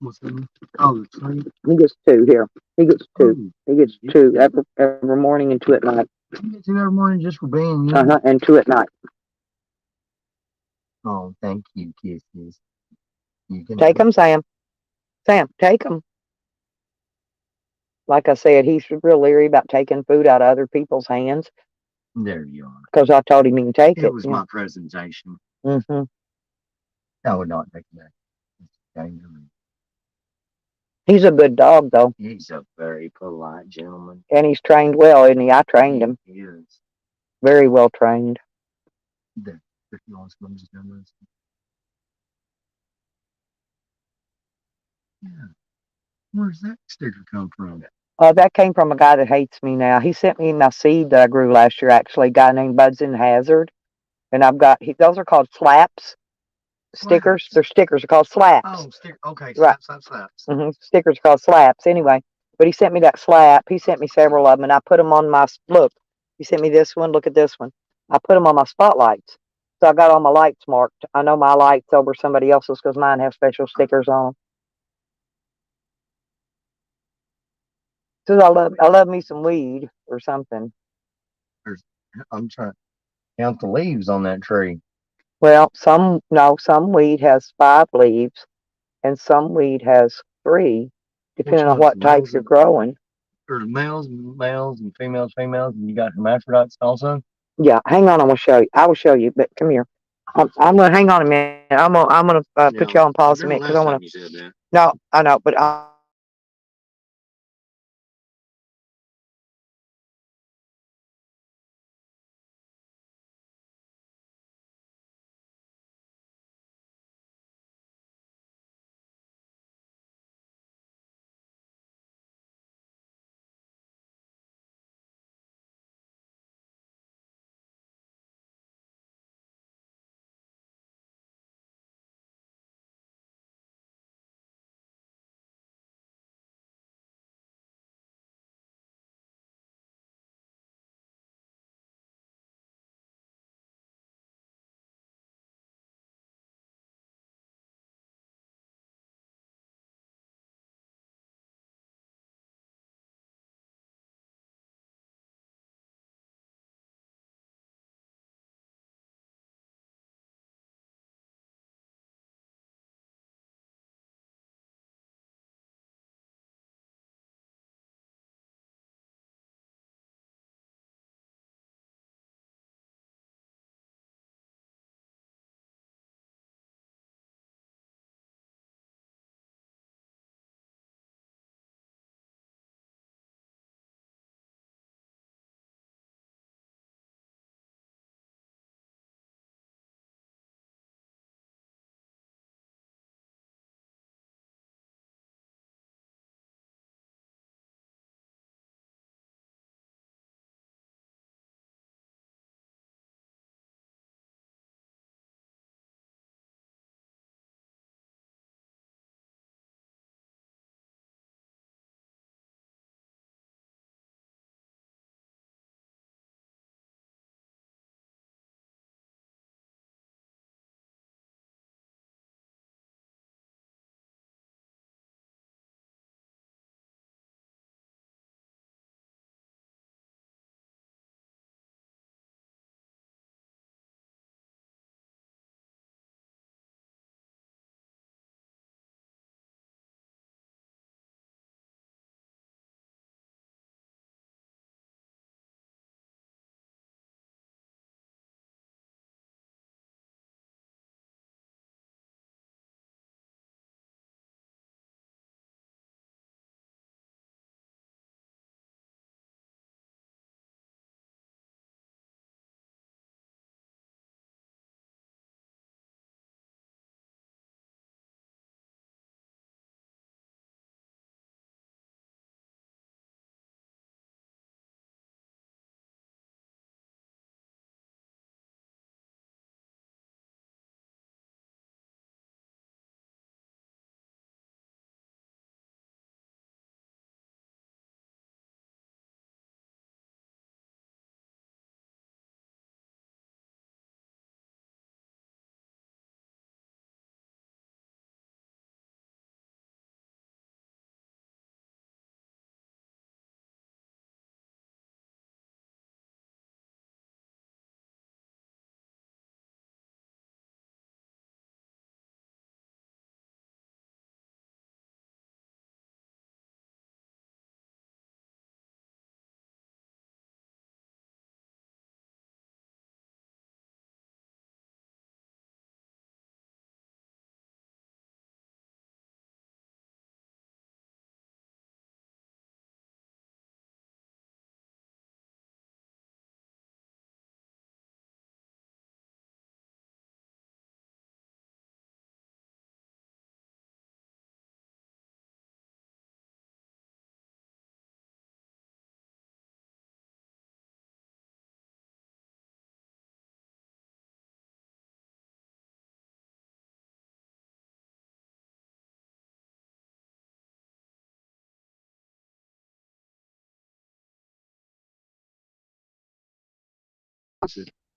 What's that? Oh, the tree. He gets 2 here. He gets 2. He gets 2 every morning and 2 at night. You get 2 every morning just for being you. And 2 at night. Oh, thank you, kisses. You can Take him, Sam. Sam, take him. Like I said, he's real leery about taking food out of other people's hands. There you are. Because I told him he can take it. It was my presentation. Mm-hmm. I would not take that. It's dangerous. He's a good dog though, He's a very polite gentleman. and he's trained well, isn't he? I trained him. He is. Very well trained. The $50 sponges down those. Yeah. Where's that sticker come from? That came from a guy that hates me now. He sent me my seed that I grew last year, actually, a guy named Budson Hazard. And I've got, those are called slaps. Stickers. Slaps. They're stickers. They're called slaps. Oh, sticker. Okay, Right. slaps. Stickers are called slaps. Anyway, but he sent me that slap. He sent me several of them, and I put them on my, look, he sent me this one. Look at this one. I put them on my spotlights. So I got all my lights marked. I know my lights over somebody else's because mine have special stickers on them. So I love me some weed or something. I'm trying to count the leaves on that tree. Well, some weed has 5 leaves, and some weed has 3, depending on one's what type males you're growing. Or males, and females, and you got hermaphrodites also. Yeah, hang on, I'm gonna show you. I will show you, but come here. I'm gonna hang on a minute. I'm gonna put you on pause a minute because I want to. No, I know, but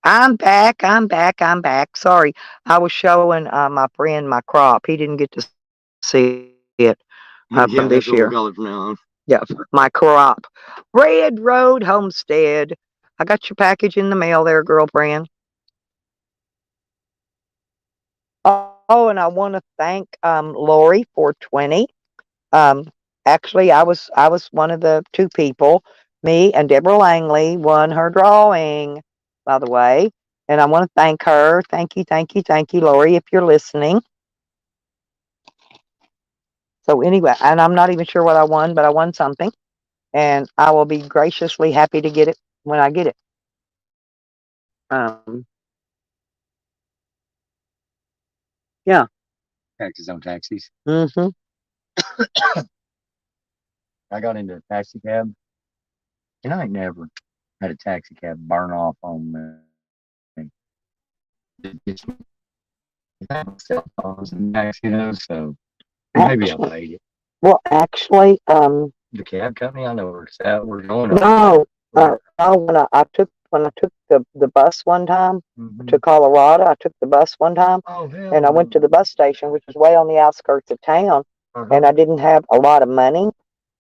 I'm back. I'm back. I'm back. Sorry. I was showing my friend my crop. He didn't get to see it from this year. Yeah, my crop. Red Road Homestead. I got your package in the mail there, girlfriend. Oh, and I want to thank Lori for 20. Um, actually, I was one of the two people. Me and Deborah Langley won her drawing, by the way. And I want to thank her. Thank you, thank you, thank you, Lori, if you're listening. So anyway, and I'm not even sure what I won, but I won something. And I will be graciously happy to get it when I get it. Yeah. Taxes on taxis. Mm-hmm. I got into a taxi cab, and I ain't never had a taxi cab burn off on me. Cell phones and tax, so maybe I paid it. Well, actually, The cab company, I know where it's at. We're going. no, when I took the bus one time to Colorado, I took the bus one time, and I went to the bus station, which was way on the outskirts of town, and I didn't have a lot of money,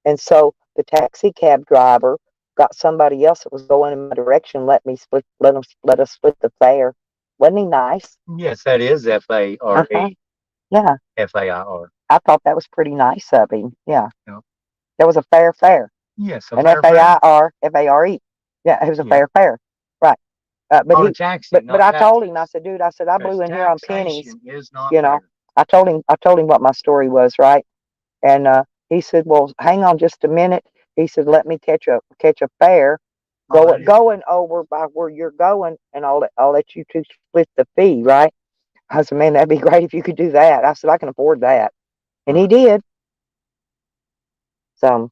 and so the taxi cab driver got somebody else that was going in my direction, let us split the fare. Wasn't he nice? Yes, that is F-A-R-E. Yeah, F-A-I-R. I thought that was pretty nice of him. Yeah, Yep. that was a fair fare. Yes, An F-A-I-R-F-A-R-E. Yeah, it was a fair fare. Right. But on he, a taxi, but I taxi. told him, I said, dude, I said, I blew in here on pennies. Is not You know, I told him what my story was, right? And he said, well, hang on just a minute. He said, let me catch a fare going over by where you're going, and I'll let you two split the fee, right? I said, man, that'd be great if you could do that. I said, I can afford that. And he did. So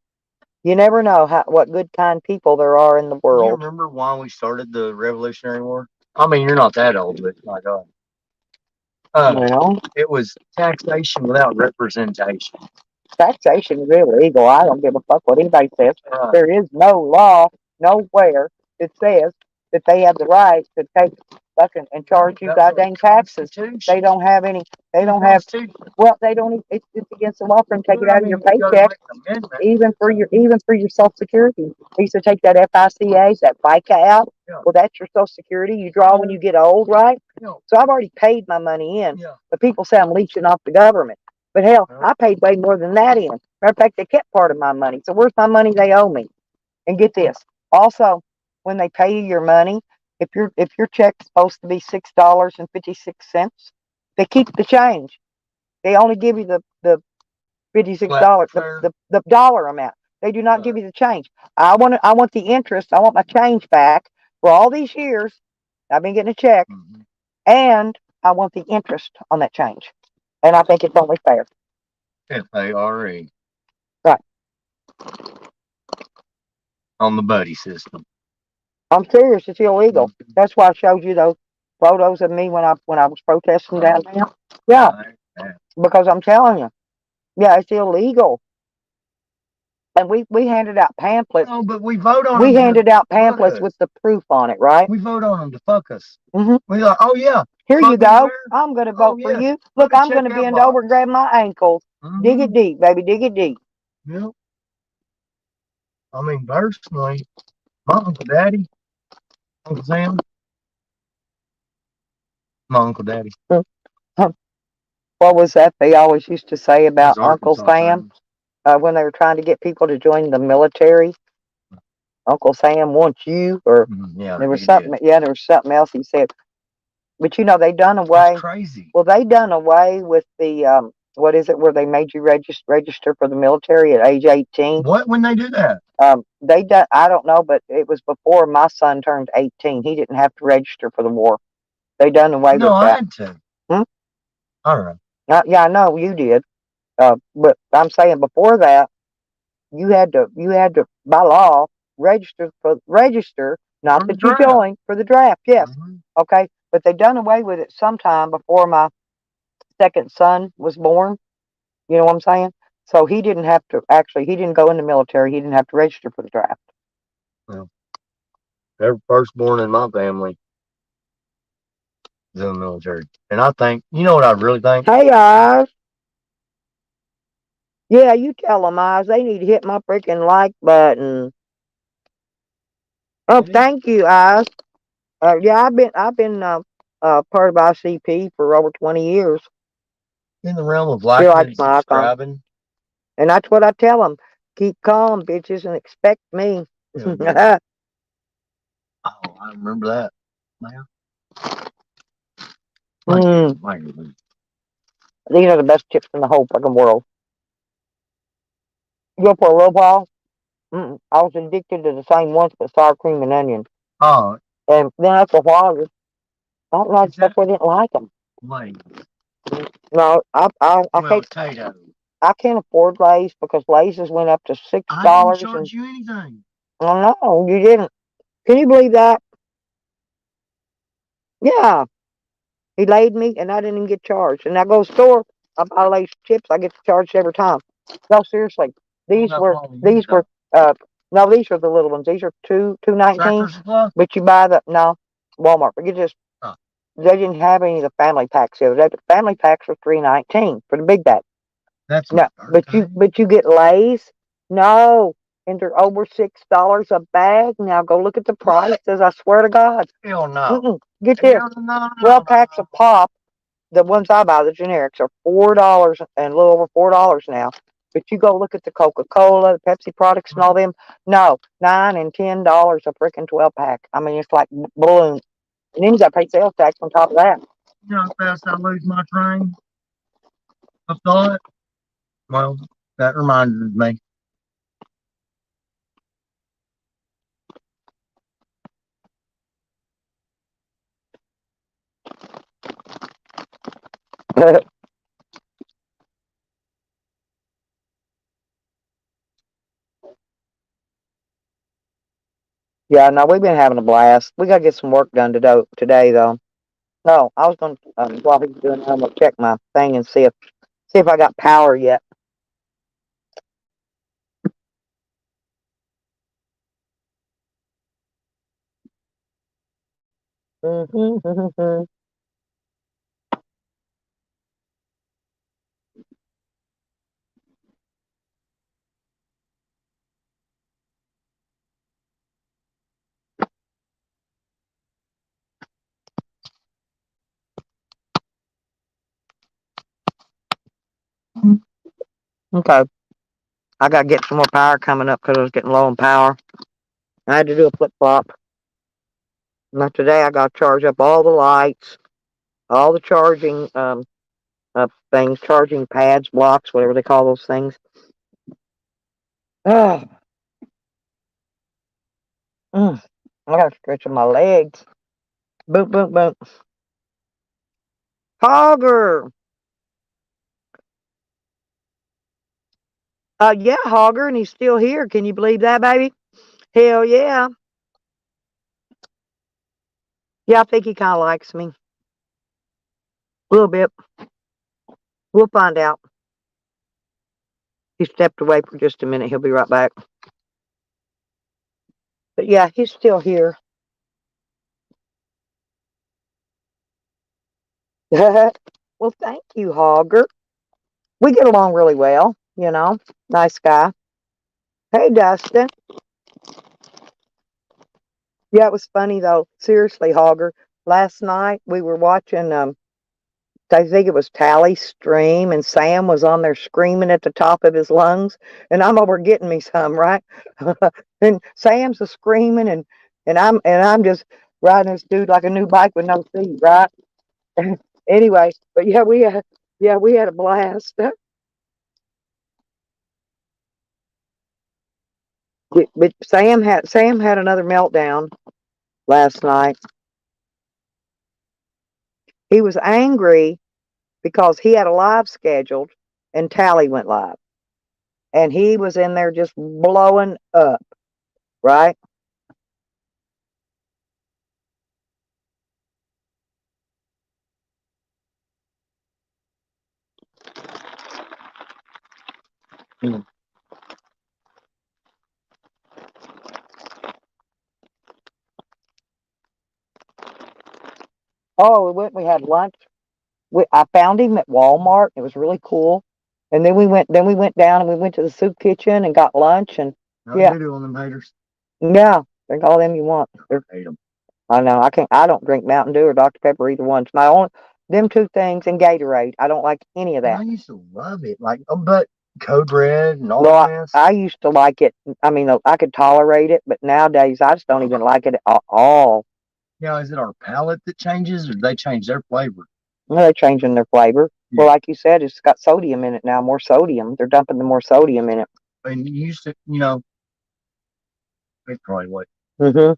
you never know what good, kind people there are in the You world. remember why we started the Revolutionary War? I mean, you're not that old, but my God. Well, It was taxation without representation. taxation is illegal. I don't give a fuck what anybody says. Right. There is no law nowhere that says that they have the right to take fucking and charge you goddamn taxes. They don't have any. They don't have. Well, they don't. It's against the law for them to take it out of your paycheck, even for your Social Security. They used to take that FICA, that FICA out. Yeah. Well, that's your Social Security. You draw when you get old, right? Yeah. So I've already paid my money in. Yeah. But people say I'm leeching off the government. But hell, I paid way more than that in. Matter of fact, they kept part of my money. So where's my money they owe me? And get this. Also, when they pay you your money, if your check's supposed to be $6.56, they keep the change. They only give you the $56, the dollar amount. They do not give you the change. I want the interest. I want my change back for all these years. I've been getting a check, and I want the interest on that change. And I think it's only fair. F-A-R-E. Right. On the buddy system. I'm serious. It's illegal. That's why I showed you those photos of me when I was protesting downtown. Yeah, because I'm telling you, yeah, it's illegal. And we handed out pamphlets. No, but we vote on. We handed out pamphlets with the proof on it, right? We vote on them to fuck us. Mm-hmm. We thought, oh yeah, here you go. I'm gonna vote for you. Look, I'm gonna bend over and grab my ankles. Dig it deep, baby. Dig it deep. Yep. I mean, personally, my Uncle Daddy, Uncle Sam, my Uncle Daddy. What was that they always used to say about Uncle Sam when they were trying to get people to join the military? Uncle Sam wants you, or there was something. Yeah, there was something else he said. But you know, they done away. That's crazy. Well, they done away with the what is it where they made you register for the military at age 18? What when they did that? They done. I don't know, but it was before my son turned 18. He didn't have to register for the war. They done away with that. No, I had to. All right. Yeah, I know you did. But I'm saying before that, you had to by law register, not that you joined for the draft. Yes, okay, but they done away with it sometime before my second son was born. You know what I'm saying? So he didn't have to he didn't go in the military. He didn't have to register for the draft. Well, every firstborn in my family is in the military. And I think, you know what I really think? Hey, Oz. Yeah, you tell them, Oz. They need to hit my freaking like button. Oh, thank you, Oz. Yeah, I've been part of ICP for over 20 years. In the realm of Feel liking like and my icon. subscribing. And that's what I tell them. Keep calm, bitches, and expect me. Yeah, oh, I remember that. Man. These are the best chips in the whole fucking world. Go for a little while. I was addicted to the same ones, but sour cream and onion. Oh. And then after a while, I don't know, except I didn't like them. Wait. No, I can't afford Lay's because Lay's has went up to $6. I didn't charge you anything. Oh no, you didn't. Can you believe that? Yeah. He laid me and I didn't even get charged. And I go to the store, I buy Lay's chips, I get charged every time. No, seriously. These were no, these are the little ones. These are $2.19. But you buy Walmart. Forget this. Huh. They didn't have any of the family packs the other day. The family packs are $3.19 for the big bag. That's no, but you get Lay's. No, and they're over $6 a bag. Now go look at the prices. I swear to God. Hell no. Get this. 12 packs of pop. The ones I buy, the generics, are $4 and a little over $4 now. But you go look at the Coca-Cola, the Pepsi products, and all them. No, $9 and $10 a freaking 12-pack. I mean, it's like balloons. And then you got to pay sales tax on top of that. You know how fast I lose my train of thought? Well, that reminded me. Yeah, no, we've been having a blast. We got to get some work done today, though. No, I was going to, while he's doing that, I'm going to check my thing and see if I got power yet. Okay. I got to get some more power coming up because I was getting low on power. I had to do a flip-flop. Now today I got to charge up all the lights, all the charging things, charging pads, blocks, whatever they call those things. I got to stretch my legs. Boom, boom, boom. Hogger. Yeah, Hogger, and he's still here. Can you believe that, baby? Hell yeah. Yeah, I think he kind of likes me. A little bit. We'll find out. He stepped away for just a minute. He'll be right back. But yeah, he's still here. Well, thank you, Hogger. We get along really well, you know. Nice guy. Hey, Dustin. Yeah, it was funny though. Seriously, Hogger. Last night we were watching I think it was Tally stream, and Sam was on there screaming at the top of his lungs, and I'm over getting me some, right? And Sam's a screaming, and I'm just riding this dude like a new bike with no seat, right? Anyway, but yeah, we had a blast. But Sam had another meltdown last night. He was angry because he had a live scheduled and Tally went live. And he was in there just blowing up, right? Oh, we had lunch. I found him at Walmart. It was really cool. And then we went down and we went to the soup kitchen and got lunch and I do on them haters. yeah, drink all them you want. Hate them. I know. I don't drink Mountain Dew or Dr. Pepper either one. It's my only them two things and Gatorade. I don't like any of that. I used to love it. Like, but Code Red and all Well, that mess. I used to like it. I mean, I could tolerate it, but nowadays I just don't even like it at all. Yeah, is it our palate that changes, or do they change their flavor? Well, they're changing their flavor. Yeah. Well, like you said, it's got sodium in it now. More sodium. They're dumping the more sodium in it. And you used to, it's probably what, Mhm.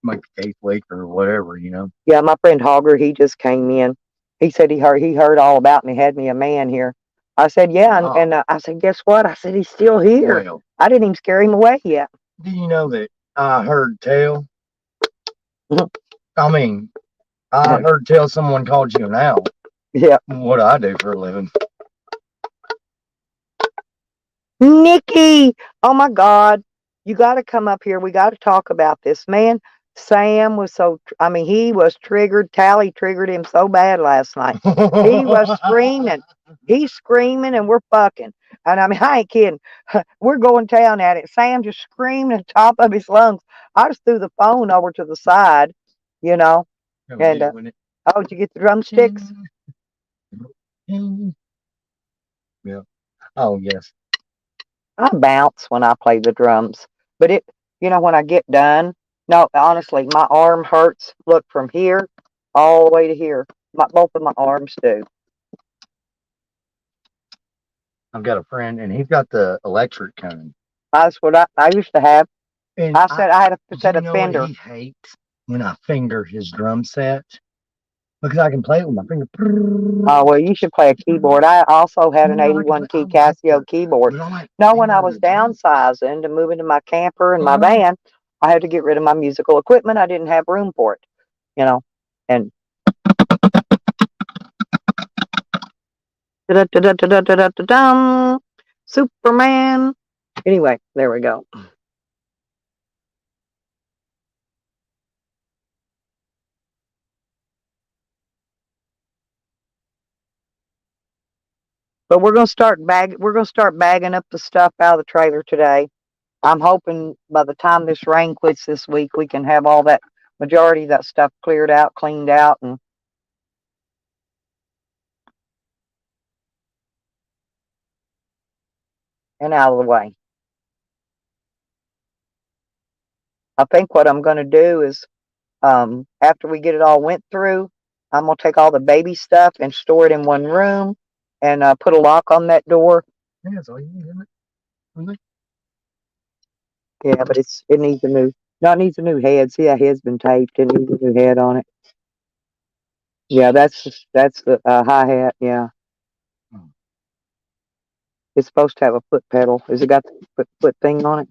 like the 8th week or whatever, Yeah, my friend Hogger, he just came in. He said he heard all about me. Had me a man here. I said, yeah, Oh. and I said, guess what? I said he's still here. Well, I didn't even scare him away yet. do you know that I heard tell? Mhm. I mean, I heard tell someone called you an owl. Yeah. What do I do for a living? Nikki, oh my God, you got to come up here. We got to talk about this, man. Sam was he was triggered. Tally triggered him so bad last night. He was screaming. He's screaming and we're fucking. And I mean, I ain't kidding. We're going down at it. Sam just screamed at the top of his lungs. I just threw the phone over to the side, you know. And oh, did you get the drumsticks? Yeah. Oh, yes. I bounce when I play the drums, but when I get done, no, honestly, my arm hurts. Look, from here all the way to here. Both of my arms do. I've got a friend, and he's got the electric kind. That's what I used to have. And I said I had a set of what Fender. he hates when I finger his drum set, because I can play it with my finger. Oh, well, you should play a keyboard. I also had an 81 key Casio keyboard. No, when I was downsizing to move into my camper and my van, I had to get rid of my musical equipment. I didn't have room for it, and Superman. Anyway, there we go. But we're gonna start bagging up the stuff out of the trailer today. I'm hoping by the time this rain quits this week, we can have all that majority of that stuff cleared out, cleaned out, and out of the way. I think what I'm gonna do is, after we get it all went through, I'm gonna take all the baby stuff and store it in one room, and put a lock on that door. Yeah, that's all you need, isn't it? Yeah, but it needs a new. No, it needs a new head. See, that head's been taped. It needs a new head on it. Yeah, that's the hi-hat. Yeah. It's supposed to have a foot pedal. Has it got the foot thing on it?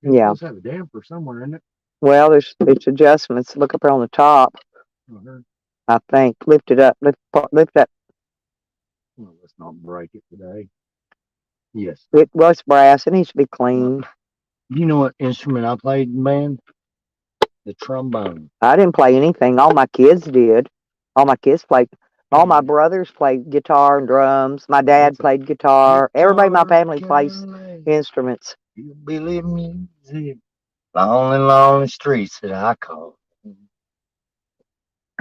Yeah. It's supposed to have a damper somewhere, isn't it? Well, it's adjustments. Look up there on the top. I think. Lift it up. Lift that. Well, let's not break it today. Yes. It's brass. It needs to be cleaned. You know what instrument I played in band? The trombone. I didn't play anything. All my kids did. All my kids played. All my brothers played guitar and drums. My dad played guitar. Everybody in my family plays instruments. You believe music. Lonely streets that I call.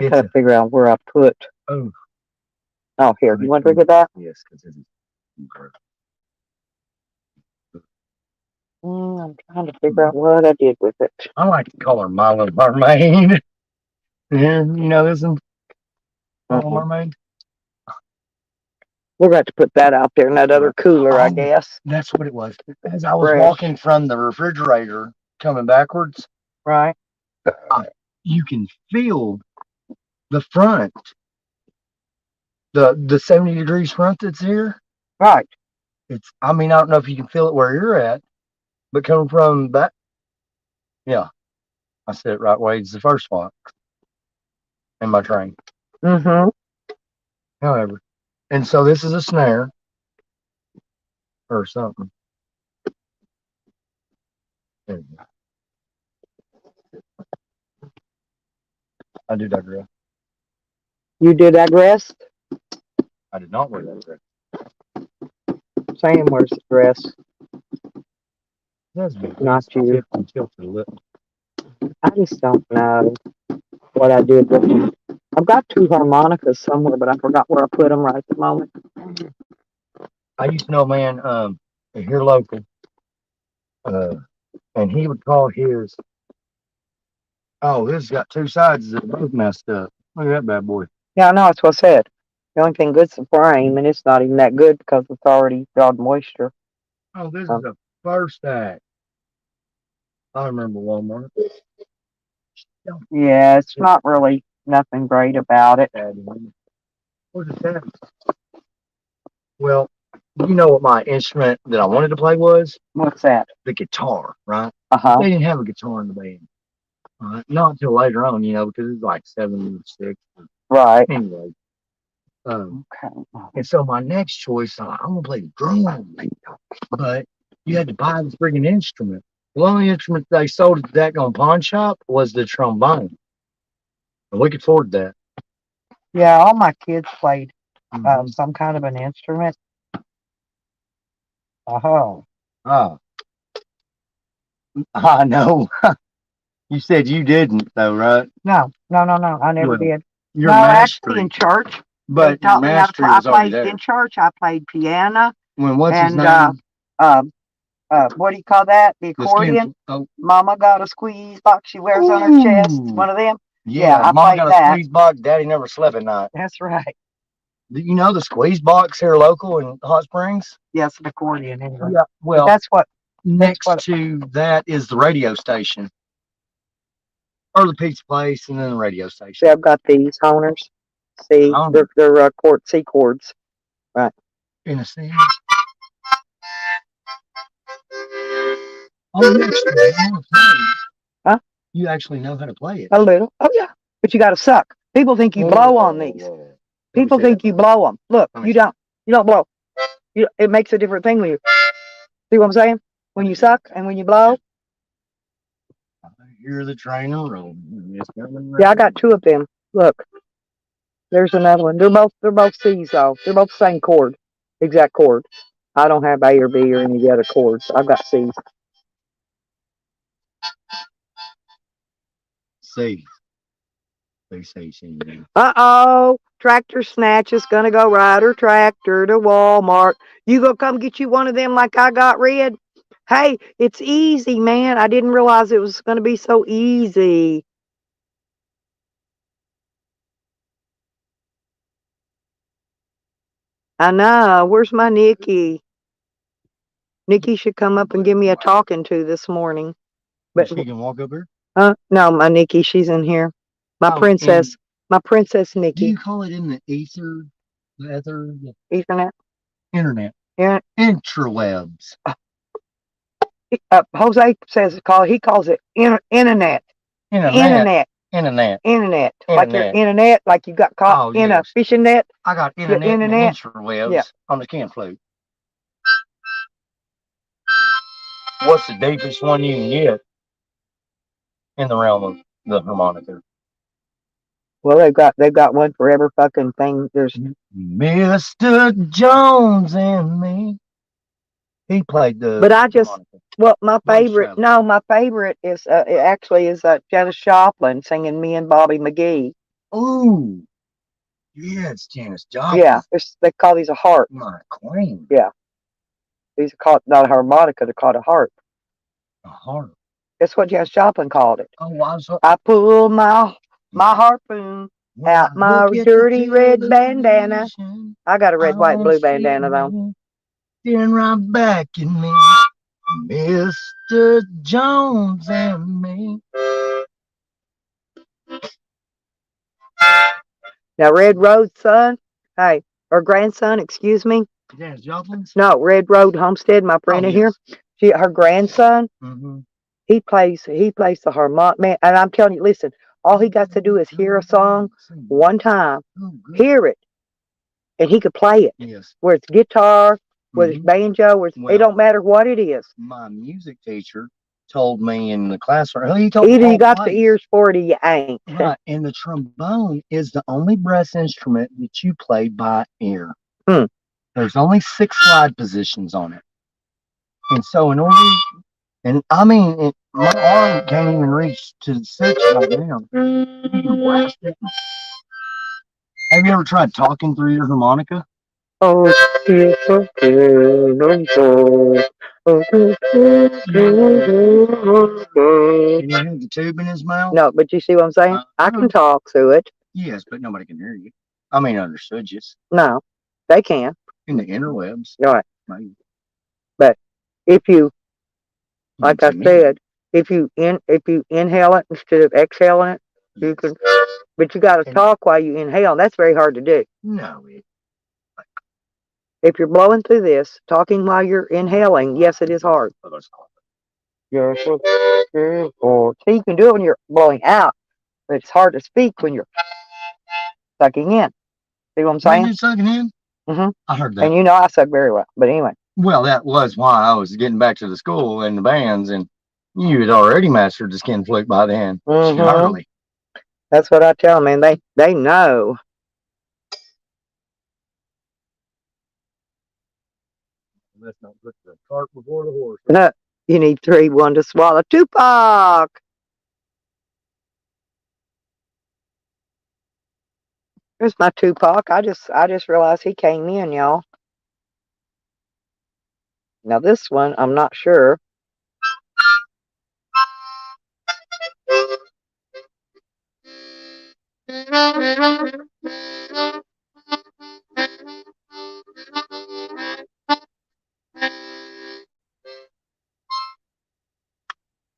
I gotta figure out where I put. Oh, here. You want to drink of that? yes, because this is incredible. I'm trying to figure out what I did with it. I like to call her My Little Mermaid. Yeah, you know this one? My Little Mermaid? We're going to put that out there in that other cooler, I guess. That's what it was. As I was walking from the refrigerator coming backwards, right, you can feel the front, the 70 degrees front that's here. Right. I don't know if you can feel it where you're at, but coming from that, yeah, I said it right way. It's the first one in my train. Mm-hmm. However, and so this is a snare or something. I do digress. You did digress? I did not wear that dress. Sam wears the dress, That's me. not you. Tilted a little. I just don't know what I did with them. I've got 2 harmonicas somewhere, but I forgot where I put them right at the moment. I used to know a man here local, and he would call his. Oh, this has got 2 sides that are both messed up. Look at that bad boy. Yeah, I know, that's what I said. The only thing good's the frame, and it's not even that good because it's already got moisture. Oh, this is a first act. I remember Walmart. Yeah, it's not really nothing great about it. What's that? Well, you know what my instrument that I wanted to play was? What's that? The guitar, right? Uh-huh. They didn't have a guitar in the band. Not until later on, because it's like 76. Right. Anyway. Okay. And so my next choice, I'm gonna play the drum. But you had to buy this friggin' instrument. The only instrument they sold at that daggone pawn shop was the trombone. And we could afford that. Yeah, all my kids played Mhm. some kind of an instrument. Oh. Ah. I know. You said you didn't, though, right? No, I never Well, did. Your No, actually mastery, in church. They but your taught me how to mastery play. I was already played there. in church. I played piano When what's his and name? what do you call that? The accordion. Oh, Mama got a squeeze box she wears on her chest. Ooh. One of them. yeah. I Mom played got a that. squeeze box. Daddy never slept at night. That's right. Do you know the squeeze box here local in Hot Springs? Yes, an accordion. Anyway. Yeah. But Well, that's what. next what- to that is the radio station, or the pizza place, and then the radio station. See, I've got these honers. See, Honor. they're C chords. In a C. Oh, you actually know how to play. Huh? You actually know how to play it. A little. Oh yeah, but you got to suck. People think you blow on these. People think you blow them. Look, Let me you see. don't. You don't blow. It makes a different thing when you. See what I'm saying? When you suck and when you blow. I hear the train rolling. It's coming Yeah, I right got 2 of them. Look, there's another one. They're both C's though. They're both the same chord, exact chord. I don't have A or B or any of the other chords. I've got C's. C. They say C. Uh-oh, tractor snatch is gonna go ride her tractor to Walmart. You go come get you one of them like I got Red? Hey, it's easy, man. I didn't realize it was gonna be so easy. I know. Where's my Nikki? Nikki should come up and give me a talking to this morning. But But she can walk up here. no, my Nikki, she's in here. My Oh, princess Do Nikki. you call it in the ether, Ethernet. internet, Yeah. interwebs? Jose says he calls it internet. Internet. Like your internet, like you got caught Oh, in yes. a fishing net. I got internet, internet? and interwebs Yeah. on the can flute. What's the deepest one you can get in the realm of the harmonica? Well, they've got one for every fucking thing. There's Mr. Jones and me. He played the. But I just- harmonica. well, my favorite. Traveler. No, my favorite is it actually is Janis Joplin singing "Me and Bobby McGee." Ooh. Yes, Janis Joplin. Yeah, they call these a harp. My queen. These are called not a harmonica. They're called a harp. A harp. That's what Janis Joplin called it. Oh, I was. I pull my harpoon out my dirty red bandana. I got a red, white, and blue bandana though. Staring right back at me, Mr. Jones and me. Now, Red Road son, hey, or grandson, excuse me. Janis Joplin's? No, Red Road Homestead, my friend in here. Her grandson, Mm-hmm. he plays the harmonic, man. And I'm telling you, listen, all he got to do is hear a song one time, Oh, good. hear it, and he could play it. Yes. Whether it's guitar, whether it's banjo, whether it Well- don't matter what it is. My music teacher told me in the classroom. He told me Either all you got twice. the ears for it or you ain't. Right, and the trombone is the only brass instrument that you play by ear. Hmm. There's only 6 slide positions on it, and so in order, and I mean, my arm can't even reach to the 6 right now. Have you ever tried talking through your harmonica? Oh, it's so good. Can you hear the tube in his mouth? No, but you see what I'm saying? I can talk through it. Yes, but nobody can hear you. I mean, understood you No, they can. in the interwebs. Right. Maybe. But if you, You like can I see me. said, if you inhale it instead of exhaling it, you can. But you got to And- talk while you inhale. And that's very hard to do. No, If you're blowing through this, talking while you're inhaling, yes, it is hard. Yes, so you can do it when you're blowing out, but it's hard to speak when you're sucking in. See what I'm saying? you sucking in? Mhm. I heard that. And you know I suck very well. But anyway, Well, that was why I was getting back to the school and the bands, and you had already mastered the skin flute by then. Mhm. Surely. that's what I tell them, man. They know. Let's not put the cart before the horse. No, you need 3, 1 to swallow. Tupac. There's my Tupac. I just realized he came in, y'all. Now this one, I'm not sure.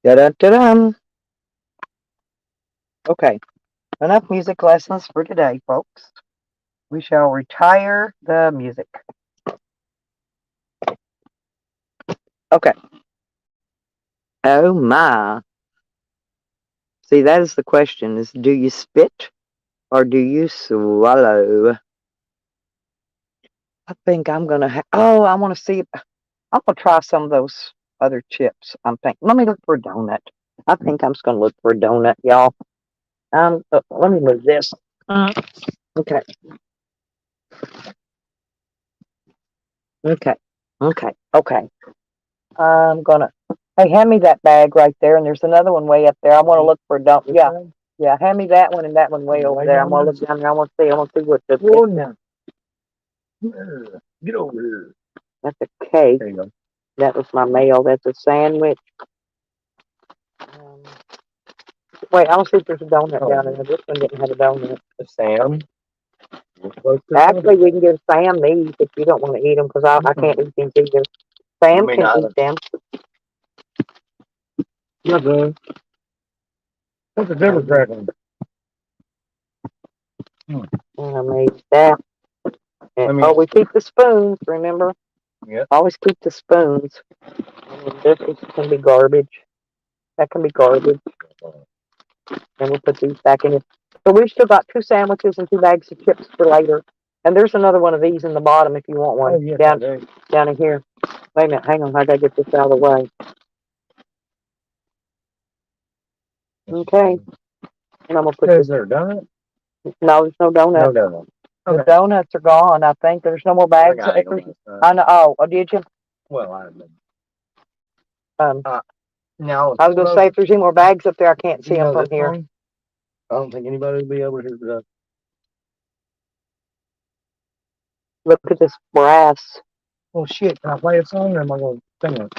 Da-da-da-dum. Okay, enough music lessons for today, folks. We shall retire the music. Okay. Oh my. See, that is the question, is do you spit or do you swallow? I think I'm going to I want to see. I'm going to try some of those other chips. I'm thinking, let me look for a donut. I think I'm just going to look for a donut, y'all. Let me move this. Okay. Okay. Okay. Okay. I'm gonna. Hey, hand me that bag right there, and there's another one way up there. I want to look for a donut. Yeah. Yeah. Hand me that one and that one way over there. I'm gonna look down there. I want to see. I want to see what this is. Get over here. That's a cake. There you go. That was my mail. That's a sandwich. Wait, I don't see if there's a donut down there. This one didn't have a donut. Sam. Actually, we can give Sam these if you don't want to eat them, because I can't eat these either. Sam may can not. eat them. Yeah, bro. What's the Democrat one? And I made that. And, we keep the spoons, remember? Yep. Always keep the spoons. And this can be garbage. That can be garbage. And we'll put these back in it. So we've still got 2 sandwiches and 2 bags of chips for later. And there's another one of these in the bottom if you want one. Oh, yes, down in here. Wait a minute, hang on, I gotta get this out of the way. Okay. And I'm gonna put Is this. there a donut? No, there's no donut. No donut. The donuts are gone. I think there's no more bags. I know. Oh, did you? Well, I don't Um, now, I was gonna say if there's any more bags up there, I can't see them from here. I don't think anybody will be able to hear that. Look at this brass. Well, shit, can I play a song or am I going to sing it?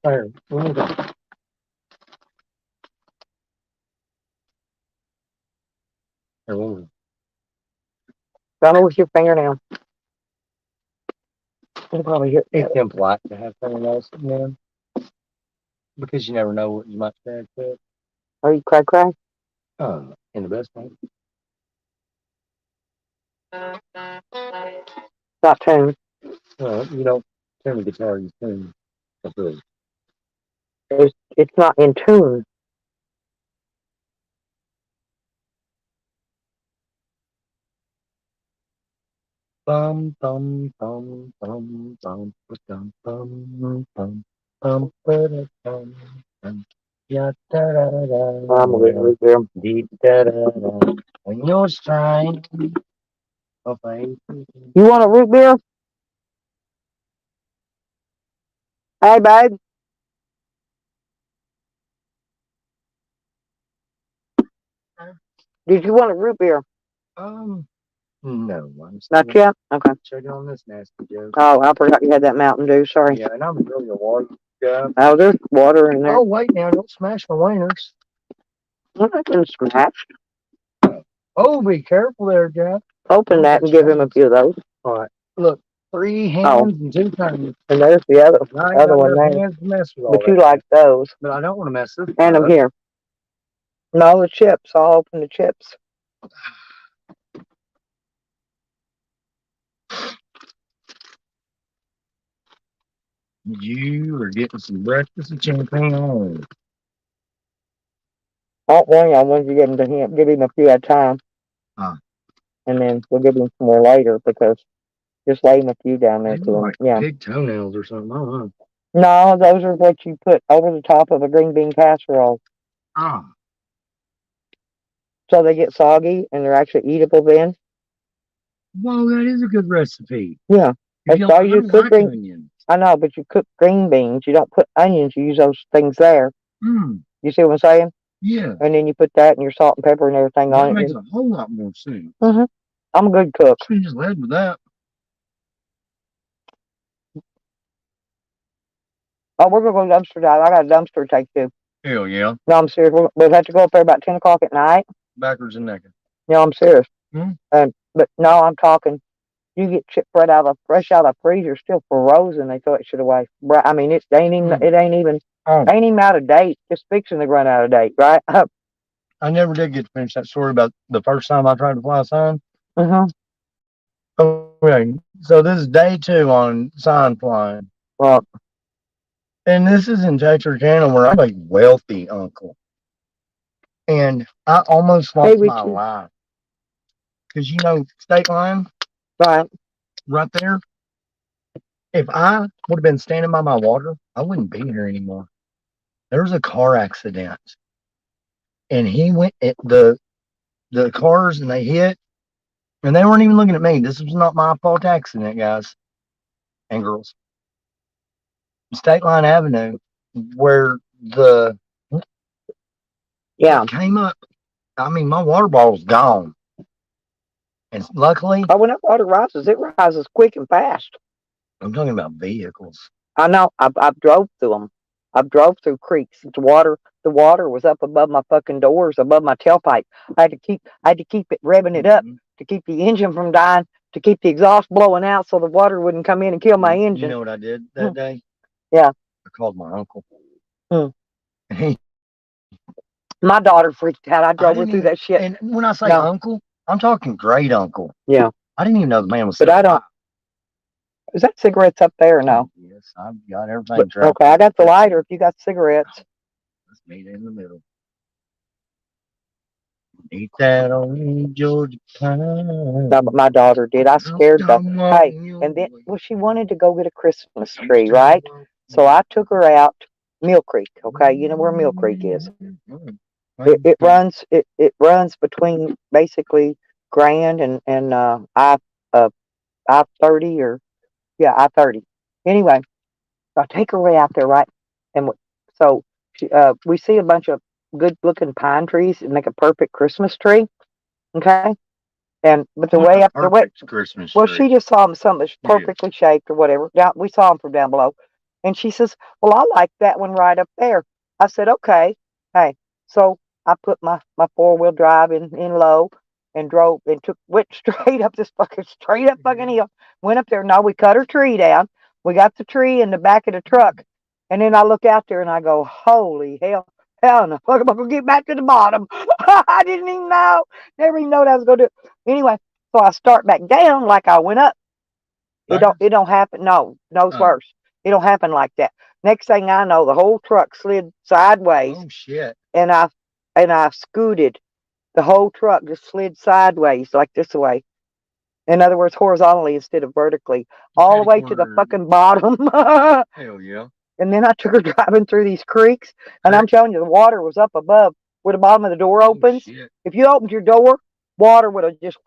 There, let me go. Here, let me- Run it with your fingernail. You'll probably hear it. It's impolite to have someone else in there because you never know what you might say. Are you cry? In the best way. Not tuned. Well, you don't tune the guitar, you tune the blues. It's not in tune. Bum bum bum bum bum bum bum bum bum bum bum. Yeah, da, da, da, da, I'm gonna get root beer. dee, da, da, da. When you're trying of a You want a root beer? Hey, babe. Did you want a root beer? no, I'm Not still yet? Okay. checking on this nasty joke. Oh, I forgot you had that Mountain Dew. Sorry. Yeah, and I'm really a water guy. Oh, there's water in there. Oh, wait now, don't smash my wieners. I'm not gonna smash. Oh, be careful there, Jeff. Open Oh, that and that's give him a nice. few of those. All right, look, 3 hands Oh. and 2 thumbs. And there's the other I ain't other got one enough there. hands to mess with all But you that. like those. But I don't want to mess this And them up. here. No, the chips. I'll open the chips. You are getting some breakfast and champagne. Don't worry, I wanted to give him to him. Give him a few at a time. Huh. And then we'll give him some more later because just lay him a few down there They to look him. like Yeah. pig toenails or something. I don't know. No, those are what you put over the top of a green bean casserole. Ah, So they get soggy and they're actually eatable then. well, that is a good recipe. Yeah. If That's all you don't cook like green. onions. I know, but you cook green beans. You don't put onions. You use those things there. Hmm. You see what I'm saying? Yeah. And then you put that and your salt and pepper and everything That on makes it. a whole lot more sense. I'm a good cook. She just led with that. Oh, we're gonna go dumpster dive. I got a dumpster to take too. Hell yeah. No, I'm serious. We'll have to go up there about 10 o'clock at night. Backwards and naked. No, I'm serious. Hmm? But no, I'm talking. You get chip fresh out of the freezer, still frozen. They throw it shit away. I mean, it ain't even. Hmm. It ain't even. Oh, Ain't even out of date. Just fixing to run out of date, right? I never did get to finish that story about the first time I tried to fly a sign. Okay, so this is day 2 on sign flying. Well, And this is in Texarkana where I'm a wealthy uncle. And I almost lost my life. Because, state line right. right there, if I would have been standing by my water, I wouldn't be here anymore. There was a car accident. And he went at the cars and they hit. And they weren't even looking at me. This was not my fault accident, guys and girls. State Line Avenue, where the came up. I mean, my water bottle's gone. And luckily, Oh, when that water rises, it rises quick and fast. I'm talking about vehicles. I know. I've drove through them. I've drove through creeks. The water was up above my fucking doors, above my tailpipe. I had to keep it revving it up to keep the engine from dying, to keep the exhaust blowing out so the water wouldn't come in and kill my engine. You know what I did that day? Yeah. I called my uncle. My daughter freaked out. I drove her through that shit. And when I say uncle, I'm talking great uncle. Yeah. I didn't even know the man was. But I don't. Is that cigarettes up there or no? Yes, I've got everything. Okay, I got the lighter if you got cigarettes. Let's meet in the middle. Eat that old Georgia pie. No, but my daughter did. I scared the and then she wanted to go get a Christmas tree, right? So I took her out Mill Creek. Okay, you know where Mill Creek is. It runs between basically Grand and I-30 or I-30. Anyway, so I take her way out there, right? And so we see a bunch of good-looking pine trees and make a perfect Christmas tree. Okay, but the way up the way, Christmas well, tree. she just saw them something that's perfectly shaped or whatever. We saw them from down below, and she says, "Well, I like that one right up there." I said, "Okay, hey." So I put my 4-wheel drive in low and drove and went straight up fucking hill. Went up there. No, we cut her tree down. We got the tree in the back of the truck, and then I look out there and I go, "Holy hell! Hell no! I'm gonna get back to the bottom." I didn't even know. Never even know what I was gonna do. Anyway, so I start back down like I went up. It don't happen. No, worse. It don't happen like that. Next thing I know, the whole truck slid sideways. Oh shit! And I scooted. The whole truck just slid sideways like this way. In other words, horizontally instead of vertically, all the way to the fucking bottom. Hell yeah! And then I took her driving through these creeks, and I'm Creek? telling you, the water was up above where the bottom of the door Oh, opens. shit. If you opened your door, water would have just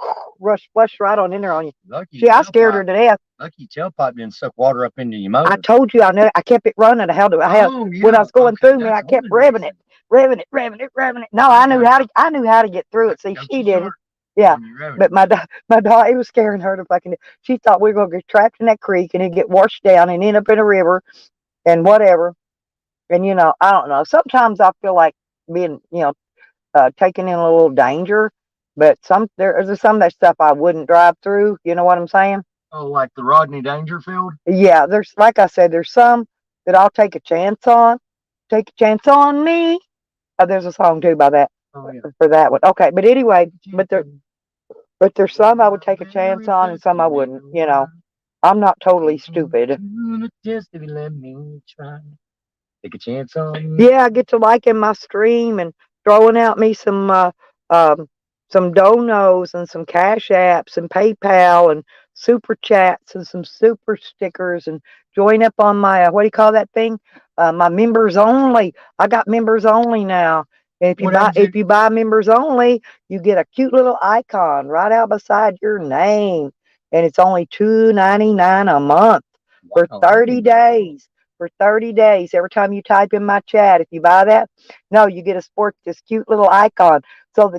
flushed right on in there on you. Lucky See, I scared tailpipe. her to death. Lucky tailpipe didn't suck water up into your motor. I told you I kept it running. I had Oh, when I yeah. was going Okay, through me, I that's kept one revving reason. it, revving it, revving it, revving it. No, I I knew got how to I knew how to get through it. See, Don't she you didn't. start Yeah, when you're revving but it. my dog, it was scaring her to fucking. She thought we were gonna get trapped in that creek and it'd get washed down and end up in a river and whatever. And I don't know. Sometimes I feel like being, taken in a little danger, but there's some of that stuff I wouldn't drive through. You know what I'm saying? Oh, like the Rodney Dangerfield? Yeah, there's like I said, there's some that I'll take a chance on. Take a chance on me. Oh, there's a song too by that Oh, yeah. for that one. Okay, but anyway, but there's some I would take a chance on and some I wouldn't. I'm not totally stupid. Just if you let me try. Take a chance on me. Yeah, I get to liking my stream and throwing out me some donos and some cash apps and PayPal and super chats and some super stickers and join up on my what do you call that thing? My members only. I got members only now. And if you buy members only, you get a cute little icon right out beside your name, and it's only $2.99 a month for 30 days. For 30 days, every time you type in my chat, if you buy that, no, you get this cute little icon. So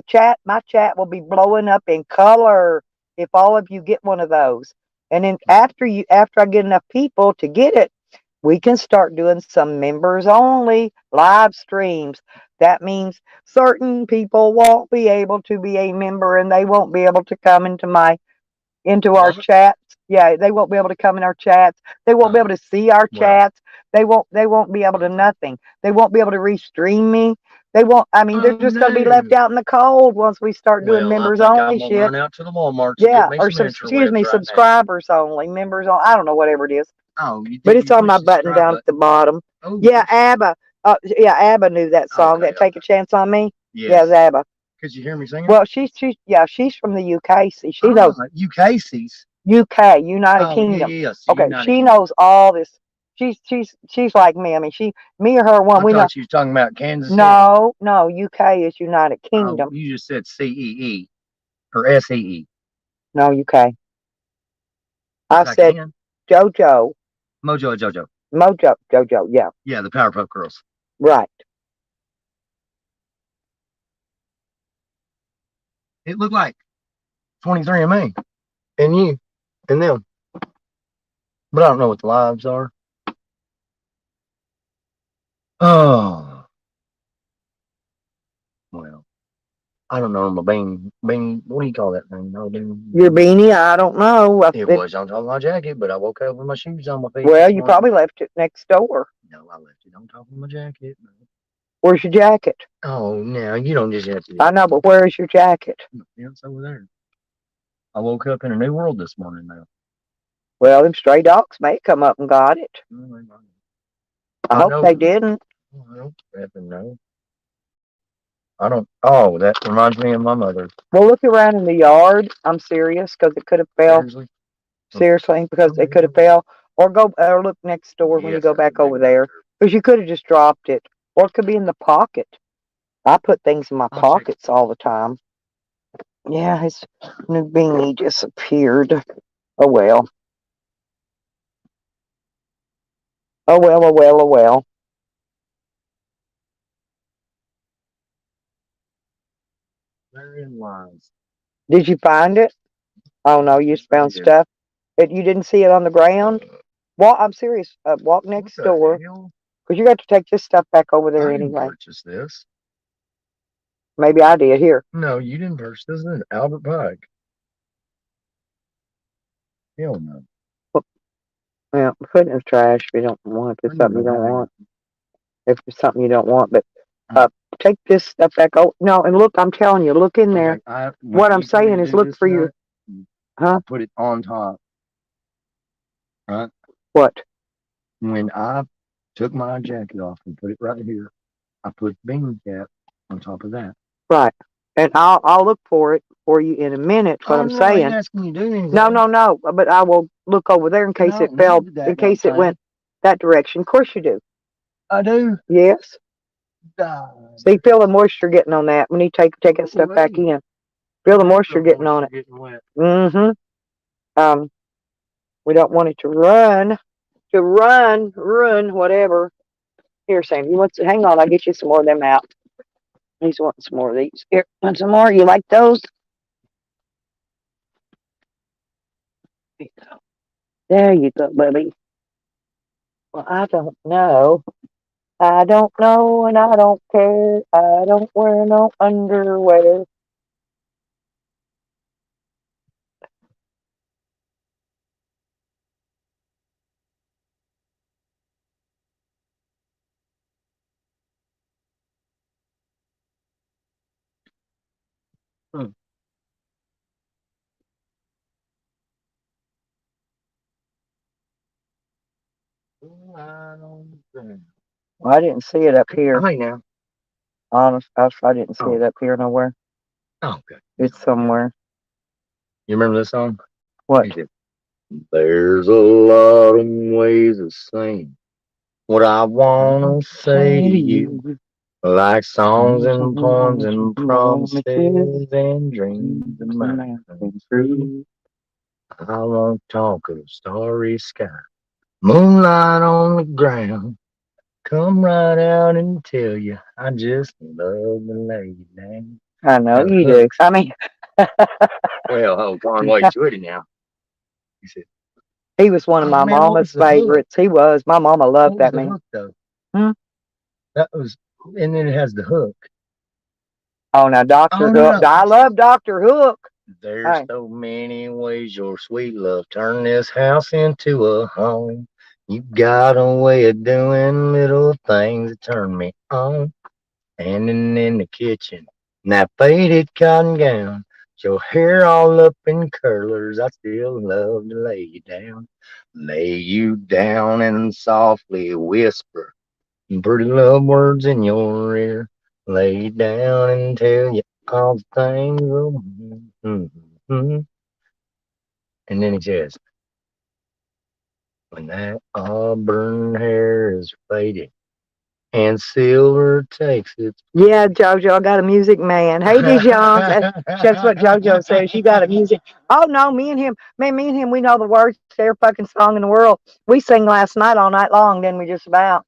my chat will be blowing up in color if all of you get one of those. And then after I get enough people to get it, we can start doing some members only live streams. That means certain people won't be able to be a member and they won't be able to come into our chats. Yeah, they won't be able to come in our chats. They won't be able to see our chats. They won't be able to nothing. They won't be able to restream me. They won't. I mean, they're just going to be left out in the cold once we start doing members only shit. Run out to the Walmart. Yeah, or subscribers only, members on. I don't know, whatever it is. Oh, but it's on my button down at the bottom. Oh, yeah, ABBA. ABBA knew that song. Okay, Take a chance on me. Yes. Yeah, it's ABBA. Could you hear me singing? Well, she's from the UK. See, she knows UKC's. UK, United Kingdom. Yes, okay, United she Kingdom. knows all this. She's like me. I mean, me or her one. I we know. thought you was talking about Kansas City. No, UK is United Kingdom. Oh, you just said CEE or SEE. No, UK. I said JoJo. Mojo. Mojo JoJo. Yeah. Yeah, the Powerpuff Girls. Right. It looked like 23andMe and you and them. But I don't know what the lives are. Oh. Well, I don't know. My bean, what do you call that thing? No, your beanie? I don't know. It was on top of my jacket, but I woke up with my shoes on my feet. Well, you probably left it next door. No, I left it on top of my jacket. Where's your jacket? Oh, no, you don't just have to. I know, but where is your jacket? It's over there. I woke up in a new world this morning now. Well, them stray dogs may come up and got it. I hope they didn't. I don't happen know. I don't. Oh, that reminds me of my mother. Well, look around in the yard. I'm serious, because it could have fell. Seriously, because it could have fell. Or look next door when you go back over there, because you could have just dropped it, or it could be in the pocket. I put things in my pockets all the time. Yeah, his new beanie disappeared. Oh well. Oh well. Therein lies. Did you find it? Oh no, you found stuff. You didn't see it on the ground? Well, I'm serious. Walk next door, because you got to take this stuff back over there anyway. Purchase this. Maybe I did. Here. No, you didn't purchase this. This is Albert Pike. Hell no. Well, put it in the trash if you don't want. If it's something you don't want. If it's something you don't want, but take this stuff back. Oh no, and look, I'm telling you, look in there. What I'm saying is, look for your. Huh? Put it on top. Right. What? When I took my jacket off and put it right here, I put bean cap on top of that. Right. And I'll look for it for you in a minute. What I'm saying. Asking you to do anything. No. But I will look over there in case it fell. In case it went. that direction. Of course you do. I do. Yes. God. See, feel the moisture getting on that when you take that stuff back in. Feel the moisture getting on it. Mm-hmm. We don't want it to ruin whatever. Here, Sam, you want to hang on? I'll get you some more of them out. He's wanting some more of these. Here, want some more? You like those? There you go, baby. Well, I don't know. I don't know, and I don't care. I don't wear no underwear. Well, I didn't see it up here. Hi now. Honest, I didn't see it up here nowhere. Oh, okay. It's somewhere. You remember this song? What? There's a lot of ways of saying what I want to say to you. Like songs and poems and promises and dreams of mine come true. I won't talk of starry sky, moonlight on the ground. Come right out and tell you I just love to lay you down. I know you do. I mean, Well, Conway Twitty now. He said, he was one of my man, what mama's was the hook? favorites. He was. My mama loved What was that the man. hook, though? Hmm? That was, and then it has the hook. Oh, now Dr. Oh, Hook. no. I love Dr. Hook. There's Hey. so many ways your sweet love turned this house into a home. You got a way of doing little things that turn me on. Standing in the kitchen, in that faded cotton gown, your hair all up in curlers, I still love to lay you down. Lay you down and softly whisper pretty love words in your ear. Lay you down and tell you all the things. And then he says, when that auburn hair is faded and silver takes its. Yeah, JoJo, I got a music man. Hey, Dijon. That's what JoJo says. You got a music. Oh, no, me and him, we know the words to every fucking song in the world. We sang last night all night long, didn't we, just about?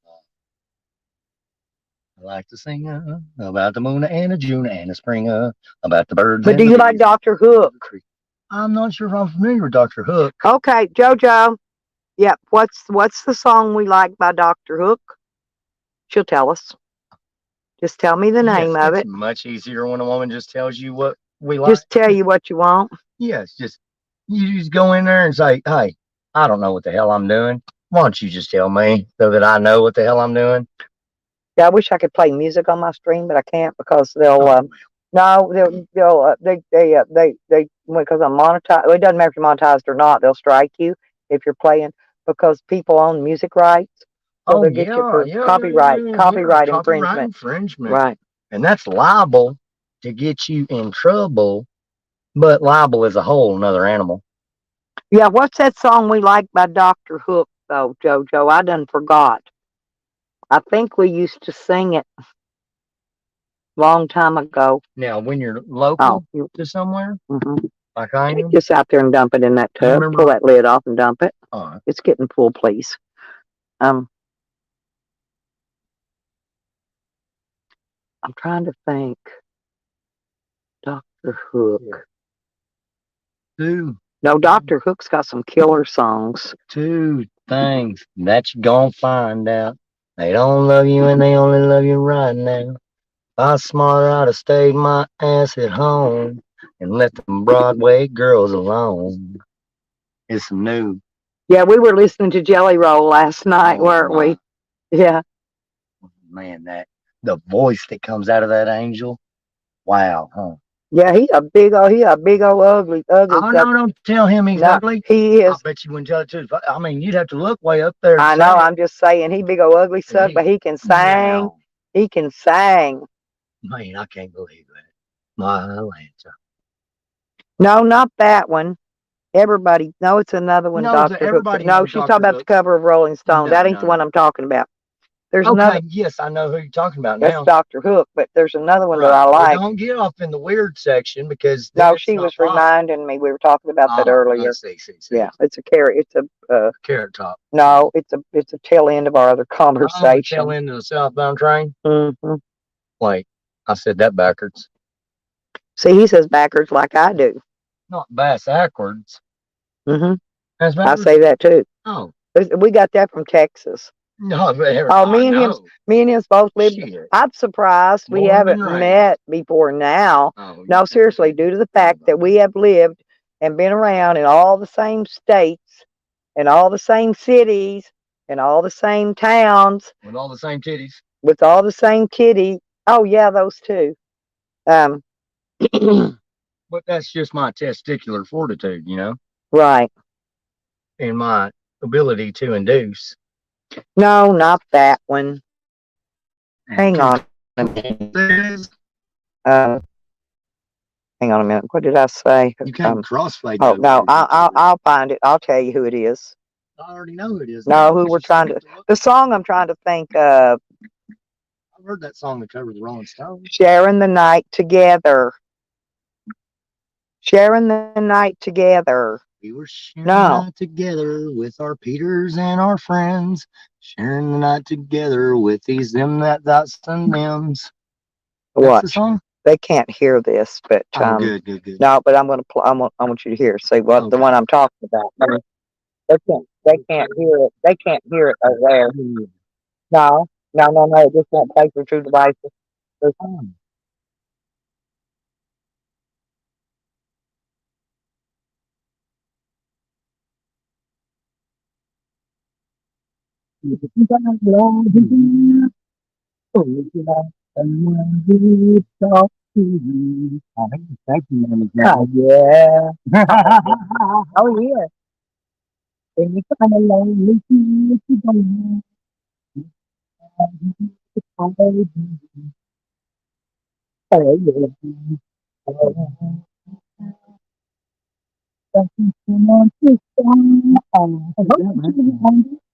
I like to sing about the moon and a June and a spring, about the birds. But and do the you like bees. Dr. Hook? I'm not sure if I'm familiar with Dr. Hook. Okay, JoJo. Yep. What's the song we like by Dr. Hook? She'll tell us. Just tell me the name of It's it. much easier when a woman just tells you what we like. Just tell you what you want. Yes, just you just go in there and say, "Hey, I don't know what the hell I'm doing. Why don't you just tell me so that I know what the hell I'm doing?" Yeah, I wish I could play music on my stream, but I can't because they'll. No, they because I'm monetized. Well, it doesn't matter if you're monetized or not. They'll strike you if you're playing because people own music rights. So they'll get you for copyright infringement. Right. And that's liable to get you in trouble. But libel is a whole another animal. Yeah, what's that song we like by Dr. Hook though, JoJo? I done forgot. I think we used to sing it long time ago. Now, when you're local to somewhere, like I am, just out there and dump it in that tub. Pull that lid off and dump it. It's getting full, please. I'm trying to think. Dr. Hook. No, Dr. Hook's got some killer songs. Two things that you're gonna find out. They don't love you and they only love you right now. If I was smarter, I'd have stayed my ass at home and let them Broadway girls alone. It's new. Yeah, we were listening to Jelly Roll last night, weren't we? Yeah. Man, the voice that comes out of that angel. Wow, huh? Yeah, he a big old ugly. Oh, no, don't tell him he's ugly. He is. I bet you wouldn't tell it too. I mean, you'd have to look way up there. I know, I'm just saying, he big old ugly suck, but he can sing. Wow. He can sing. Man, I can't believe that. My Atlanta. No, not that one. Everybody, no, it's another one, No, Dr. Hook. everybody No, knows she's Dr. talking about the Hook. cover of Rolling Stone. No, That ain't the no, one no. I'm talking about. There's Okay, another, yes, I know who you're talking about that's now. Dr. Hook, but there's another one that Right. I Well, like. don't get off in the weird section because No, then it's she not was pop. reminding me, we were talking about that Oh, I earlier. see. Yeah, it's a carrot. It's a, Carrot Top. no, it's a tail end of our other Oh, the conversation. tail end of the southbound train. Hmm. Wait, I said that backwards. See, he says backwards like I do. Not backwards. Hmm. That's I backwards. say that too. Oh, We got that from Texas. no, Oh, me and him both lived. Shit. I'm surprised we Born haven't and raised. met before now. Oh, No, seriously, due to the fact that we have lived and been around in all the same states and all the same cities and all the same towns with all the same titties. with all the same kitty. Oh yeah, those two. But that's just my testicular fortitude, Right. and my ability to induce. No, not that one. Hang on a minute. Hang on a minute. What did I say? You can't crossfade. Oh no, I'll find it. I'll tell you who it is. I already know who it is. No, who we're trying to. The song I'm trying to think of. I've heard that song that covers Rolling Stones. Sharing the night together. Sharing the night together. We were sharing No. the night together with our Peters and our friends. Sharing the night together with these them that dots and thems. That's What? the song? They can't hear this, but Oh, good. no, but I'm gonna play. I want you to hear. See what the Okay. one I'm talking about. I mean, they can't hear it. They can't hear it over there. No. It just won't play through two devices. Oh, yeah. Oh, yeah. And you kind of lonely, you don't Oh,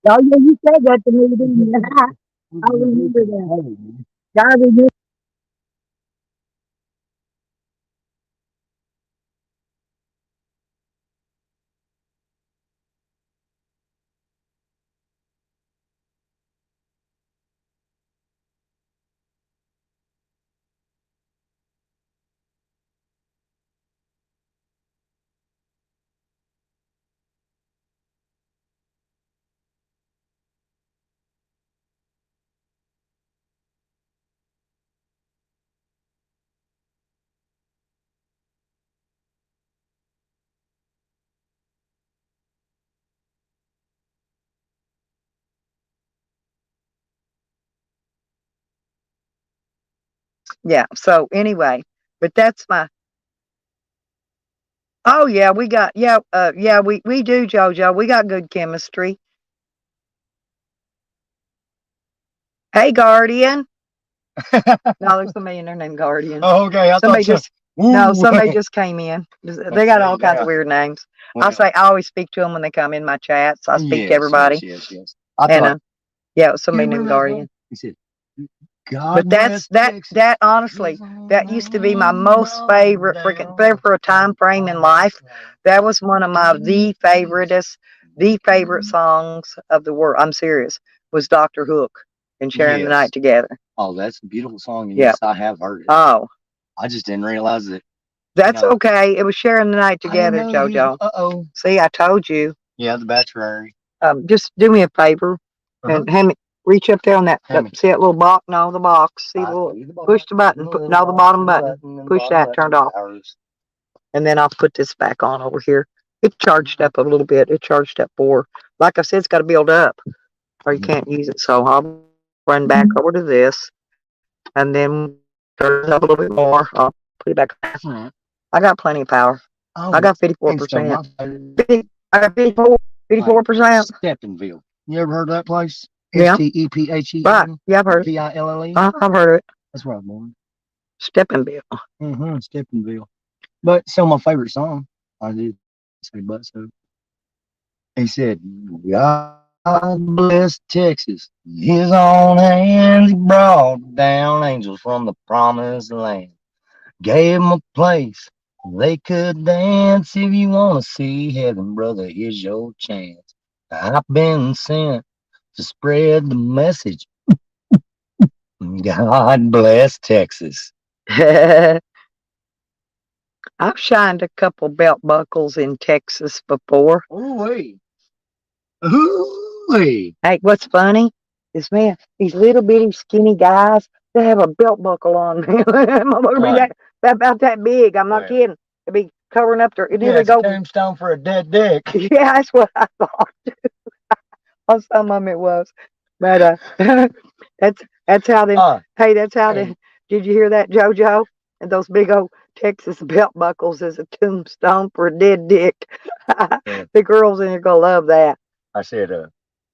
yeah, you said that to me, didn't you? I remember that. God, yeah. So anyway, but that's my. Oh yeah, we got we do, JoJo. We got good chemistry. Hey, Guardian. No, there's somebody in there named Guardian. Oh, okay. Somebody just somebody just came in. They got all kinds yeah. of weird names. Well, I always speak to them when they come in my chats. I speak to yes, everybody. Yes. And yeah, it was somebody You named remember that Guardian. song? He said, God But bless Texas. that honestly, that used to be my most favorite freaking there for a time frame in life. That was one of my the favorite songs of the world. I'm serious. Was Dr. Hook and Sharing the Yes. Night Together. Oh, that's a beautiful song. And Yeah. yes, I have heard it. Oh, I just didn't realize it. that's okay. It was Sharing the Night Together, JoJo. Uh-oh. See, I told you. Yeah, the Bachelor. Just do me a favor and hand me, reach up there on that. Hand me. See that little box? No, the box. See the little, push the button. No, the bottom button. Push that. Turned off. And then I'll put this back on over here. It charged up a little bit. It charged up for, like I said, it's got to build up or you can't use it. So I'll run back over to this and then turn it up a little bit more. I'll put it back. I got plenty of power. Oh, I got 54%. I got 54%. Stephenville. You ever heard of that place? Yeah. Stephen. Right. Yeah, I've heard it. Pille. I've heard of it. That's where I was born. Stephenville. Stephenville. But still my favorite song. I do. say, but so he said, God bless Texas. In his own hands, he brought down angels from the promised land. Gave them a place they could dance. If you want to see heaven, brother, here's your chance. I've been sent to spread the message. God bless Texas. I've shined a couple belt buckles in Texas before. Ooh-wee. Ooh-wee. Hey, what's funny is, man, these little bitty skinny guys, they have a belt buckle on. Motherfucker be Right. that about that big. I'm not Right. kidding. They be covering up their. And then Yeah, they it's a go. tombstone for a dead dick. Yeah, that's what I thought. On some of them it was, but that's how them. Hey, that's how Hey. they. Did you hear that, JoJo? And those big old Texas belt buckles is a tombstone for a dead dick. Yeah. The girls in here gonna love that. I said,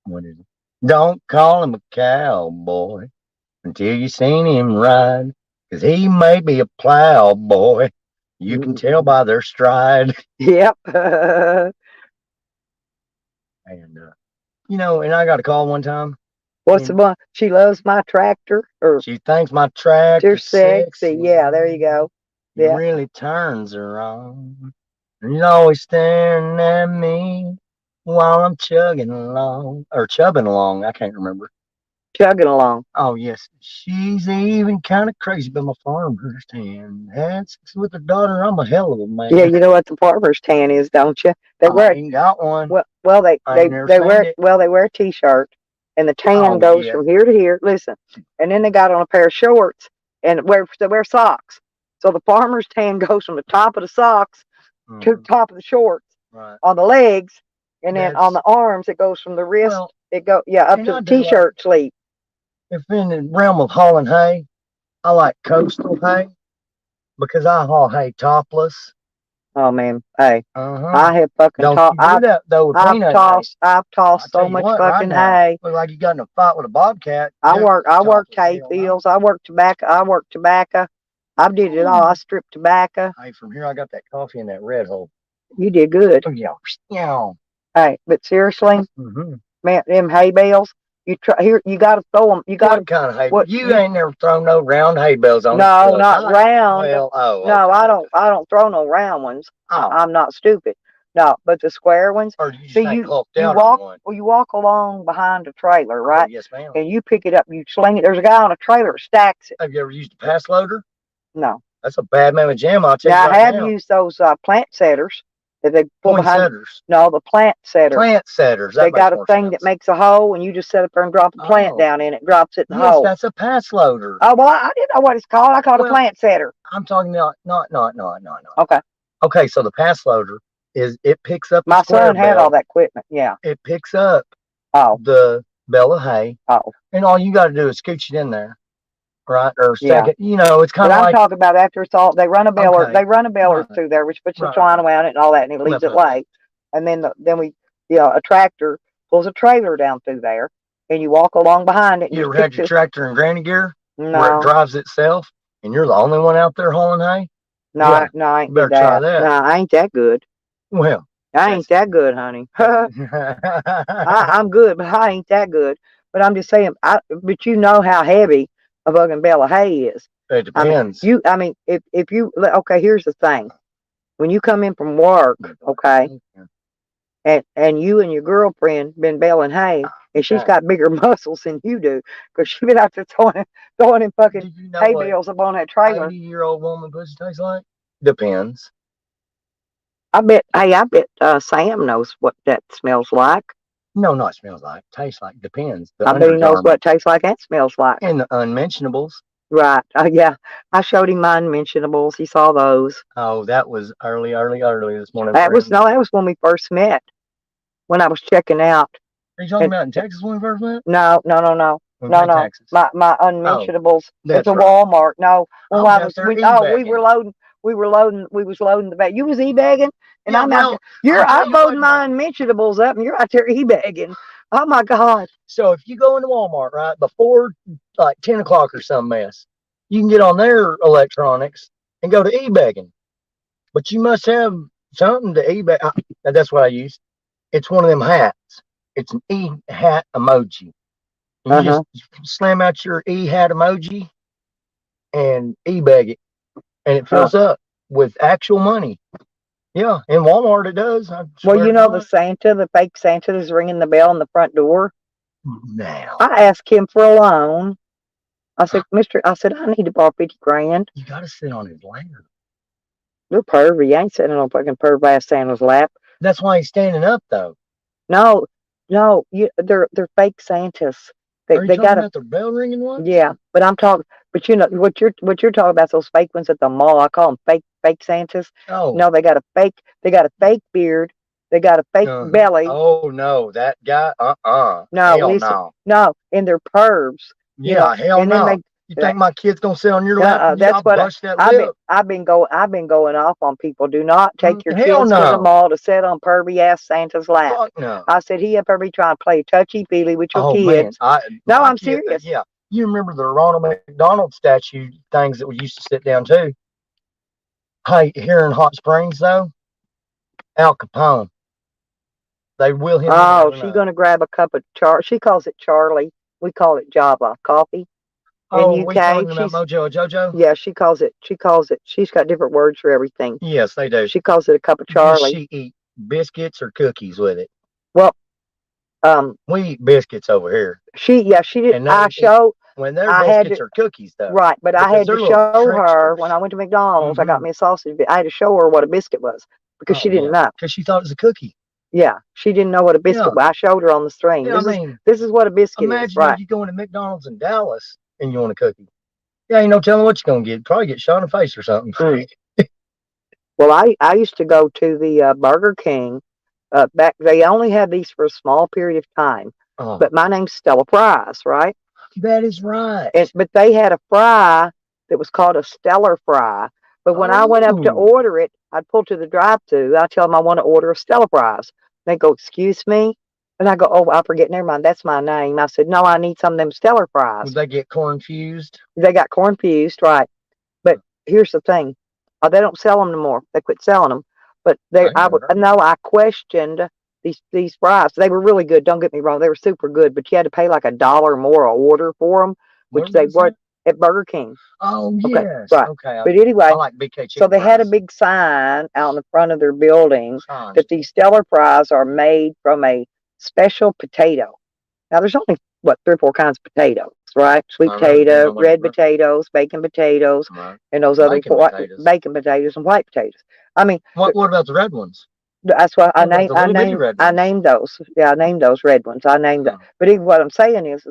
what is it? Don't call him a cowboy until you seen him ride, 'cause he may be a plowboy. You can tell by their stride. Yep. And and I got a call one time. What's the one? She loves my tractor, or She thinks my tractor's sexy. Yeah, there you go. He Yeah. really turns her on. And he's always staring at me while I'm chugging along. Or chubbing along, I can't remember. Chugging along. Oh, yes. She's even kind of crazy about my farmer's tan. Had sex with her daughter. I'm a hell of a man. Yeah, you know what the farmer's tan is, don't you? They wear. I ain't got one. Well, they I ain't never seen wear it. well they wear a t-shirt, and the tan Oh, goes yeah. from here to here. Listen, and then they got on a pair of shorts and they wear socks. So the farmer's tan goes from the top of the socks to the top of the shorts. Right. On the legs, and then on the arms it goes from the wrist. Well, it go up to the t-shirt sleeve. If in the realm of hauling hay, I like coastal hay because I haul hay topless. Oh man, hey, Uh-huh. I have fucking Don't tossed. you do that though with peanut hay. I've tossed so much fucking hay. Look like you got in a fight with a bobcat. I worked hay fields. I worked tobacco. I did it all. I stripped tobacco. Hey, from here I got that coffee in that red hole. You did good. Oh yeah. Yeah. Hey, but seriously, man, them hay bales. You got to throw them. You got What kind of hay? You ain't never thrown no round hay bales on. No, not round. Well, no, I don't throw no round ones. Oh. I'm not stupid. No, but the square ones. Or you See, you walk along behind a trailer, right? Oh, yes, ma'am. And you pick it up, you sling it. There's a guy on a trailer that stacks it. Have you ever used a pass loader? No. That's a bad mamma jam. I'll tell you Now, right I have now. used those plant setters that they pull behind. Setters. No, the plant setters. Plant setters. They got a thing that makes a hole, and you just sit up there and drop a plant down in it. Drops it in the hole. Yes, that's a pass loader. Oh well, I didn't know what it's called. I called it a plant setter. I'm talking not. Okay. Okay, so the pass loader it picks up. My son had all that equipment. Yeah. It picks up. Oh. The bale of hay. Oh. And all you got to do is scooch it in there, right? Or stack it. You know, it's kind of like. I'm talking about after it's all. They run a baler. Okay. They run a baler through there, which puts the twine around it and all that, and it leaves it lay. And then a tractor pulls a trailer down through there, and you walk along behind it. And you ever had your tractor in granny gear? No. Where it drives itself, and you're the only one out there hauling hay? No, I ain't better try that. No, I ain't that good. Well, I ain't that good, honey. I'm good, but I ain't that good. But I'm just saying, but you know how heavy a fucking bale of hay is. It depends. If you okay, here's the thing. When you come in from work, okay, and you and your girlfriend been baling hay, and she's got bigger muscles than you do, because she been out there throwing in fucking hay bales up on that trailer. 80-year-old woman pussy tastes like? Depends. I bet Sam knows what that smells like. No, not smells like. Tastes like. Depends. I bet he knows what it tastes like and smells like. And the unmentionables. Right. Yeah. I showed him my unmentionables. He saw those. Oh, that was early this morning. That was when we first met. When I was checking out. Are you talking about in Texas when we first met? No. Texas. My unmentionables. It's a Walmart. No. When we was loading the bag. You was e-bagging, and I'm out there. I'm loading my unmentionables up, and you're out there e-bagging. Oh my God. So if you go into Walmart, right, before like 10 o'clock or some mess, you can get on their electronics and go to e-bagging. But you must have something to eBay. That's what I use. It's one of them hats. It's an E hat emoji. You just slam out your E hat emoji and eBay it, and it fills up with actual money. Yeah, in Walmart it does. Well, you know the fake Santa that's ringing the bell on the front door. Now I asked him for a loan. I said, I need to borrow 50 grand. You got to sit on his lap. You're pervy. You ain't sitting on fucking perv ass Santa's lap. That's why he's standing up, though. No, they're fake Santas. They got about the bell ringing one. Yeah, but I'm talking. But you know what you're talking about, those fake ones at the mall. I call them fake Santas. Oh no, they got a fake beard. They got a fake belly. Oh no, that guy. No, hell listen, no, and they're pervs. Yeah, hell no. You think my kid's gonna sit on your lap? That's what I've been going off on people. Do not take your kids to the mall to sit on pervy ass Santa's lap. Fuck no. I said he up every trying to play touchy feely with your kids. Man, I'm serious. Yeah, you remember the Ronald McDonald statue things that we used to sit down to? Hey, here in Hot Springs though, Al Capone. They will him. Oh, she's gonna grab a cup of she calls it Charlie. We call it Java coffee. Oh, we talking about Mojo or JoJo? Yeah, she calls it. She's got different words for everything. Yes, they do. She calls it a cup of Charlie. Does she eat biscuits or cookies with it? Well, we eat biscuits over here. She did. When they're biscuits or cookies though. Right, but I had to show her when I went to McDonald's. I got me a sausage. I had to show her what a biscuit was because she didn't know. Because she thought it was a cookie. Yeah, she didn't know what a biscuit was. I showed her on the string. Yeah, this is what a biscuit is. Imagine you going to McDonald's in Dallas and you want a cookie. Yeah, ain't no telling what you're gonna get. Probably get shot in the face or something. Well, I used to go to the Burger King. Back they only had these for a small period of time. But my name's Stella Fries, right? That is right. But they had a fry that was called a Stellar Fry. But when I went up to order it, I'd pull to the drive-thru. I tell them I want to order a Stella Fries. They go, "Excuse me." And I go, "Oh, I forget. Never mind. That's my name." I said, "No, I need some of them Stellar Fries." Would they get confused? They got confused, right? But here's the thing: they don't sell them no more. They quit selling them. But I questioned these fries. They were really good. Don't get me wrong; they were super good. But you had to pay like $1 more a order for them, which they weren't at Burger King. Oh yes, right. Okay. But anyway, I like BK so they had a big sign out in the front of their building that these Stellar Fries are made from a special potato. Now there's only 3 or 4 kinds of potatoes, right? Sweet potato, red potatoes, bacon potatoes, and those other bacon potatoes and white potatoes. I mean, what about the red ones? That's why I named those. Yeah, I named those red ones. I named them. But even what I'm saying is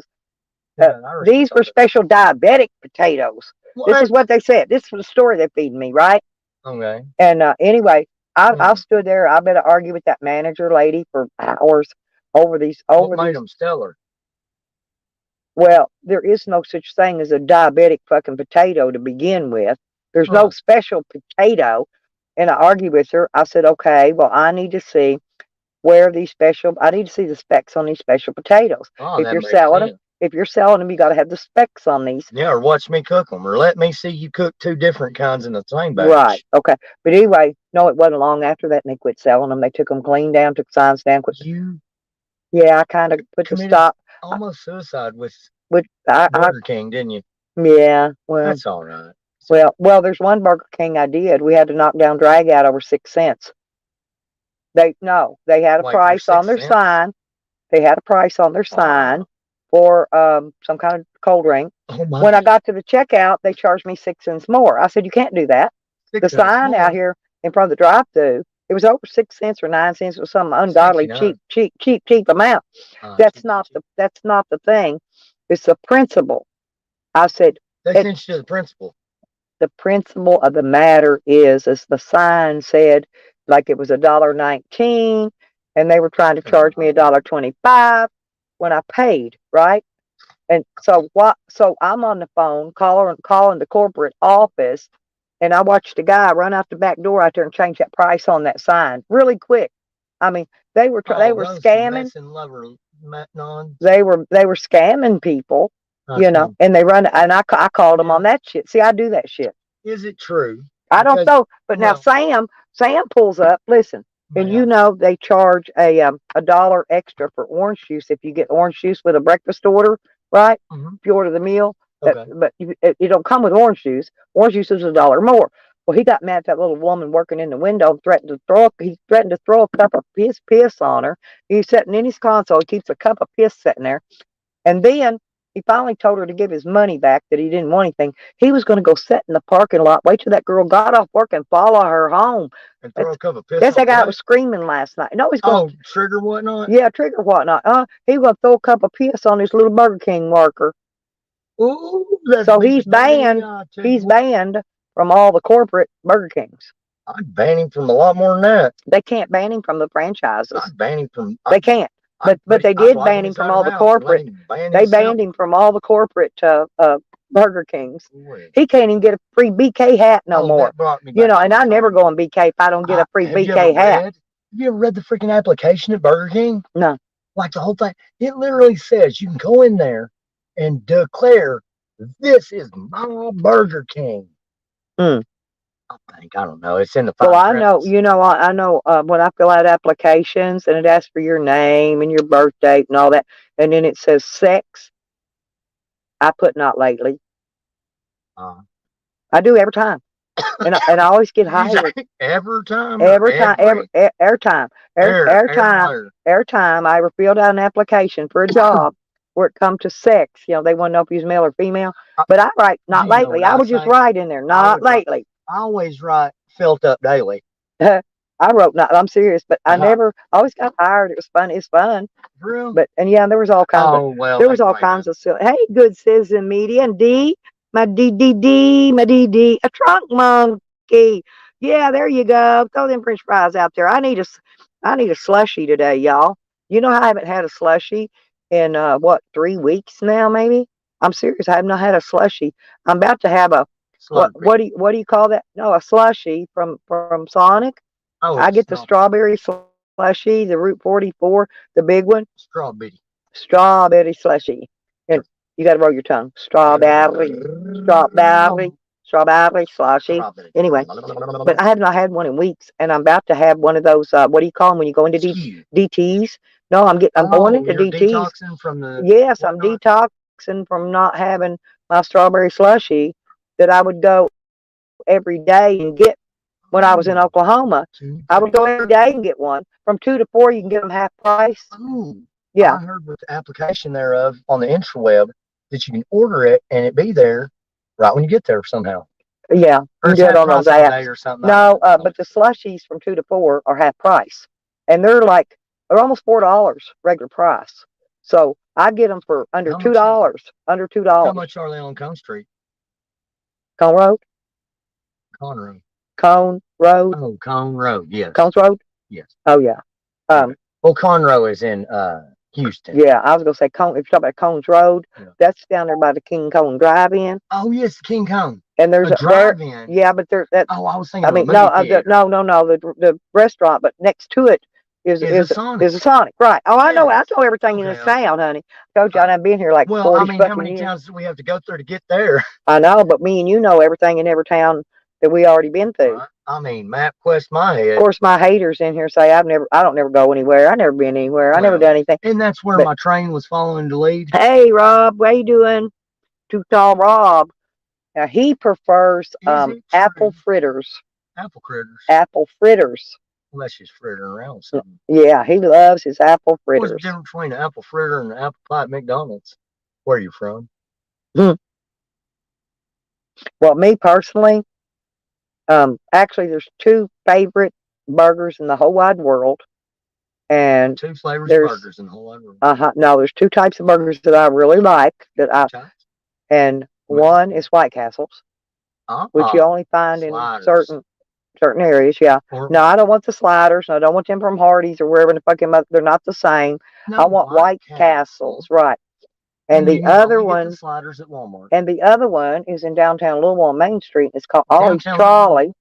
these were special diabetic potatoes. What? This is what they said. This was the story they're feeding me, right? Okay. And anyway, I stood there. I better argue with that manager lady for hours over these. What made them stellar? Well, there is no such thing as a diabetic fucking potato to begin with. There's no special potato. And I argued with her. I said, "Okay, well, I need to see I need to see the specs on these special potatoes. If you're selling them, you got to have the specs on these." Yeah, or watch me cook them, or let me see you cook 2 different kinds in the same batch. Right. Okay. But anyway, no, it wasn't long after that, and they quit selling them. They took them clean down, took signs down. Yeah, I kind of put the stop. Almost suicide with Burger King, didn't you? Yeah. Well, that's all right. Well, there's one Burger King I did. We had to knock down drag out over 6 cents. They had a price on their sign. They had a price on their sign for some kind of cold drink. When I got to the checkout, they charged me 6 cents more. I said, "You can't do that." The sign out here in front of the drive-thru, it was over 6 cents or 9 cents. It was some ungodly cheap amount. That's not the thing. It's the principle. I said, they sent you to the principle. The principle of the matter is, as the sign said, like it was $1.19, and they were trying to charge me $1.25 when I paid, right? And so I'm on the phone calling the corporate office, and I watched a guy run out the back door out there and change that price on that sign really quick. I mean, they were scamming. They were scamming people. And they run, and I called them on that shit. See, I do that shit. Is it true? I don't Because- know. But now Sam pulls up. Listen, and Yeah. you know they charge a $1 extra for orange juice if you get orange juice with a breakfast order, right? Mhm. If you order the meal, Okay. but you don't come with orange juice. Orange juice is $1 more. Well, he got mad at that little woman working in the window, he threatened to throw a cup of his piss on her. He's sitting in his console, he keeps a cup of piss sitting there. And then he finally told her to give his money back, that he didn't want anything. He was going to go sit in the parking lot, wait till that girl got off work and follow her home. And throw a cup of piss. That's on that guy that what? was screaming last night. No, he's going Oh, trigger whatnot. yeah, trigger whatnot. He was going to throw a cup of piss on his little Burger King worker. Ooh, that's So big he's potato, banned. yeah, I tell you He's what, banned from all the corporate Burger Kings. I'd ban him from a lot more than that. They can't ban him from the franchises. I'd ban him from. They can't. But they did ban him from all the corporate. They banned him from all the corporate Burger Kings. He can't even get a free BK hat no more. You know, and I never go on BK if I don't get a free BK hat. Have you ever read the freaking application at Burger King? No. Like the whole thing. It literally says you can go in there and declare, this is my Burger King. Hmm. I don't know. It's in the fine Well, I print. know, you know, I know when I fill out applications and it asks for your name and your birth date and all that, and then it says sex, I put not lately. I do every time. And I always get hired. Every time. Every time I ever filled out an application for a job where it come to sex, you know, they want to know if you're male or female. But I write not You know lately. what I I would just say? write in there, not would write- lately. I always write filled up daily. I wrote not. I'm serious, but I Uh-huh. never. I always got hired. It was fun. It's fun. For real? But and yeah, there was all kinds of. Oh, well. There was all kinds of silly. Hey, good citizen media and D, my DDD, my DD, a trunk monkey. Yeah, there you go. Throw them French fries out there. I need a slushy today, y'all. You know, I haven't had a slushy in 3 weeks now, maybe. I'm serious. I have not had a slushy. I'm about to have a what do you call that? No, a slushy from Sonic. Oh, I get the strawberry slushy, the Route 44, the big one. Strawberry slushy. And you got to roll your tongue. Strawberry slushy. Anyway, but I have not had one in weeks, and I'm about to have one of those. What do you call them when you go into DTs? No, I'm going into DTs. Detoxing from the yes, I'm detoxing from not having my strawberry slushy that I would go every day and get. When I was in Oklahoma, I would go every day and get one. From 2 to 4, you can get them half price. Oh, yeah. I heard with the application thereof on the intraweb that you can order it and it be there right when you get there somehow. Yeah, you do it on those apps. Or something. No, but the slushies from 2 to 4 are half price, and they're almost $4 regular price. So I get them for under $2. Under $2. How much are they on Cone Street? Cone Road. Cone Road. Cone Road. Oh, Cone Road. Yes. Cones Road. Yes. Oh yeah. Well, Conroe is in Houston. Yeah, I was gonna say Cone. If you talk about Cones Road, that's down there by the King Cone Drive-In. Oh yes, King Cone. And there's a drive-in. Yeah, but there's that. Oh, I was thinking. I mean, no, the restaurant, but next to it is a Sonic. Right? Oh, I know. I know everything in this town, honey. I told you I've been here like 40 I mean, how many years. towns do we have to go through to get there? I know, but me and you know everything in every town that we already been through. I mean, MapQuest my head. Of course, my haters in here say I don't never go anywhere. I never been anywhere. I never done anything. And that's where my train was following the lead. Hey, Rob, what you doing? Too Tall Rob. Now he prefers apple fritters. Apple critters. Apple fritters. Well, that's just frittering around with something. Yeah, he loves his apple fritters. What's the difference between an apple fritter and an apple pie at McDonald's? Where are you from? Well, me personally, actually, there's 2 favorite burgers in the whole wide world, and 2 flavors of burgers in the whole wide world. No, there's 2 types of burgers that I really like and one is White Castles, which you only find in certain areas. Yeah. No, I don't want the sliders. No, I don't want them from Hardee's or wherever the fucking. They're not the same. No, I want White Castles, right? And the other one, the sliders at Walmart. And the other one is in downtown Louisville on Main Street. It's called Ollie's Trolley,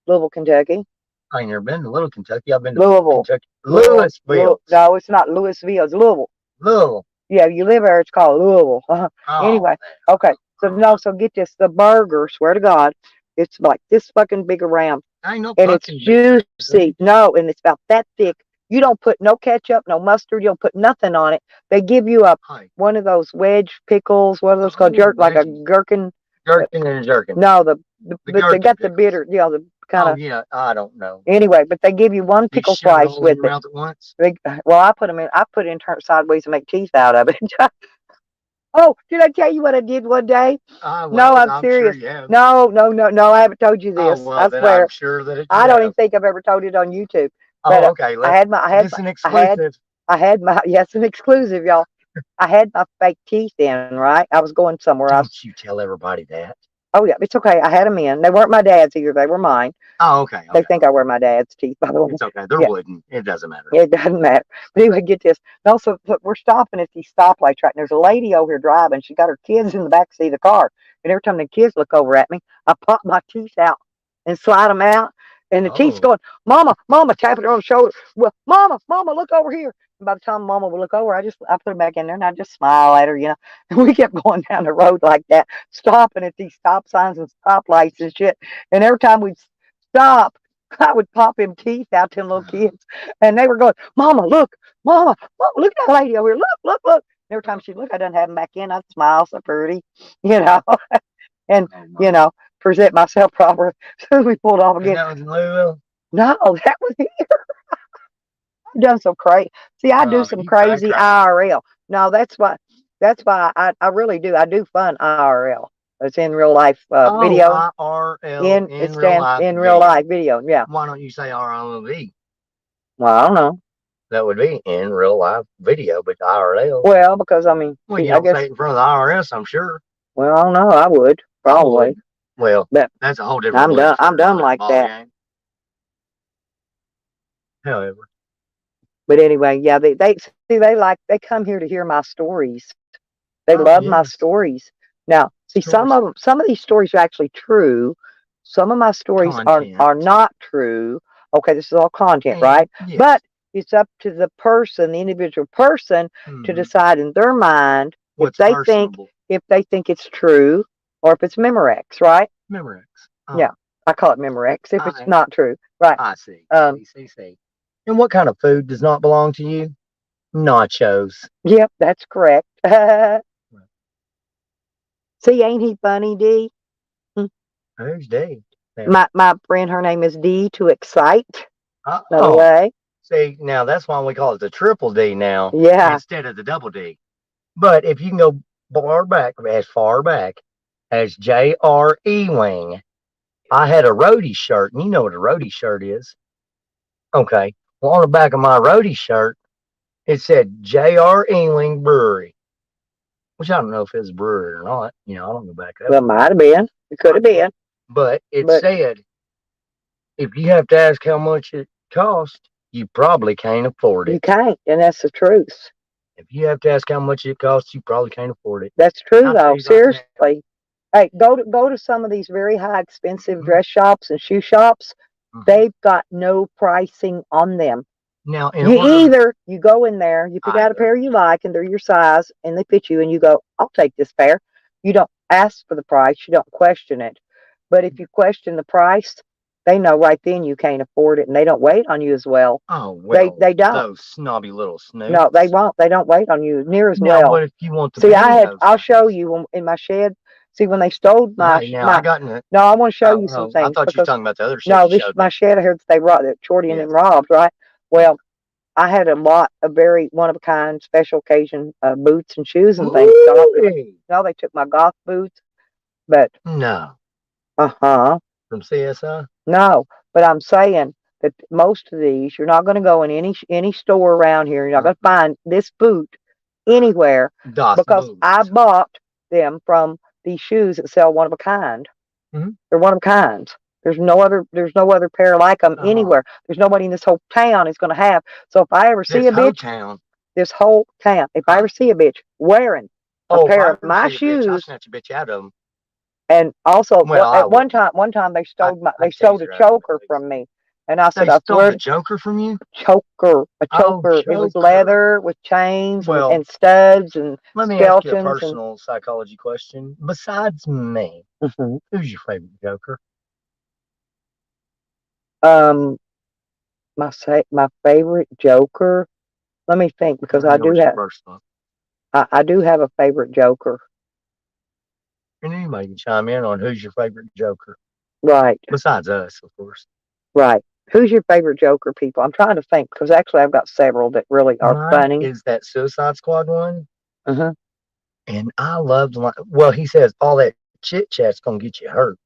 Louisville, Kentucky. I ain't never been to Little Kentucky. I've been to Louisville. Kentucky. Louisville. No, it's not Louisville. It's Louisville. Louisville. Yeah, you live there. It's called Louisville. Anyway, okay. So get this. The burger, swear to God, It's like this fucking big around, I ain't no and it's fucking big. juicy. No, and it's about that thick. You don't put no ketchup, no mustard. You don't put nothing on it. They give you Hi. one of those wedge pickles. What are those called? Oh, Like a wedgies. gherkin. Gherkin and jerkin. No, The but they gherkin got the pickles. bitter. You know, the kind Oh of. yeah, I don't know. Anyway, but they give you one You pickle shove it slice all in with your it. mouth at once. Well, I put them in. I put it in turn sideways and make teeth out of it. Oh, did I tell you what I did one day? Well, No, I'm I'm serious. sure you have. No, I haven't told you Oh this. well, I then swear. I'm sure that I don't even think I've ever told it on YouTube. But Oh, okay. I had This is an exclusive. I had my yes, an exclusive, y'all. I had my fake teeth in, right? I was going somewhere. Don't you tell everybody that. Oh yeah, it's okay. I had them in. They weren't my dad's either. They were mine. Oh, okay. They think I wear my dad's teeth, by the way. It's okay. They're Yeah. wooden. It doesn't matter. It doesn't matter. But anyway, get this. No, so we're stopping at these stoplights, right? And there's a lady over here driving. She got her kids in the back seat of the car. And every time the kids look over at me, I pop my teeth out and slide them out. And the teeth's Oh. going, Mama, Mama, tapping her on the shoulder. Well, Mama, Mama, look over here. And by the time Mama would look over, I put them back in there and I just smile at her, you know. And we kept going down the road like that, stopping at these stop signs and stoplights and shit. And every time we'd stop, I would pop them teeth out to them little kids. And they were going, Mama, look, Mama, Mama, look at that lady over here. Look, look, look. And every time she'd look, I didn't have them back in. I'd smile so pretty, you know, and, you know, present myself proper. As soon as we pulled off And again. that was in Louisville. No, that was here. I've done some crazy. See, I do some You tried crazy cracking. IRL. No, that's why I really do. I do fun IRL. It's in real life video. IRL in real life. In real life video. Yeah. Why don't you say RLV? Well, I don't know. That would be in real life video, but IRL. Well, because I mean, Well, you I don't guess. say it in front of the IRS, I'm sure. Well, I don't know. I would probably. Well, But that's a whole different. I'm done. I'm done ball like that. game. However, But anyway, yeah, they come here to hear my stories. They love my yes. stories. Now, see, some of these stories are actually true. Some of my stories Content. are not true. Okay, this is all content, And, right? yes. But it's up to the person, the individual person, to Mhm. decide in their mind What's if they personable. think it's true or if it's Memorex, right? Memorex. Yeah. I call it Memorex if it's I- not true, right? I see. See. And what kind of food does not belong to you? Nachos. Yep, that's correct. See, ain't he funny, Dee? Who's Dave? My friend, her name is D to Excite. By the Oh, way. see, now that's why we call it the triple D now Yeah. instead of the double D. But if you can go as far back as J.R. Ewing, I had a roadie shirt, and you know what a roadie shirt is. Okay. Well, on the back of my roadie shirt, it said J.R. Ewing Brewery, which I don't know if it's a brewery or not. You know, I don't go back up. Well, might have been. It could have been. But it said, if you have to ask how much it costs, you probably can't afford You it. can't, and that's the truth. If you have to ask how much it costs, you probably can't afford it. That's true, I'll tell though. you right now. Seriously. Hey, go to some of these very high expensive Mhm. dress shops and shoe shops. Mhm. They've got no pricing on them. Now, You go in there, you pick out a pair you like, and they're your size, and they fit you, and you go, I'll take this pair. You don't ask for the price, you don't question it. But if you question the price, they know right then you can't afford it, and they don't wait on you as well. oh, well, They don't. those snobby little snoops. No, they won't. They don't wait on you near as Now, well. what if you want the See, pantyhose I'll show things? you in my shed. See, when they stole my, Hey, now, my I got in it. no, I want to show you some I things. thought you were because- talking about the other shit No, you this showed my me. shed. I heard that Shorty and Yes. them robbed, right? Well, I had a lot of very one of a kind, special occasion boots and shoes and things. Ooh. No, they took my golf boots, but No, from CSI? no. But I'm saying that most of these, you're not going to go in any store around here. You're not going to find this boot anywhere Das because Boots. I bought them from these shoes that sell one of a kind. Mhm. They're one of a kind. There's no other pair like them anywhere. There's nobody in this whole town is going to have. So if I ever see This a whole bitch, town. this whole town, if I ever see a bitch wearing a if pair I of ever my see a bitch, I'll shoes, snatch a bitch out of them. and also Well, I at one time they stole I they stole a tease her out of my choker face. from me, and I They said, I stole swear, the Joker from you? a choker. Oh, It was choker. leather with chains Well, and studs and Let me ask you a skeletons personal psychology question. Besides me, and who's your favorite Joker? Um, my favorite Joker. Let me think, because I do have First one. I do have a favorite Joker. And anybody can chime in on who's your favorite Joker. Right, Besides us, of course. right. Who's your favorite Joker, people? I'm trying to think, because actually I've got several that really are Mine funny. is that Suicide Squad one. Uh-huh. And I loved, well, he says all that chit chat's going to get you hurt.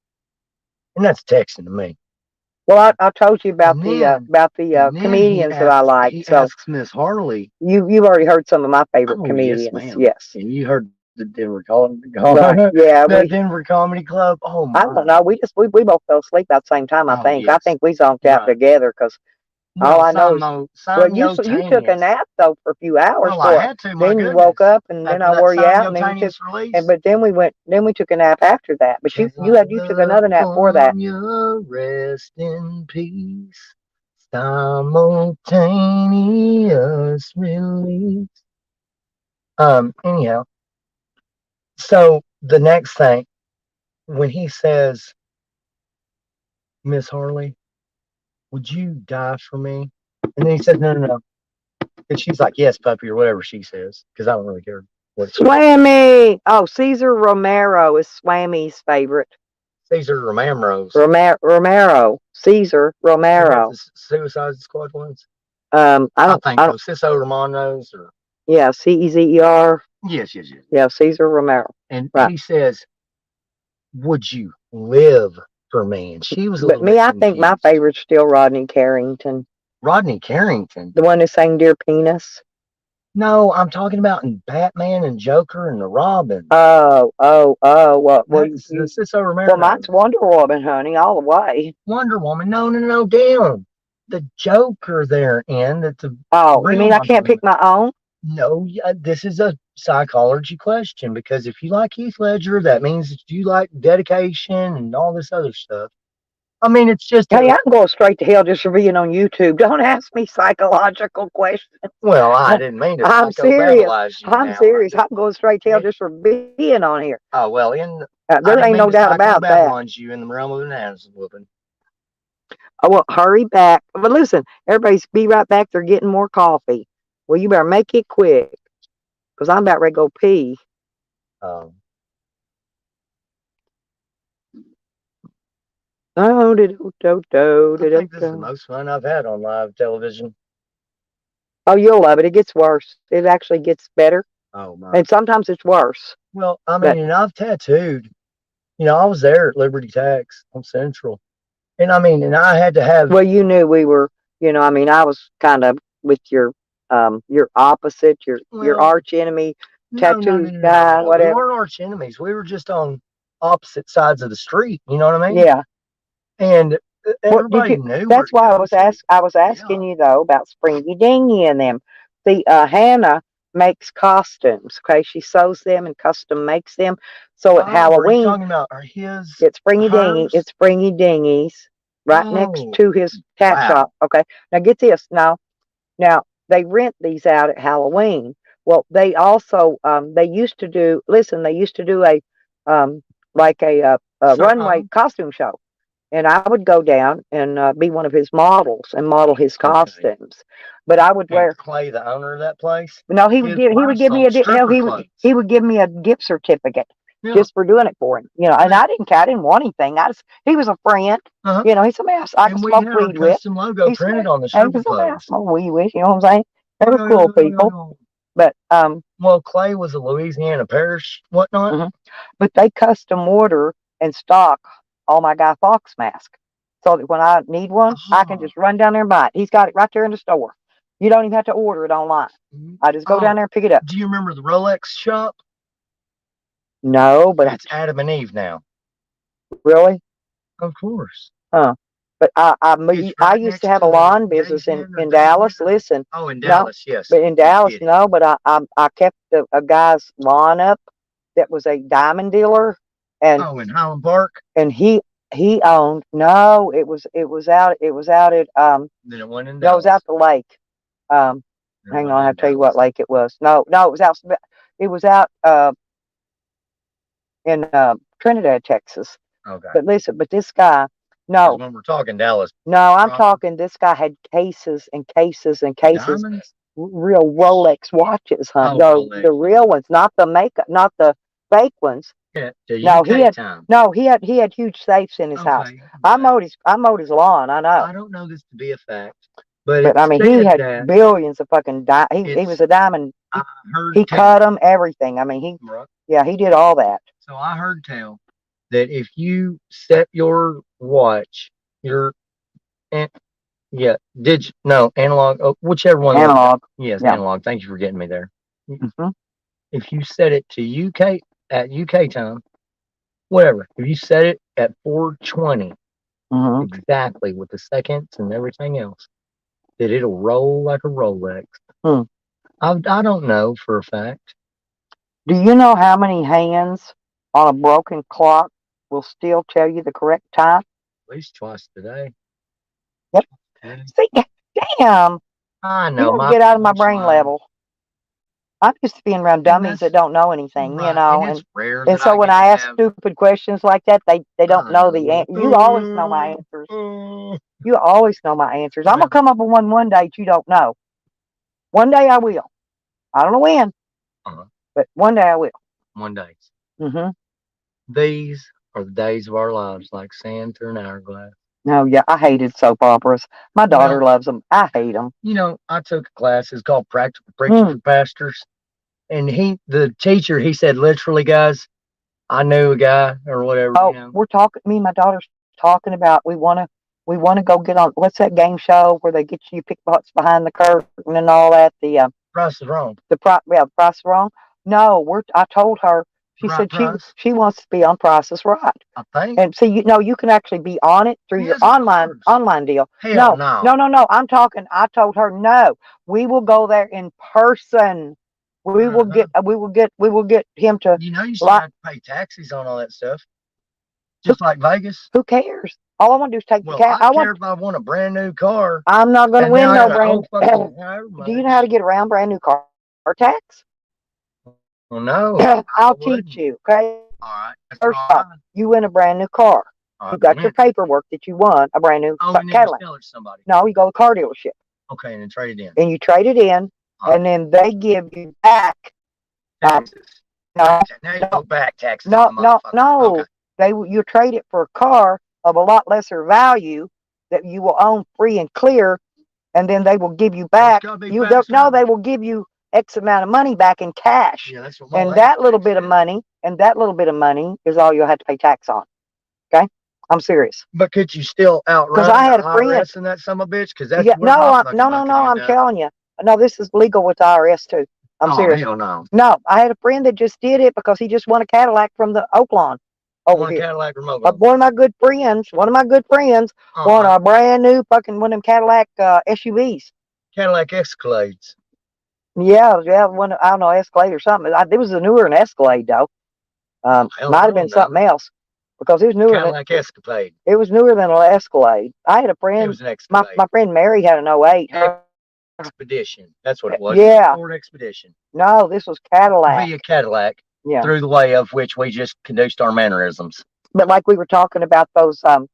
And that's texting to me. Well, I told you about And the then comedians that I like. He So asks Miss Harley. you've already heard some of my favorite Oh, comedians. yes, ma'am. Yes. And you heard the Denver Comedy Right. Yeah, that Denver Comedy Club. Oh, my. I don't know. We both fell asleep at the same time. I Oh, think. I yes. think we zonked out Right. together because all I know is well, you took a simultaneous. nap though for a few hours. Well, I had to. My Then you goodness. woke up and then After I wore that you out and then we took simultaneous release. but then we took a nap after that. But you took another nap for that. Rest in peace. Simultaneous release. Anyhow, so the next thing, when he says, Miss Harley, would you die for me? And then he says, no. And she's like, yes, puppy, or whatever she says, because I don't really care what it says. Swammy. Oh, Cesar Romero is Swammy's favorite. Cesar Romero's. Romero. Cesar Romero. The Suicide Squad ones. I think so. Ciso Romanos or yeah, Cezer. Yes. Yeah, Cesar Romero. And right. He says, would you live for me? And she was a but little me, I think my favorite's still Rodney Carrington. Rodney Carrington? The one who sang Dear Penis? No, I'm talking about in Batman and Joker and the Robin. Well, Ciso Romero. Well, mine's Wonder Woman, honey, all the way. Wonder Woman? No, damn. The Joker they're in. That's you mean I can't pick my own? No, this is a psychology question, because if you like Heath Ledger, that means that you like dedication and all this other stuff. I mean, it's just. Hey, I'm going straight to hell just for being on YouTube. Don't ask me psychological questions. Well, I didn't mean to. I'm serious. I'm serious. I'm going straight to hell just for being on here. Oh, well, there ain't no doubt about that. You in the realm of an ass whooping. Oh, well, hurry back. But listen, everybody's be right back. They're getting more coffee. Well, you better make it quick, because I'm about ready to go pee. I think this is the most fun I've had on live television. Oh, you'll love it. It gets worse. It actually gets better. Oh, my. And sometimes it's worse. Well, I mean, and I've tattooed. I was there at Liberty Tax on Central. And I mean, and I had to have. Well, you knew we were, I mean, I was kind of with your opposite, your arch enemy, tattoo guy, whatever. We weren't arch enemies. We were just on opposite sides of the street. You know what I mean? Yeah. And everybody knew. That's why I was asking you though about Springy Dingy and them. See, Hannah makes costumes. Okay, she sews them and custom makes them. So at Halloween, talking about his. It's Springy Dingy. It's Springy Dingy's right next to his tat shop. Okay, now get this. Now they rent these out at Halloween. Well, they also they used to do. Listen, they used to do a runway costume show. And I would go down and be one of his models and model his costumes. But I would wear Clay, the owner of that place. No, he would give me he would give me a gift certificate just for doing it for him. And I didn't want anything. He was a friend. He's somebody I can smoke weed with. Custom logo printed on the stripper clothes. I smoke weed with. You know what I'm saying? They were cool people. But well, Clay was a Louisiana parish, whatnot. Mm-hmm. But they custom order and stock all my Guy Fawkes mask, so that when I need one, I can just run down there and buy it. He's got it right there in the store. You don't even have to order it online. I just go down there and pick it up. Do you remember the Rolex shop? No, but it's Adam and Eve now. Really? Of course. But I used to have a lawn business in Dallas. Listen. Oh, in Dallas, yes. But in Dallas, no. But I kept a guy's lawn up that was a diamond dealer. And in Highland Park. And he owned. No, it was out at Then it went in Dallas. No, it was out the lake. Hang on, I have to tell you what lake it was. No, it was out. It was out in Trinidad, Texas. Okay. But listen, this guy, No, When we're talking Dallas, no, I'm proper talking. This guy had cases and cases and cases, diamonds. real Rolex watches, huh? Oh, The Rolex. real ones, not the makeup, not the fake ones. Yeah, the No, UK he had time. no, he had huge safes in his house. Okay, I but mowed his lawn. I know, I don't know this to be a fact, but but it I mean, he said had that billions of fucking he was it's. a diamond. I heard He tell. cut them, everything. I mean, Right. yeah, he did all that. So I heard tell that if you set your watch, your an- yeah, no analog, whichever one. Analog. Yes, Yeah. analog. Thank you for getting me there. Hmm. If you set it to UK at UK time, whatever. If you set it at 4:20 Hmm. exactly with the seconds and everything else, that it'll roll like a Rolex. Hmm. I don't know for a fact. Do you know how many hands on a broken clock will still tell you the correct time? At least twice today. Yep. See, damn, I you know gotta my get out of my watch brain line. level. I'm used to being around And dummies that that's don't know anything, right. know. And it's rare And that so I when get I to ask have. stupid questions like that, they don't I know the know. You always know my answers. You always know my answers. I'm gonna Well, come up with one day that you don't know. One day I will. I don't know when, uh, but one day I will. one day. Hmm. These are the days of our lives, like sand through an hourglass. No, yeah, I hated soap operas. My daughter Well, loves them. I hate them. I took a class. It's called Practical Preaching for Pastors, and the teacher, he said literally, guys, I knew a guy or whatever. Oh, we're talking. Me and my daughter's talking about we wanna go get on. What's that game show where they get you pick what's behind the curtain and all that? Price is wrong. The Price is Wrong. No, I told her. She Right said price. she wants to be on Price is Right. I think. And see, you can actually be on it through your Yes, of course. online deal. Hell no. No. I'm talking. I told her no. We will go there in person. We will get him to. You still have to pay taxes on all that stuff, just like Vegas. Who cares? All I want to do is take the cat. I care if I want a brand new car. I'm not going to and win now I no gotta brand. owe fucking however Do you know how to much. get around brand new car tax? Well, no. I'll teach you. Okay. All right. First off, you win a brand new car. You got your paperwork that you won a brand new Oh, and then you Cadillac. sell it to somebody. No, you go to the car dealership Okay, and then trade it in. and you trade it in, and then they give you back. Taxes. No, Now you go back taxes. no, on the no, motherfucker. no. Okay. You trade it for a car of a lot lesser value that you will own free and clear, and then they will give you back. They will give you X amount of money back in cash. Yeah, that's what And that little bit of money, is all you'll have to pay tax on. Okay, I'm serious. But could you still outrun? Because I had a friend. IRS and that son of a bitch? Because that's Yeah, where my fucking no. money I'm ended up. telling you. No, this is legal with the IRS too. I'm serious. Hell no. No, I had a friend that just did it because he just won a Cadillac from the Oaklawn over here. Cadillac remote. One of my good friends, won a brand new fucking one of them Cadillac SUVs. Cadillac Escalades. Yeah, one, I don't know, Escalade or something. It was a newer than Escalade though. Might have been something else because it was newer. Cadillac Escalade. It was newer than an Escalade. I had a friend. It was an Escalade. My friend Mary had an 08. Expedition. That's what it was. Yeah. Ford Expedition. No, this was Cadillac. Be a Cadillac. Yeah. Through the way of which we just conduced our mannerisms. But like we were talking about those Hummers.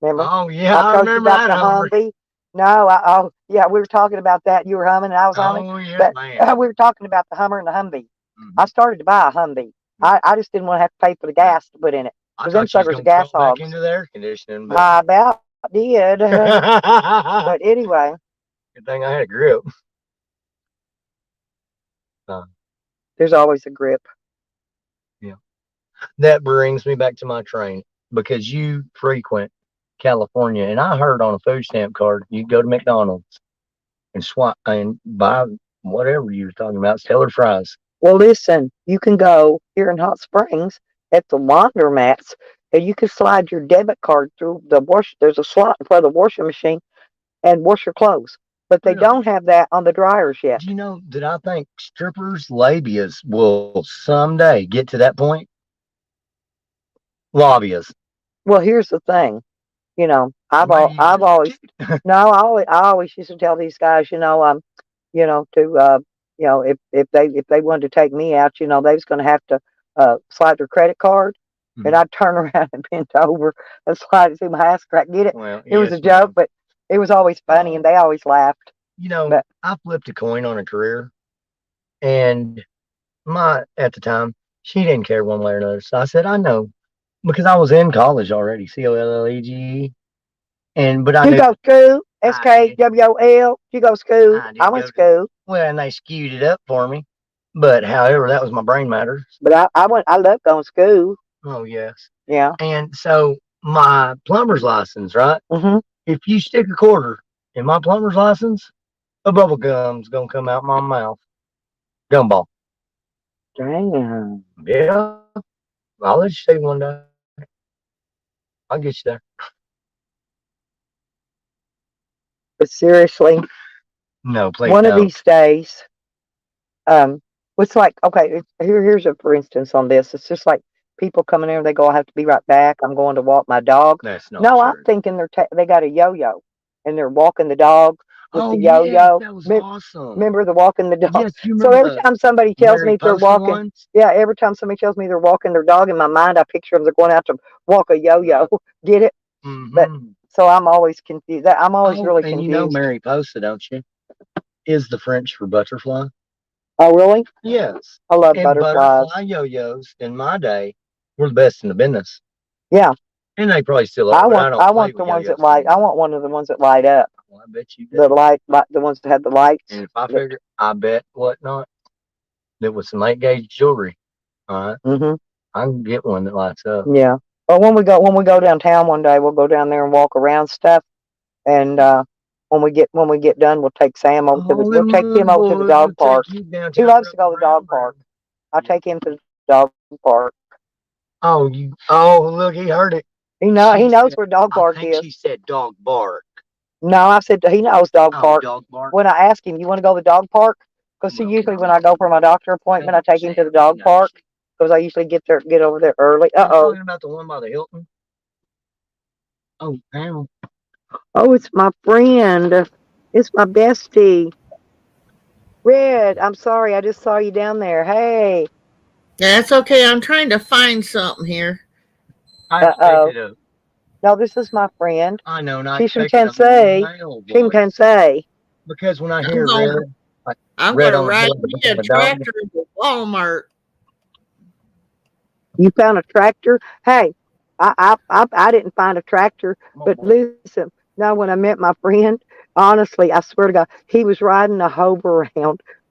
Remember? Oh yeah, I remember about that the Humvee. No, yeah, we were talking about that. You were humming, and I was humming. Oh yeah, But man. we were talking about the Hummer and the Humvee. Mhm. I started to buy a Humvee. I just didn't want to have to pay for the gas to put in it. I Because them thought you was suckers are gonna gas crawl back hogs. into the air conditioning, but I about did. But anyway, good thing I had a grip. there's always a grip. That brings me back to my train because you frequent California, and I heard on a food stamp card you go to McDonald's and swap and buy whatever you were talking about, stellar fries. Well, listen, you can go here in Hot Springs at the laundromats, and you can slide your debit card through the wash. There's a slot in front of the washing machine and wash your clothes. But they don't have that on the dryers yet. Do you know that I think strippers' labias will someday get to that point? Labias. Well, here's the thing. I've always no, I always used to tell these guys, to if they wanted to take me out, they was going to have to slide their credit card and I'd turn around and bend over and slide it through my ass crack. Get it? Well, It was yes, a joke, ma'am. but it was always funny, and they always laughed. You know, But- I flipped a coin on a career, and at the time, she didn't care one way or another. So I said, I know, because I was in college already, COLLEGE, but I You knew. go school, I SKWOL. You go school. I did I go went to- school, Well, and they skewed it up for me, but however, that was my brain matter. but I went. I loved going to school. Oh yes, Yeah. and so my plumber's license, right? Mhm. If you stick a quarter in my plumber's license, a bubble gum's gonna come out my mouth. Gumball. Damn. Yeah. I'll let you see one day. I'll get you there. But seriously, No, please one of don't. these days, it's like, okay, here's a for instance on this. It's just like people coming in, they go, I have to be right back. I'm going to walk my dog. That's not No, true. I'm thinking they got a yo-yo and they're walking the dog with the yes, yo-yo. that was Me- awesome. Remember the walking the dog? Yes, you So remember every time somebody tells me they're walking, yeah, every time somebody tells me they're walking their dog, in my mind I picture them, they're going out to walk a yo-yo. Get it? But so I'm always confused. I'm always really and confused. you know Mariposa, don't you? Is the French for butterfly? Oh, really? Yes. I love And butterflies. butterfly yo-yos in my day were the best in the business. Yeah. And they probably still are. I but want don't play the with ones that yo-yos light. I anymore. want one of the ones that light up. Well, I bet you The do. the ones that have the lights. And if I figure, I bet whatnot, that with some 8-gauge jewelry, all right, Mhm. I can get one that lights up. Yeah. Well, when we go downtown one day, we'll go down there and walk around stuff. And when we get done, we'll take Sam over to we'll take him over to the dog park. He loves to go to the dog park. I'll take him to the dog park. Oh, look, he heard it. He knows where dog park is. She said dog bark. No, I said he knows dog park. Dog bark. When I ask him, you want to go to the dog park? Because usually when I go for my doctor appointment, I take him to the dog park because I usually get over there early. You're talking about the one by the Hilton? Oh, damn. Oh, it's my friend. It's my bestie. Red, I'm sorry. I just saw you down there. Hey. That's okay. I'm trying to find something here. I picked it up. No, this is my friend. I know, not She's from expecting a Tennessee. male She's from voice. Tennessee. Because when I hear going- red, I'm Red going to on the ride board, me a the dog. tractor to Walmart. You found a tractor? Hey, I didn't find a tractor, but listen, now when I met my friend, honestly, I swear to God, he was riding a hover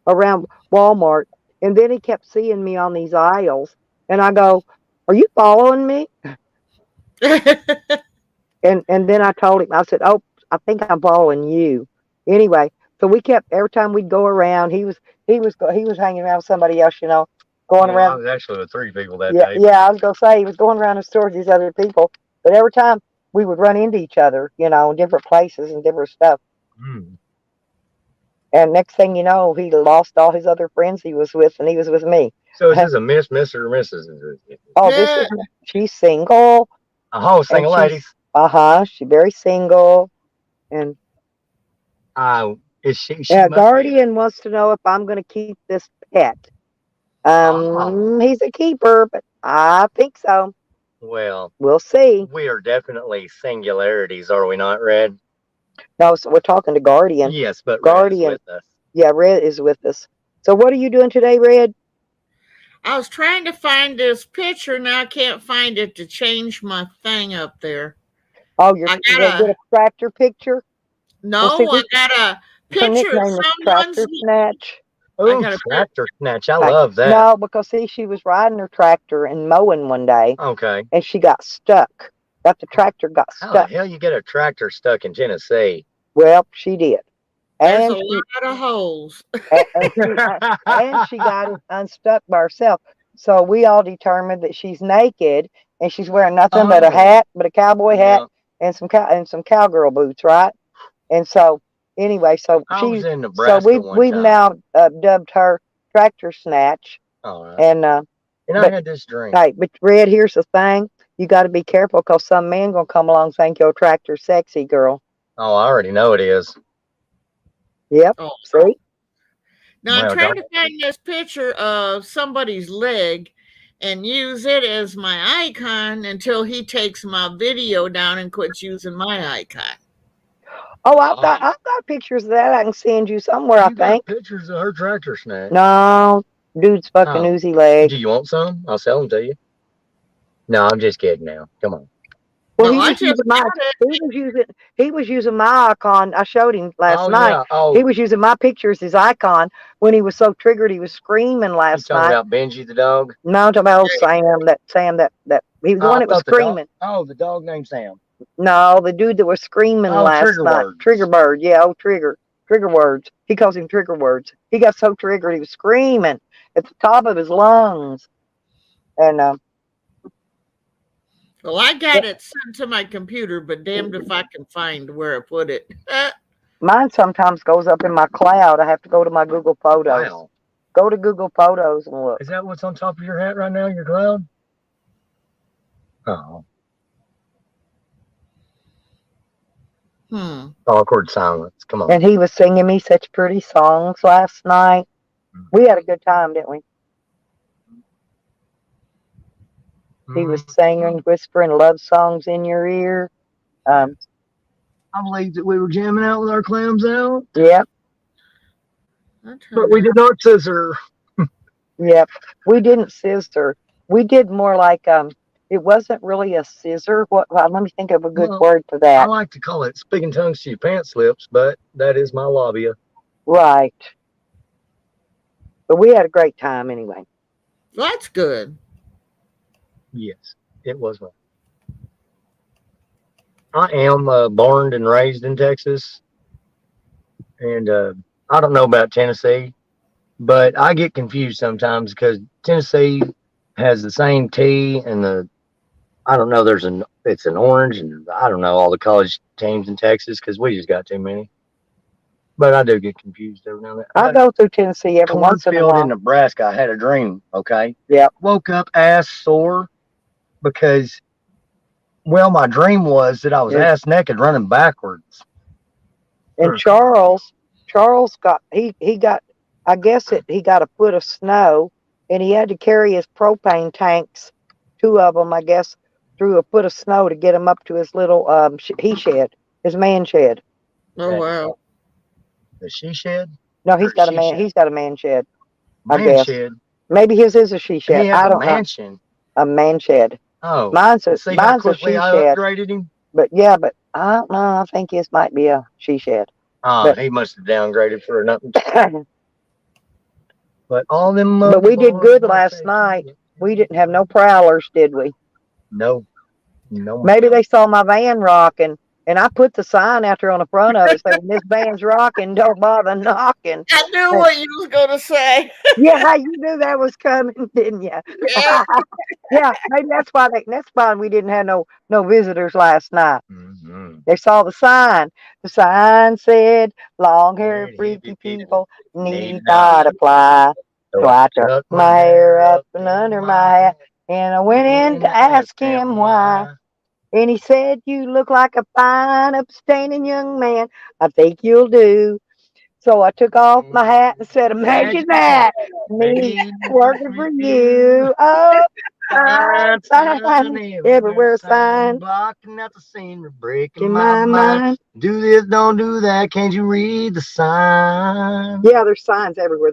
around Walmart, and then he kept seeing me on these aisles, and I go, "Are you following me?" And then I told him, I said, "Oh, I think I'm following you." Anyway, so we kept every time we'd go around, he was hanging around with somebody else, going around. I was actually with 3 people that Yeah, day. yeah, I was gonna say he was going around the store with these other people, but every time we would run into each other, in different places and different stuff. Mm. And next thing you know, he lost all his other friends he was with, and he was with me. So is this a Miss, Mr., or Mrs.? Oh, she's single. Oh, single she's- ladies. She's very single, and Is she? yeah, must be. Guardian wants to know if I'm gonna keep this pet. He's a keeper, but I think so. Well, We'll see. we are definitely singularities, are we not, Red? No, so we're talking to Guardian. Yes, but Guardian. Red is with us. Yeah, Red is with us. So what are you doing today, Red? I was trying to find this picture, and I can't find it to change my thing up there. Oh, you're I going to get a tractor picture? No, see, I got a Her picture of nickname is Tractor someone's. Snatch. Oh, got a tractor snatch. I love that. No, because see, she was riding her tractor and mowing one day, Okay. and she got stuck. The tractor got How the stuck. hell you get a tractor stuck in Tennessee? Well, she did. There's And a lot of holes. and she got it unstuck by herself. So we all determined that she's naked and she's wearing nothing but a hat, but a cowboy hat and some cowgirl boots, right? And so anyway, so I was she's in Nebraska we've one time. now dubbed her Tractor Snatch. All right. And I but- had this drink. hey, but Red, here's the thing: you got to be careful because some man gonna come along and think your tractor's sexy, girl. Oh, I already know it is. Yep. Oh. See? Now Well, I'm trying to find this picture of somebody's leg, and use it as my icon until he takes my video down and quits using my icon. Oh, I've got pictures of that I can send you somewhere, I You got think. pictures of her tractor snack. No, dude's fucking Oh. oozy leg. Do you want some? I'll sell them to you. No, I'm just kidding now. Come on. Well, No, I he was just using my he was using my icon. I showed him last night. Yeah. Oh, He was using my picture as his icon. When he was so triggered, he was screaming you last talking night. about Benji the dog? No, I'm talking about old Sam. That he was the Oh, one I that was thought the dog- screaming. Oh, the dog named Sam. No, the dude that was screaming Oh, last Trigger night. Words. Trigger Bird. Yeah, old Trigger. Trigger Words. He calls him Trigger Words. He got so triggered, he was screaming at the top of his lungs. And Well, I got it sent to my computer, but damned if I can find where I put it. mine sometimes goes up in my cloud. I have to go to my Google Photos. Wow. Go to Google Photos and look. Is that what's on top of your hat right now, your cloud? Oh. Awkward silence. Come on. And he was singing me such pretty songs last night. We had a good time, didn't we? He was singing, whispering love songs in your ear. I believe that we were jamming out with our clams out, Yep, but we did not scissor. yep. We didn't scissor. We did more like it wasn't really a scissor. Let me think of a good word for I that. like to call it speaking tongues to your pants slips, but that is my labia. Right. But we had a great time anyway. That's good. Yes, it was one. I am born and raised in Texas, and I don't know about Tennessee, but I get confused sometimes because Tennessee has the same T and I don't know. It's an orange, and I don't know all the college teams in Texas because we just got too many. But I do get confused every now and then. I go through Tennessee every once in a Cornfield while. in Nebraska, I had a dream. Okay. Yep. Woke up ass sore because, well, my dream was that I was ass naked running backwards. And Charles got he got I guess he got a foot of snow, and he had to carry his propane tanks, 2 of them, I guess, through a foot of snow to get him up to his little his man shed. Oh wow. The she shed? No, he's got a she man. shed? He's got a man shed. I Man guess. shed. Maybe his is a she shed. He has I a don't know. mansion. A man shed. Oh. Mine's a See how mine's a quickly she I shed. upgraded him? But yeah, but I don't know. I think his might be a she shed. Oh, he must have downgraded for nothing. But all them. But we did good last night. We didn't have no prowlers, did we? No. No. Maybe they saw my van rocking, and I put the sign out there on the front of it saying, "This van's rocking. Don't bother knocking." I knew what you was gonna say. Yeah, you knew that was coming, didn't you? Yeah. Yeah, maybe that's why we didn't have no visitors last night. Mm-hmm. They saw the sign. The sign said, "Long-haired freaky people need not apply." So I tucked my hair up and under my hat, and I went in to ask him why. And he said, "You look like a fine, upstanding young man. I think you'll do." So I took off my hat and said, "Imagine that, me working for you." Oh, sign, everywhere sign. Blocking out the scene, breaking In my my mind. mind. Do this, don't do that. Can't you read the sign? Yeah, there's signs everywhere.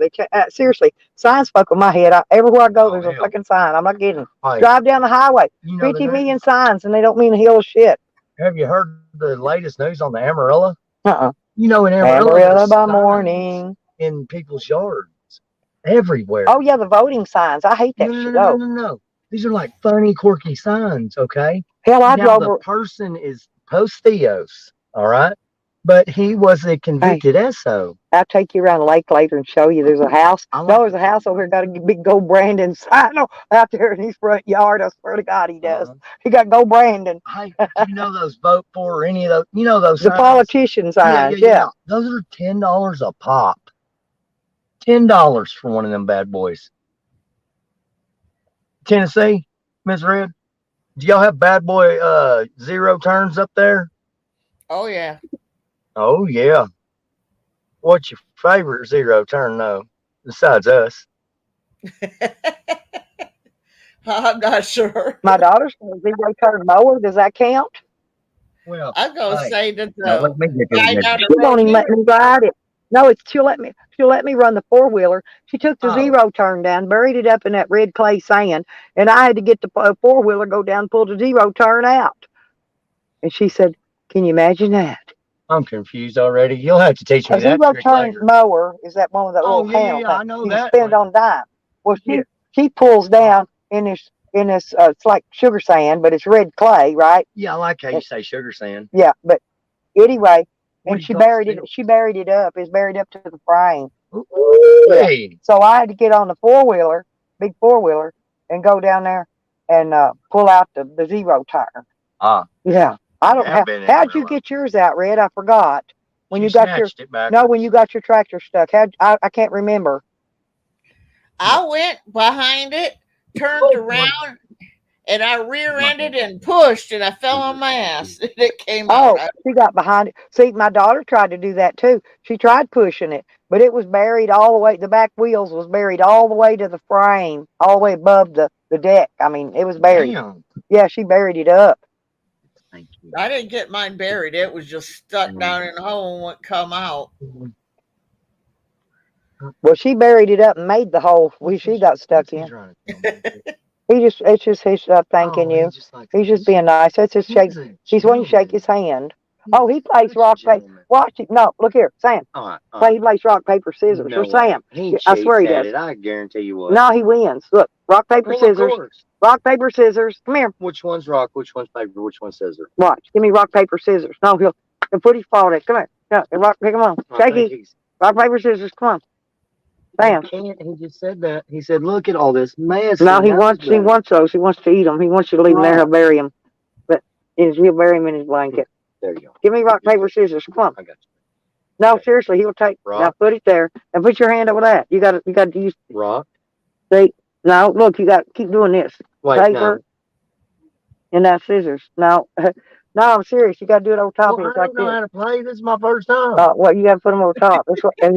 Seriously, signs fuck with my head. Everywhere I go, there's a fucking sign. I'm not kidding. Like, Drive down the highway, you know 50 million signs, and they don't mean a hill of shit. Have you heard the latest news on the Amarillo? Uh-uh. You know, in Amarillo there's by signs morning. in people's yards everywhere. Oh yeah, the voting signs. I hate that shit. No. These are like funny, quirky signs. Okay. Hell, I Now drove. the person is Postios, all right, but he was a convicted SO. I'll take you around the lake later and show you. There's a house. There's a house over here got a big Go Brandon sign out there in his front yard. I swear to God, he does. He got Go Brandon. Hey, you know those vote for or any of those? You know those the signs? politician signs. Yeah. Those are $10 a pop. $10 for one of them bad boys. Tennessee, Miss Red, do y'all have bad boy zero turns up there? Oh yeah. Oh yeah. What's your favorite zero turn though? Besides us. I'm not sure. My daughter's got a zero turn mower. Does that count? Well, I'm gonna hey, say that now the let me get this. guy down the She road won't even let here. me ride it. No, it's she'll let me run the 4-wheeler. She took the Oh. zero turn down, buried it up in that red clay sand, and I had to get the 4-wheeler, go down, and pull the zero turn out. And she said, "Can you imagine that?" I'm confused already. You'll have to teach me A that zero trick turn later. mower is that one with that Oh, little yeah, handle yeah, I thing. know You can that spin it one. on dime. Well, Yeah. she pulls down in this it's like sugar sand, but it's red clay, right? Yeah, I like how you say sugar sand. Yeah, but anyway, What and do you call it? she buried it up. It's buried up to the frame. Hey. So I had to get on the 4-wheeler, big 4-wheeler, and go down there and pull out the zero turn. Ah. Yeah. I don't Yeah, have. I've been How'd everywhere. you get yours out, Red? I forgot. When you got your snatched it back. no, when you got your tractor stuck. I can't remember. I went behind it, turned around, and I rear-ended and pushed, and I fell on my ass. And it came out. Oh, she got behind it. See, my daughter tried to do that too. She tried pushing it, but it was buried all the way. The back wheels was buried all the way to the frame, all the way above the deck. I mean, it was buried. Damn. Yeah, she buried it up. Thank you. I didn't get mine buried. It was just stuck down in the hole and wouldn't come out. Well, she buried it up and made the hole she got stuck in. It's just he's thanking you. He's just being nice. That's just shake. He's when you shake his hand. Oh, he plays rock paper. Watch it. No, look here, Sam. He plays rock paper scissors. Or Sam. I swear he does. It, I guarantee you what. No, he wins. Look, rock paper Well, scissors. of course. Rock paper scissors. Come here. Which one's rock? Which one's paper? Which one's scissors? Watch. Give me rock paper scissors. No, he'll put his paw there. Come here. No, rock. Come on. Shaky. Rock paper scissors. Come on. Bam. He just said that. He said, "Look at all this mess." No, he wants those. He wants to eat them. He wants you to leave them there. He'll bury them. But he'll bury them in his blanket. There you go. Give me rock paper scissors. Come on. I got you. No, seriously, he'll take. Rock. Now put it there and put your hand over that. You got to use. Rock. See. No, look, you got to keep doing this. Wait, Paper. And now scissors. No, no, I'm serious. You got to do it over top of it I like don't know this. how to play. This is my first time. Well, you got to put them over top. That's what, and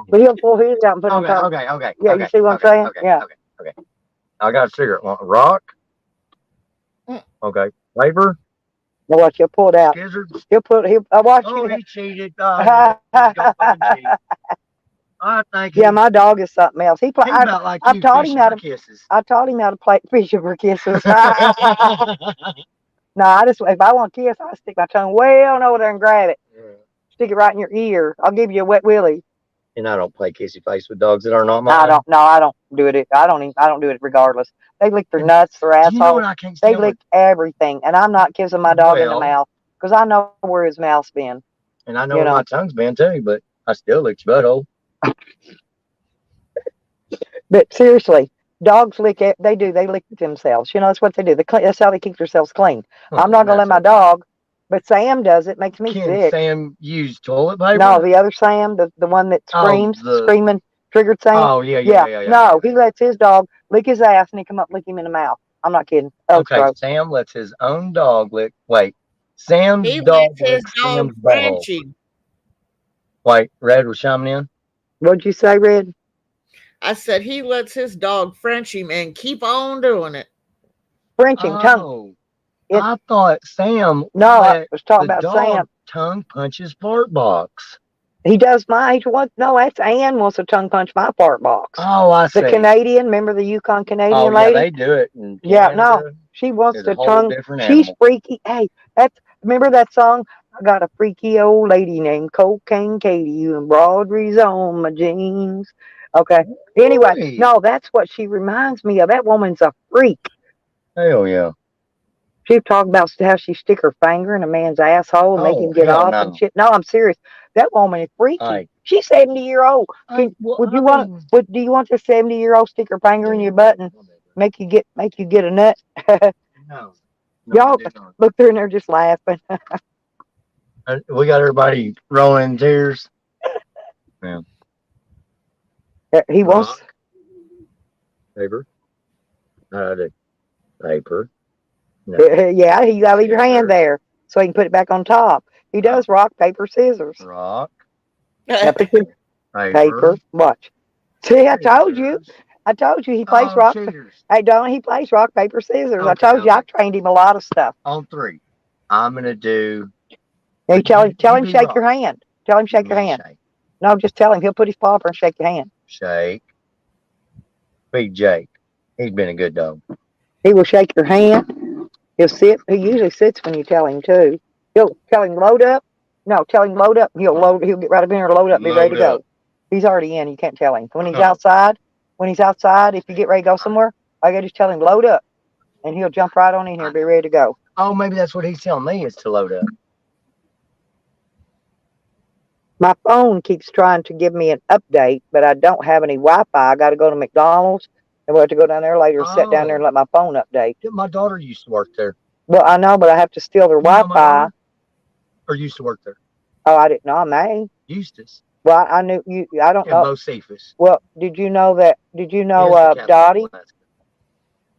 but he'll pull his out and put them on top. Okay. Yeah, you see what I'm saying? Yeah. Okay. I got a cigarette. Rock. Okay. Paper. Now watch, he'll pull it out. Scissors. I watch Oh, you. he cheated. I think. Yeah, my dog is something else. He play. about like I've you, taught him how to. kisses. I taught him how to play fishing for kisses. No, if I want a kiss, I stick my tongue way on over there and grab it. Stick it right in your ear. I'll give you a wet willy. And I don't play kissy face with dogs that are not mine. I don't do it. I don't do it regardless. They lick their nuts, their You know what asshole. I can't They stand lick everything, and I'm not kissing my dog in the Well- mouth because I know where his mouth's been. And I know you where know. my tongue's been too, but I still lick your butthole. But seriously, dogs lick it. They do. They lick themselves. You know, that's what they do. That's how they keep themselves clean. I'm not gonna let my dog, but Sam does it. Makes me Can sick. Sam use toilet paper? No, the other Sam, the one that screams, screaming, triggered Sam. Oh, yeah. No, he lets his dog lick his ass and he come up lick him in the mouth. I'm not kidding. Okay, Gross. Sam lets his own dog lick. Wait, Sam's He dog lets his licks dog Sam's butthole. Frenchie. Wait, Red was chiming in? What'd you say, Red? I said he lets his dog Frenchie, man, keep on doing it. Frenching, tongue. Oh, It- I thought Sam No, I let was talking the about dog Sam. tongue punch his fart box. He does my. No, that's Ann wants to tongue punch my fart box. Oh, I see. The Canadian, remember the Yukon Canadian Oh, yeah, lady? they do it. In Yeah, Canada. no, she wants It's to a whole tongue. different She's animal. freaky. Hey, remember that song? I got a freaky old lady named Cocaine Katie and broaderies on my jeans. Okay. Anyway, Hey. no, that's what she reminds me of. That woman's a freak. Hell yeah. She talked about how she stick her finger in a man's asshole and make him get hell off no. and shit. No, I'm serious. That woman is freaky. Aye. She's 70-year-old. Well, Would you want? Do you want this 70-year-old stick her finger in your butt and make you get a nut? No. Y'all look, they're in there just laughing. We got everybody rolling in tears. He wants. Rock. Paper. Paper. Yeah, you gotta leave your hand there so he can put it back on top. He does rock, paper, scissors. Rock. Now put your Paper. paper. Watch. See, I told you. I told you he plays Oh, rock. cheaters. Hey, don't he plays rock, paper, scissors? I Okay, told you I okay. trained him a lot of stuff. On 3. I'm gonna do. Hey, tell him You be shake your rock. hand. Tell him shake Give your me a hand. shake. No, just tell him. He'll put his paw up and shake your hand. Shake. Big Jake. He's been a good dog. He will shake your hand. He'll sit. He usually sits when you tell him to. He'll tell him load up. No, tell him load up. He'll load. He'll get right up in there, load up, be ready to Load go. up. He's already in. You can't tell him. When he's Oh. outside, if you get ready to go somewhere, all you gotta just tell him load up, and he'll jump right on in here, be ready to go. Oh, maybe that's what he's telling me is to load up. My phone keeps trying to give me an update, but I don't have any Wi-Fi. I got to go to McDonald's, and we'll have to go down there later, sit down there, and let my phone update. Yeah, my daughter used to work there. Well, I know, but I have to steal their You know my Wi-Fi. daughter? Or used to work there. Oh, I didn't know. I may. Eustace. Well, I knew you. I don't And know. Bocephus. Well, did you know that? Did you know Is the capital of Dottie? Alaska.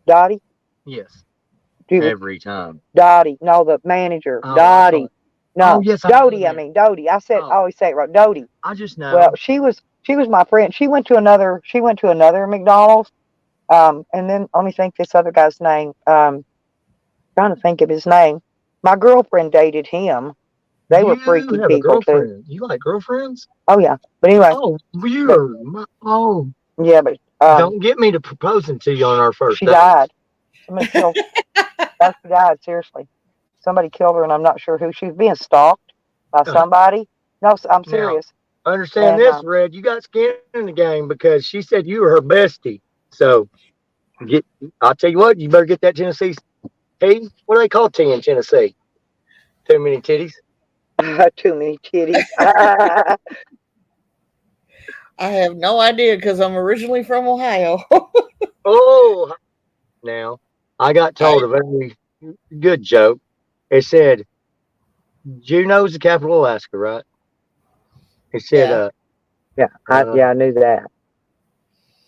Dottie? Yes. Do you, Every time. Dottie? No, the manager. Oh, I Dottie. thought- No, Oh, yes, I know Dodie. the I name. mean Dodie. I said. Oh. I always say it right. Dodie. I just know. Well, she was my friend. She went to another McDonald's. And then let me think this other guy's name. Trying to think of his name. My girlfriend dated him. They were freaky have a people too. girlfriend. You like girlfriends? Oh yeah. But anyway, Oh, weird. Oh, yeah, but don't get me to proposing to you on our first she date. died. Somebody killed. She died. Seriously, somebody killed her, and I'm not sure who. She was being stalked by somebody. No, I'm serious. Understand And, this, Red. You got skin in the game because she said you were her bestie. So, I'll tell you what. You better get that Tennessee tea. What do they call tea in Tennessee? Too many titties. Too many titties. I have no idea because I'm originally from Ohio. Oh, now I got told a very good joke. It said, Juneau's the capital of Alaska, right? It said, Yeah. I knew that.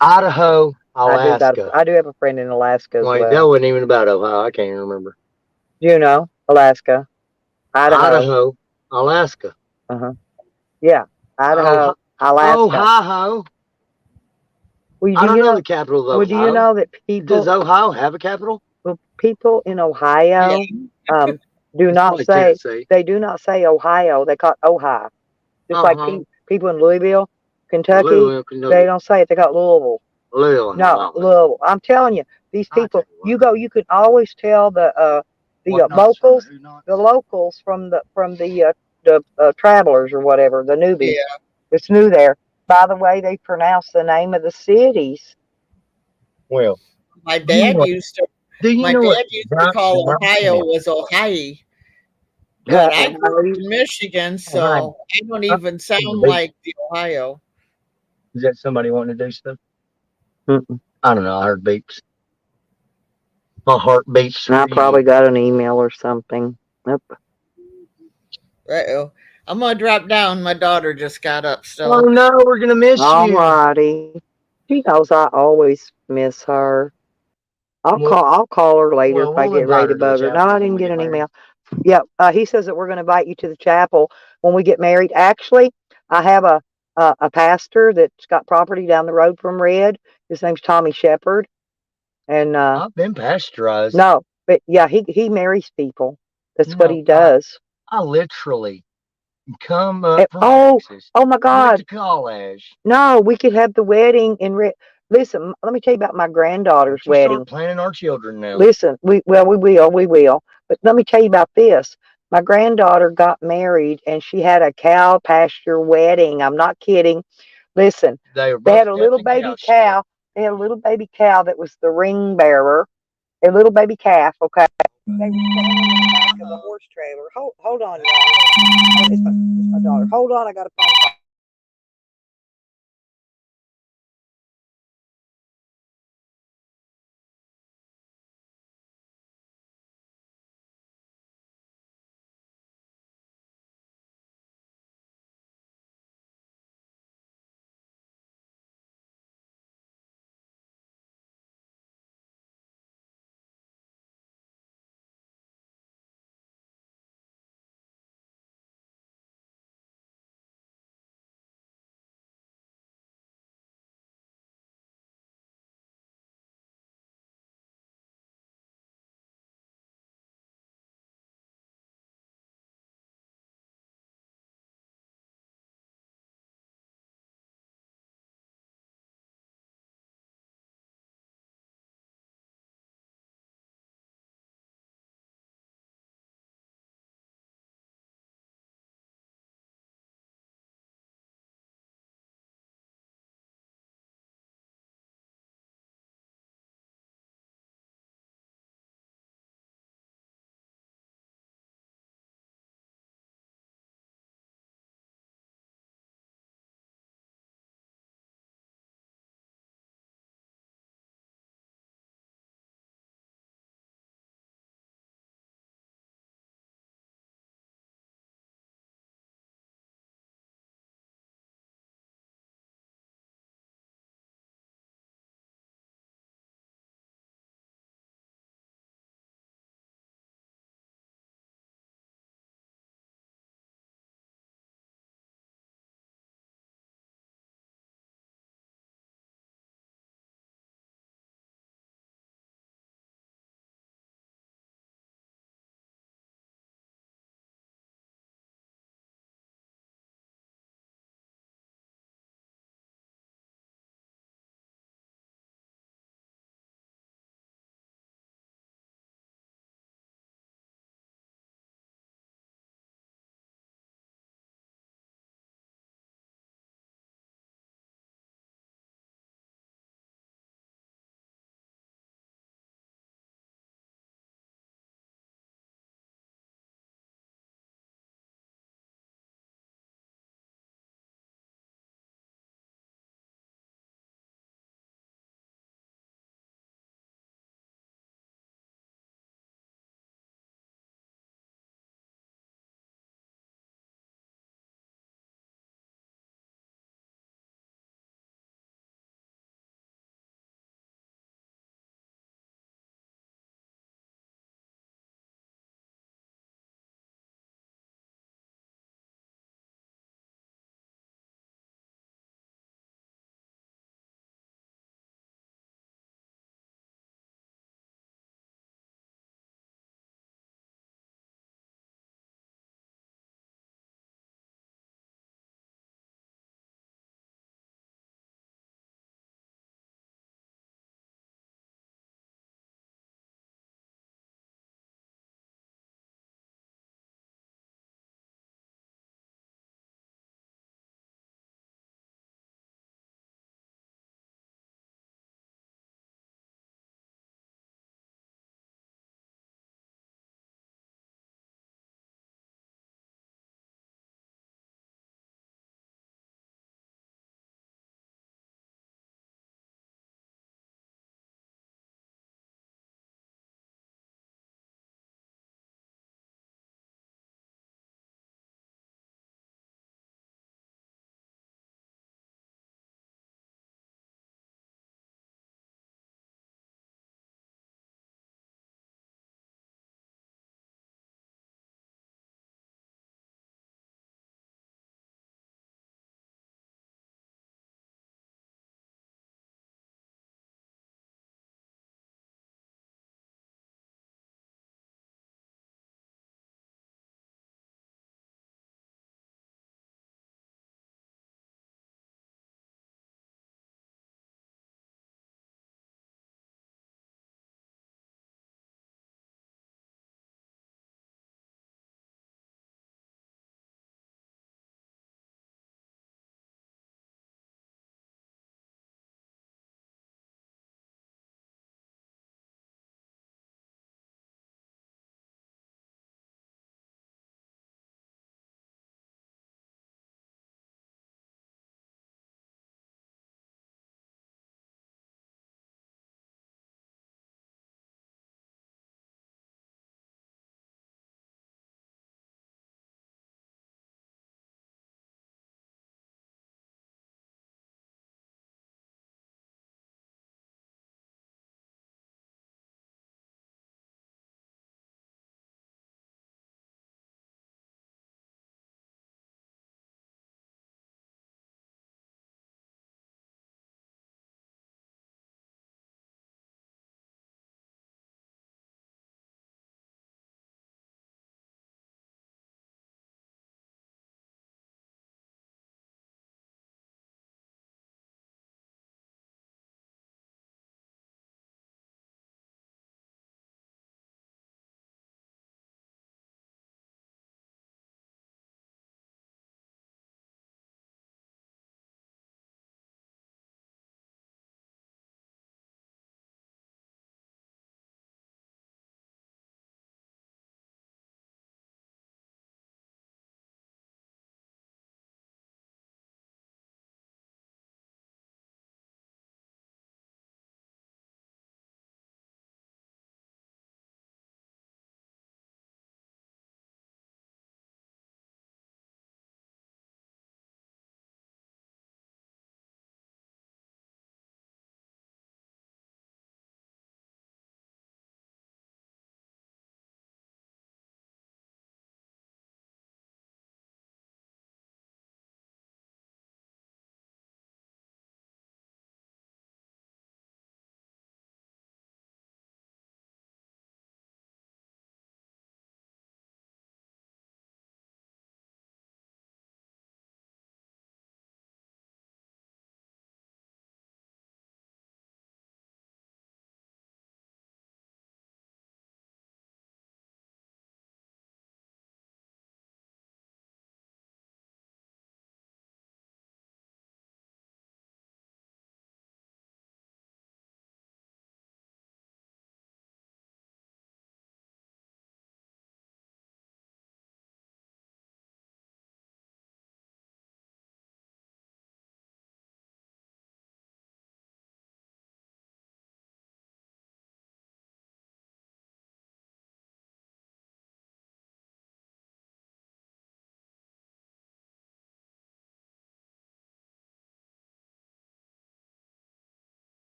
Idaho, Alaska. I do have a friend in Alaska as Wait, that well. wasn't even about Ohio. I can't even remember. Juneau, Alaska, Idaho, Alaska. Yeah, Idaho, Alaska. Ohio. Well, I don't know the capital of Ohio. Well, do you know that Does Ohio have a capital? people in Ohio do It's not like say Tennessee. they do not say Ohio. They call it Ohio. Just like people in Louisville, Kentucky, Louisville, Kentucky. they don't say it. They call it Louisville. Louisville. No, Louisville. I'm telling you, these I people. tell you what. You can always tell the locals from the travelers or whatever, the newbies. Yeah. It's new there. By the way, they pronounce the name of the cities. Well, My dad used to. do you My know dad used to call Ohio was Ohio. But I grew up in Michigan, so I don't even sound like the Ohio. Is that somebody wanting to do stuff? Mm-mm. I don't know. I heard beeps. My heart beats. I probably got an email or something. Yep. Uh-oh. I'm going to drop down. My daughter just got up, so. Oh no, we're gonna miss you. Alrighty. She knows I always miss her. I'll call her later if I we'll get invite ready to her to the bug her. No, chapel I when didn't we get get an married. email. Yeah, he says that we're going to invite you to the chapel when we get married. Actually, I have a pastor that's got property down the road from Red. His name's Tommy Shepherd, and I've been pasteurized. no, but yeah, he marries people. That's what No, he does. I literally come up from Texas. Oh my Went God! to college. No, we could have the wedding in Red. Listen, let me tell you about my granddaughter's You wedding. start planning our children now. Listen, we will. But let me tell you about this. My granddaughter got married and she had a cow pasture wedding. I'm not kidding. Listen, They had a little baby cow. They had a little baby cow that was the ring bearer. A little baby calf, okay? They were standing in the back of the horse trailer. Hold on, y'all. Oh, it's my daughter. Hold on, I got a phone call.